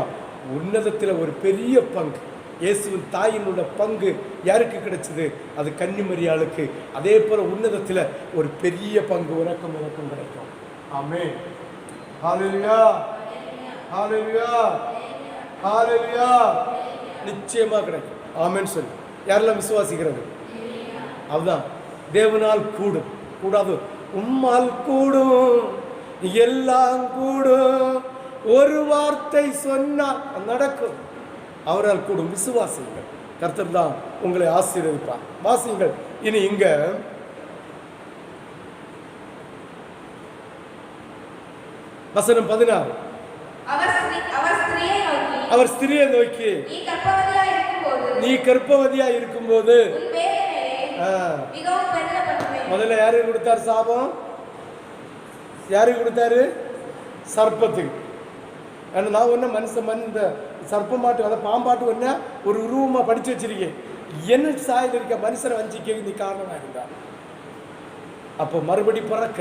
உன்னதத்தில் ஒரு பெரிய பங்கு, இயேசுவின் தாயினோட பங்கு யாருக்கு கிடைச்சது? அது கன்னிமரியாளுக்கு. அதே போல உன்னதத்தில் ஒரு பெரிய பங்கு உனக்கும் கிடைக்கும். ஆமென். ஹல்லேலூயா, ஹல்லேலூயா, ஹல்லேலூயா. நிச்சயமா கிடைக்கும். ஆமென் சொல்லு. யாரெல்லாம் விசுவாசிக்கிறது? அதுதான் தேவனால் கூடும், கூடாது உம்மால் கூடும், எல்லாம் கூடும். ஒரு வார்த்தை சொன்னால் நடக்கும். அவரால் கூடும். விசுவாசிங்கள். கர்த்தர் தான் உங்களை ஆசீர்வதிப்பார். வாசிங்கள். இனி இங்க வசனம் 16. அவர் ஸ்திரியை நோக்கி, நீ கர்ப்பவதியா இருக்கும்போது. முதல்ல யாருக்கு கொடுத்தார் சாபம்? யாருக்கு கொடுத்தாரு? சர்ப்பத்துக்கு. நான் ஒன்று மனுஷன் இந்த சர்ப்பமாட்டு அதை பாம்பாட்டு ஒன்று ஒரு உருவமாக படித்து வச்சிருக்கேன். என்ன சாயல் இருக்க மனுஷனை வஞ்சிக்க நீ காரணமாக இருந்தா. அப்போ மறுபடி பிறக்க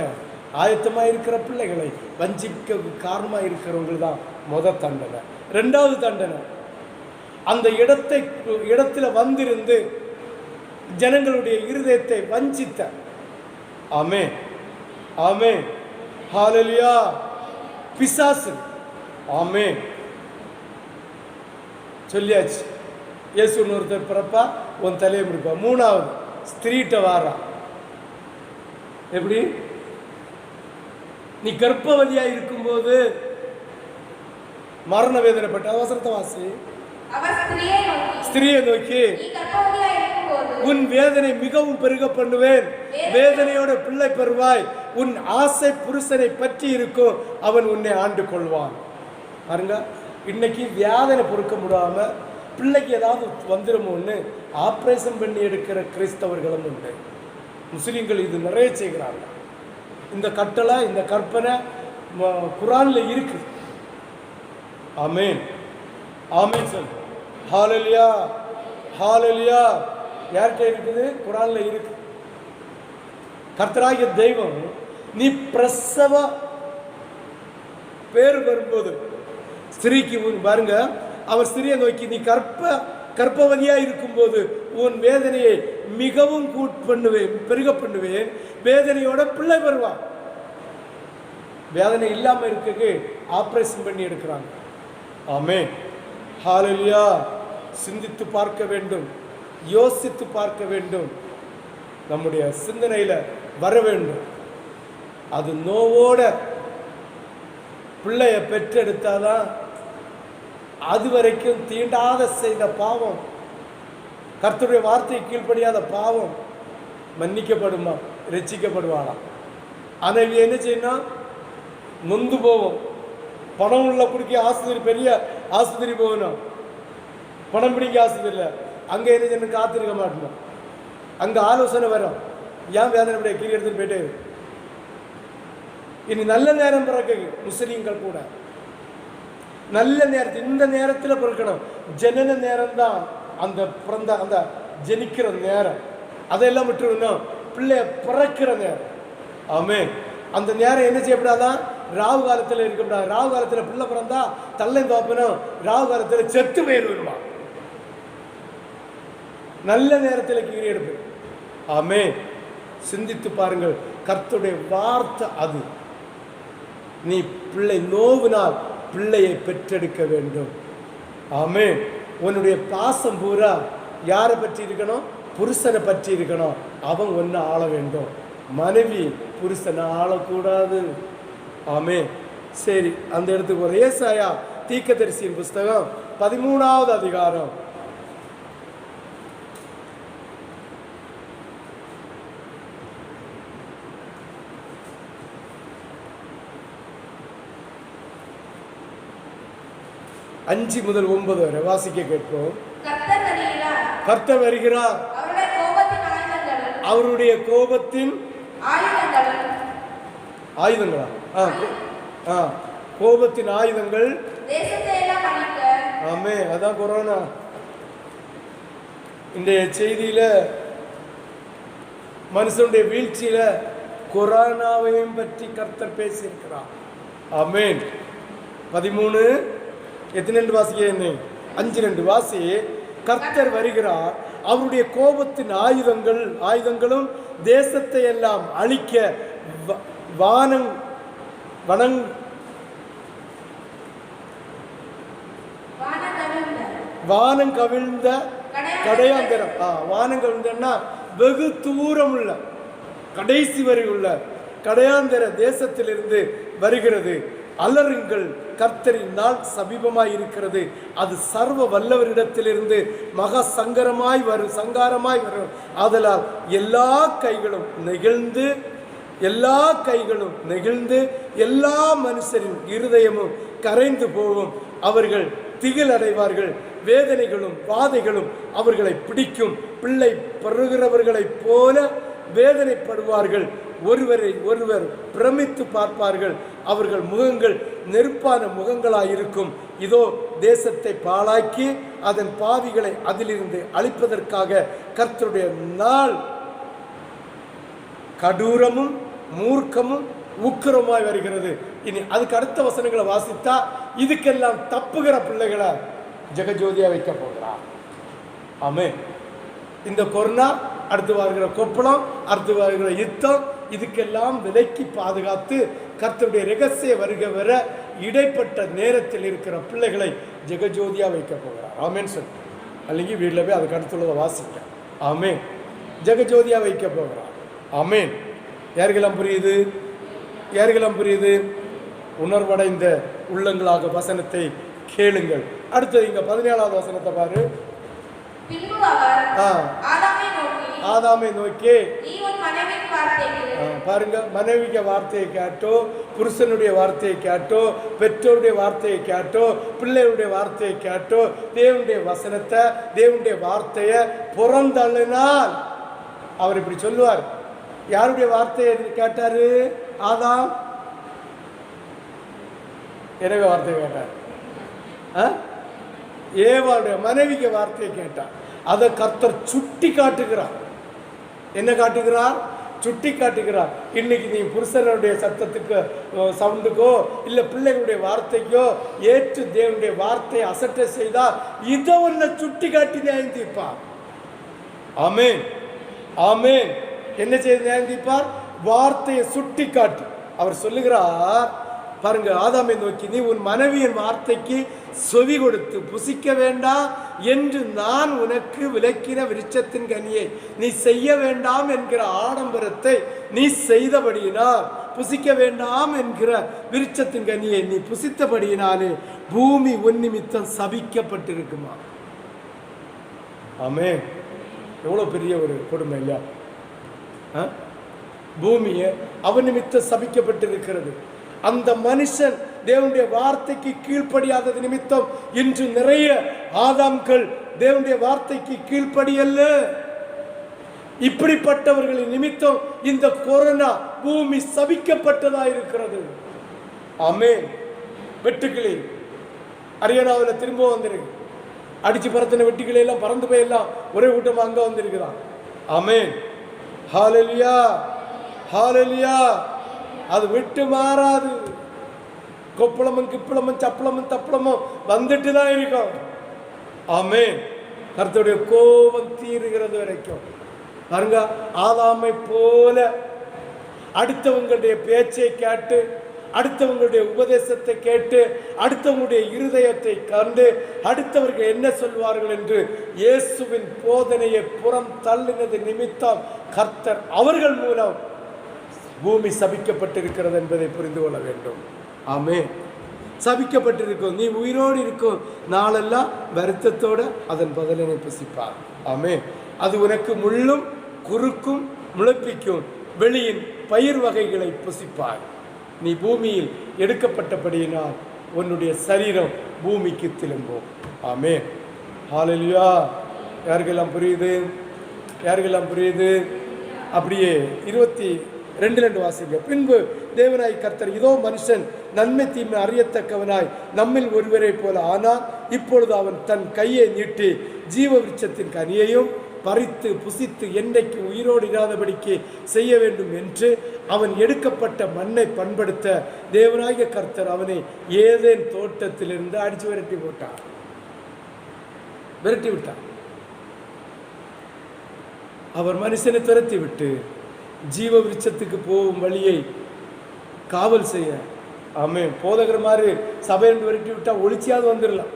ஆயத்தமாக இருக்கிற பிள்ளைகளை வஞ்சிக்க காரணமாக இருக்கிறவங்க தான் முதல் தண்டனை. ரெண்டாவது தண்டனை, அந்த இடத்துல வந்திருந்து ஜனங்களுடைய இருதயத்தை வஞ்சித்த. ஆமென், ஆமென், ஹல்லேலூயா. பிசாசு. ஆமென். சொல்லியாச்சு. இயேசுன்னு ஒருத்தர் பிறப்பா, உன் தலையை முடிப்பா. மூணாவது ஸ்திரீட்ட வாரா. எப்படி? நீ கர்ப்பவதியா இருக்கும்போது மரண வேதனைப்பட்ட. அவசரத்தை வாசி. ஸ்திரியை நோக்கி, உன் வேதனை மிகவும் பெருக பண்ணுவேன், வேதனையோட பிள்ளை பெறுவாய், உன் ஆசை புருஷனை பற்றி இருக்கும், அவன் உன்னை ஆண்டு கொள்வான். பாருங்க, இன்னைக்கு வேதனை பொறுக்க முடியாம பிள்ளைக்கு ஏதாவது வந்துடுமோன்னு ஆப்ரேஷன் பண்ணி எடுக்கிற கிறிஸ்தவர்களும் உண்டு. முஸ்லீம்கள் இது நிறைய செய்கிறாங்க. இந்த கட்டளை, இந்த கற்பனை குர்ஆன்ல இருக்கு. ஆமென், ஆமென் சொல். ஹல்லேலூயா, ஹல்லேலூயா. யார்கிட்ட இருக்குது? குர்ஆன்ல இருக்கு. கர்த்தராகிய தெய்வம் நீ பிரசவ பேர் வரும்போது ஸ்திரீக்கு பாருங்க, அவர் ஸ்திரியை நோக்கி, நீ கர்ப்பவதியா இருக்கும்போது உன் வேதனையை மிகவும் பண்ணுவேன், பெருக பண்ணுவேன், வேதனையோட பிள்ளை வருவான். வேதனை இல்லாம இருக்கு ஆப்ரேஷன் பண்ணி எடுக்கிறாங்க. ஆமென், ஹல்லேலூயா. சிந்தித்து பார்க்க வேண்டும், யோசித்து பார்க்க வேண்டும், நம்முடைய சிந்தனையில வர வேண்டும். அது நோவோட பிள்ளைய பெற்றெடுத்தாதான் அது வரைக்கும் தீண்டாத செய்த பாவம், கர்த்தருடைய வார்த்தையை கீழ்ப்படியாத பாவம் மன்னிக்கப்படுமா, ரட்சிக்கப்படுவாளாம். ஆனால் என்ன செய்யணும்? நொந்து போவோம். பணம் உள்ள குடிக்க ஆஸ்பத்திரி, பெரிய ஆஸ்பத்திரி போகணும், பணம் பிடிக்க ஆஸ்பத்திரி இல்லை, அங்கே என்ன காத்திருக்க மாட்டோம். அங்கே ஆலோசனை வரும், ஏன் வேதனை படைய கீழே எடுத்துட்டு போயிட்டே. இனி நல்ல நேரம் பிறகு முஸ்லீம்கள் கூட நல்ல நேரத்தில் இந்த நேரத்தில் பிறக்கணும். ஜனன நேரம் தான் அந்த பிறந்த அந்த ஜனிக்கிற நேரம், அதெல்லாம் விட்டுருணும். பிள்ளைய பிறக்கிற நேரம், ஆமே, அந்த நேரம் என்ன செய்யப்படாதான், ராவு காலத்தில் இருக்கக்கூடாது. ராவு காலத்தில் பிள்ளை பிறந்தா தள்ளை தோப்பனும், ராவு காலத்தில் செத்து போயிடுமா. நல்ல நேரத்தில் கீழே எடுப்பு. ஆமே, சிந்தித்து பாருங்கள், கர்த்தருடைய வார்த்தை அது. நீ பிள்ளை நோவினால் பிள்ளையை பெற்றெடுக்க வேண்டும். ஆமே, உன்னுடைய பாசம் பூரா யாரை பற்றி இருக்கணும், புருஷனை பற்றி இருக்கணும். அவன் ஒன்று ஆள வேண்டும், மனைவி புருஷனை ஆளக்கூடாது. ஆமே, சரி, அந்த இடத்துக்கு ஒரு ஏசாயா தீர்க்கதரிசியின் புஸ்தகம் 13வது அதிகாரம் 5 முதல் 9 வரை வாசிக்க கேட்போம். கர்த்தர் வருகிறார், அவருடைய கோபத்தின் ஆயுதங்களா, கோபத்தின் ஆயுதங்கள். ஆமே, அதான் கொரோனா. இன்றைய செய்தியில மனுஷனுடைய வீழ்ச்சியில கொரோனாவையும் பற்றி கர்த்தர் பேசியிருக்கிறார். ஆமேன். 13 எத்தனை வாசிக்க, 5:2 வாசி. கர்த்தர் வருகிறார், அவருடைய கோபத்தின் ஆயுதங்களும் தேசத்தை எல்லாம் அழிக்க வானம் கவிழ்ந்த கடையாந்தரம். வானம் கவிழ்ந்தன்னா வெகு தூரம் உள்ள கடைசி வரை உள்ள கடையாந்தர தேசத்திலிருந்து வருகிறது. அலறுங்கள், கர்த்தரின் நாள் சமீபமாய் இருக்கிறது. அது சர்வ வல்லவரிடத்திலிருந்து மகா சங்காரமாய் வரும். ஆதலால் எல்லா கைகளும் நெகிழ்ந்து எல்லா மனுஷரின் இருதயமும் கரைந்து போகும். அவர்கள் திகில் அடைவார்கள், வேதனைகளும் வாதைகளும் அவர்களை பிடிக்கும். பிள்ளை பெறுகிறவர்களைப் போல வேதனைப்படுவார்கள், ஒருவரை ஒருவர் பிரமித்து பார்ப்பார்கள். அவர்கள் முகங்கள் நெருப்பான முகங்களாயிருக்கும். இதோ தேசத்தை பாழாக்கி அதன் பாவிகளை அதிலிருந்து அழிப்பதற்காக கர்த்தருடைய நாள் கடூரமும் மூர்க்கமும் உக்கிரமாய் வருகிறது. இனி அதுக்கு அடுத்த வசனங்களை வாசித்தா இதுக்கெல்லாம் தப்புகிற பிள்ளைகளை ஜெகஜோதியா வைக்க போகிறார். ஆமே, இந்த கொரோனா, அடுத்து வருகிற கொப்பளம், அடுத்து வருகிற யுத்தம், இதுக்கெல்லாம் விலக்கி பாதுகாத்து கர்த்தருடைய ரகசிய வருகை வர இடைப்பட்ட நேரத்தில் இருக்கிற பிள்ளைகளை ஜெகஜோதியா வைக்க போகிறார். ஆமேன்னு சொல்லி அல்லது வீட்டில் போய் அதுக்கு அடுத்துள்ளதை வாசிக்க. ஆமேன், ஜெகஜோதியா வைக்க போகிறார். ஆமேன். யாருக்கெல்லாம் புரியுது? உணர்வடைந்த உள்ளங்களாக வசனத்தை கேளுங்கள். அடுத்தது இங்க 17வது வசனத்தை பாரு. ஆதாமை நோக்கி பாருங்க, மனைவிக்கு வார்த்தையை கேட்டோ, புருஷனுடைய வார்த்தையை கேட்டோ, பெற்றோருடைய வார்த்தையை கேட்டோ, பிள்ளையுடைய வார்த்தையை கேட்டோ, தேவனுடைய வசனத்தை, தேவனுடைய வார்த்தையை புறந்தள்ளினால் அவர் இப்படி சொல்லுவார். யாருடைய வார்த்தையை கேட்டாரு? ஆதாம் எனக்கு வார்த்தையை கேட்டார். ஏவாளுடைய மனைவிக்கு வார்த்தையை கேட்டார். அதை கர்த்தர் சுட்டி காட்டுகிறார். என்ன காட்டுகிறார்? சுட்டி காட்டுகிறார். இன்னைக்கு நீ புருஷனுடைய சத்தத்துக்கு சவுண்டுக்கோ இல்லை பிள்ளைகளுடைய வார்த்தைக்கோ ஏற்று தேவனுடைய வார்த்தையை அசட்டை செய்தால் இதை ஒன்ன சுட்டி காட்டி நியாயம் தீர்ப்பார். ஆமேன், ஆமேன். என்ன செய்து நியாயம் தீர்ப்பார்? வார்த்தையை சுட்டி காட்டி அவர் சொல்லுகிறார். பாருங்க, ஆதாமை நோக்கி, நீ உன் மனைவியின் வார்த்தைக்கு செவி கொடுத்து புசிக்க வேண்டாம் என்று நான் உனக்கு விலக்கின விருட்சத்தின் கனியை நீ செய்ய வேண்டாம் என்கிற ஆடம்பரத்தை நீ செய்தபடியினால், புசிக்க வேண்டாம் என்கிற விருட்சத்தின் கனியை நீ புசித்தபடியினாலே பூமி உன் நிமித்தம் சபிக்கப்பட்டிருக்குமா? ஆமே, எவ்வளோ பெரிய ஒரு கொடுமை இல்லையா? பூமியை அவன் நிமித்தம் சபிக்கப்பட்டிருக்கிறது. அந்த மனுஷன் தேவனுடைய வார்த்தைக்கு கீழ்ப்படியாதது நிமித்தம் இன்று நிறைய ஆதாம்கள் தேவனுடைய வார்த்தைக்கு கீழ்ப்படியல்ல. இப்படிப்பட்டவர்களின் நிமித்தம் இந்த கொரோனா பூமி சபிக்கப்பட்டதா இருக்கிறது. ஆமென். வெட்டுக்கிளி அரியனாவில் திரும்ப வந்துருக்கு. அடிச்சு பறத்தின வெட்டுக்கிளி எல்லாம் பறந்து போய் எல்லாம் ஒரே கூட்டமா அங்க வந்திருக்கிறான். ஆமென். ஹல்லேலூயா, ஹல்லேலூயா. அது விட்டு மாறாது. கொப்பளமும் கிப்பளமும் சப்பளமும் தப்பளமும் வந்துட்டு தான் இருக்கும். ஆமென். கர்த்தருடைய கோபம் தீருகிறது வரைக்கும் பாருங்க. ஆதாமை போல அடுத்தவங்களுடைய பேச்சை கேட்டு, அடுத்தவங்களுடைய உபதேசத்தை கேட்டு, அடுத்தவங்களுடைய இருதயத்தை கண்டு அடுத்தவர்கள் என்ன சொல்வார்கள் என்று இயேசுவின் போதனையை புறம் தள்ளினது நிமித்தம் கர்த்தர் அவர்கள் மூலம் பூமி சபிக்கப்பட்டிருக்கிறது என்பதை புரிந்து கொள்ள வேண்டும். ஆமென். சபிக்கப்பட்டிருக்கும். நீ உயிரோடு இருக்கும் நாளெல்லாம் வருத்தத்தோட அதன் பதிலனை புசிப்பார். ஆமென். அது உனக்கு முள்ளும் குறுக்கும் முளைப்பிக்கும் வெளியின் பயிர் வகைகளை புசிப்பார். நீ பூமியில் எடுக்கப்பட்டபடியினால் உன்னுடைய சரீரம் பூமிக்கு திரும்பும். ஆமென். ஹல்லேலூயா. யாருக்கெல்லாம் புரியுது? யாருக்கெல்லாம் புரியுது? அப்படியே 22 வாசிங்க. பின்பு தேவனாய் கர்த்தர், இதோ மனுஷன் நன்மை தீமை அறியத்தக்கவனாய் நம்மில் ஒருவரை போல ஆனால் இப்பொழுது அவன் தன் கையை நீட்டி ஜீவ விருட்சத்தின் கனியையும் பறித்து புசித்து என்றைக்கு உயிரோடு இராதபடிக்கு செய்ய வேண்டும் என்று அவன் எடுக்கப்பட்ட மண்ணை பண்படுத்த தேவனாகிய கர்த்தர் அவனை ஏதேன் தோட்டத்திலிருந்து அடிச்சு விரட்டி விட்டார். அவர் மனுஷனை துரத்தி விட்டு ஜீவ விருட்சத்துக்கு போகும் வழியை காவல் செய்ய. ஆமென். போதகர் மாதிரி சபையிலிருந்து விரட்டி விட்டா ஒளிச்சியாவது வந்துடலாம்,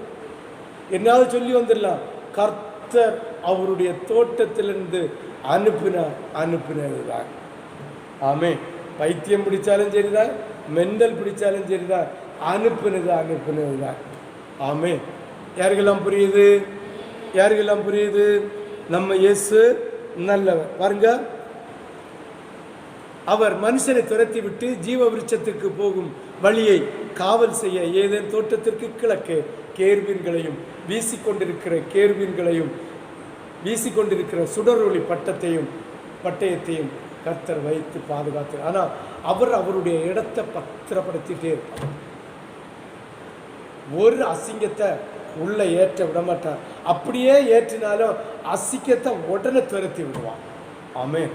என்னாவது சொல்லி வந்துடலாம். கர்த்தர் அவருடைய தோட்டத்திலிருந்து அனுப்பினதுதான். ஆமென். பைத்தியம் பிடிச்சாலும் சரிதான், மெண்டல் பிடிச்சாலும் சரிதான், அனுப்பினதுதான். ஆமென். யாருக்கெல்லாம் புரியுது? யாருக்கெல்லாம் புரியுது? நம்ம இயேசு நல்லவர். பாருங்க, அவர் மனுஷனை துரத்தி விட்டு ஜீவ விருட்சத்துக்கு போகும் வழியை காவல் செய்ய ஏதேன் தோட்டத்திற்கு கிழக்கு கேர்வீன்களையும் வீசிக்கொண்டிருக்கிற சுடரொளி பட்டயத்தையும் கர்த்தர் வைத்து பாதுகாத்தார். ஆனால் அவர் அவருடைய இடத்தை பத்திரப்படுத்திட்டே இருப்பார். ஒரு அசிங்கத்தை உள்ள ஏற்ற விட மாட்டார். அப்படியே ஏற்றினாலும் அசிங்கத்தை உடனே துரத்தி விடுவான். ஆமென்.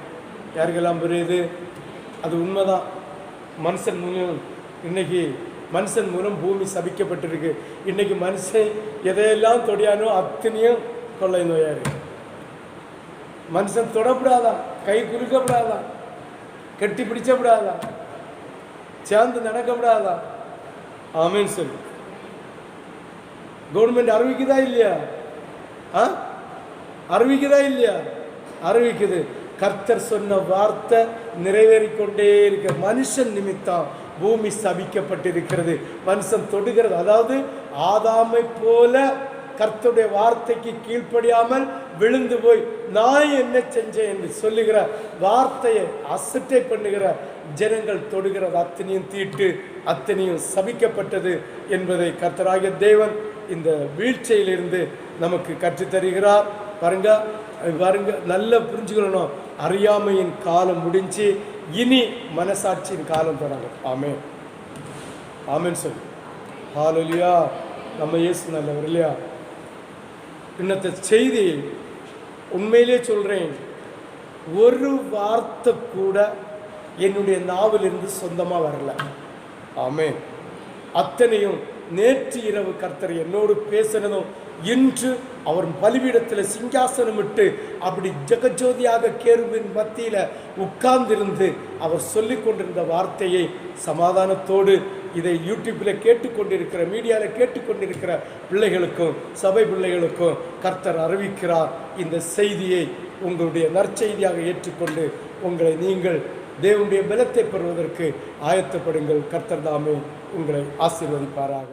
யாருக்கெல்லாம் புரியுது? அது உண்மைதான். மனுஷன் மூலம் பூமி சபிக்கப்பட்டிருக்கு. இன்னைக்கு மனுஷன் எதையெல்லாம் தொடியானோ அத்தனையும் கொள்ளை நோயா இருக்கு. மனுஷன் தொடப்படாதான், கை குலுக்கப்படாதான், கட்டி பிடிச்சப்படாதான், சேர்ந்து நடக்கப்படாதான். ஆமென் சொல்லு. கவர்மெண்ட் அறிவிக்குதா இல்லையா? அறிவிக்குது. கர்த்தர் சொன்ன வார்த்தை நிறைவேறிக்கொண்டே இருக்க. மனுஷன் நிமித்தம் பூமி சபிக்கப்பட்டிருக்கிறது. மனுஷன் தொடுகிறது. அதாவது ஆதாமை போல கர்த்தருடைய வார்த்தைக்கு கீழ்ப்படியாமல் விழுந்து போய் நான் என்ன செஞ்சேன் என்று சொல்லுகிற வார்த்தையை அசட்டை பண்ணுகிற ஜனங்கள் தொடுகிறது. அத்தனையும் தீட்டு, அத்தனையும் சபிக்கப்பட்டது என்பதை கர்த்தராகிய தேவன் இந்த வீழ்ச்சியிலிருந்து நமக்கு கற்றுத்தருகிறார். பாருங்க, நல்லா புரிஞ்சுக்கணும். அறியாமையின் காலம் முடிஞ்சு இனி மனசாட்சியின் காலம் தொடங்கும். ஆமென். ஆமென் சொல்லு. ஹல்லேலூயா. நம்ம இயேசு நல்லவர் இல்லையா? இன்னத்த செய்தி உண்மையிலே சொல்றேன், ஒரு வார்த்தை கூட என்னுடைய நாவிலிருந்து சொந்தமா வரல. ஆமென். அத்தனையும் நேற்று இரவு கர்த்தர் என்னோடு பேசினதும் இன்று அவர் பலிபீடத்தில் சிங்காசனம் விட்டு அப்படி ஜெகஜோதியாக கேருபின் மத்தியில் உட்கார்ந்திருந்து அவர் சொல்லி கொண்டிருந்த வார்த்தையை சமாதானத்தோடு இதை யூடியூப்பில் கேட்டுக்கொண்டிருக்கிற, மீடியாவில் கேட்டுக்கொண்டிருக்கிற பிள்ளைகளுக்கும் சபை பிள்ளைகளுக்கும் கர்த்தர் அறிவிக்கிறார். இந்த செய்தியை உங்களுடைய நற்செய்தியாக ஏற்றுக்கொண்டு உங்களை நீங்கள் தேவனுடைய பலத்தை பெறுவதற்கு ஆயத்தப்படுங்கள். கர்த்தர் தாமே உங்களை ஆசீர்வதிப்பாராக.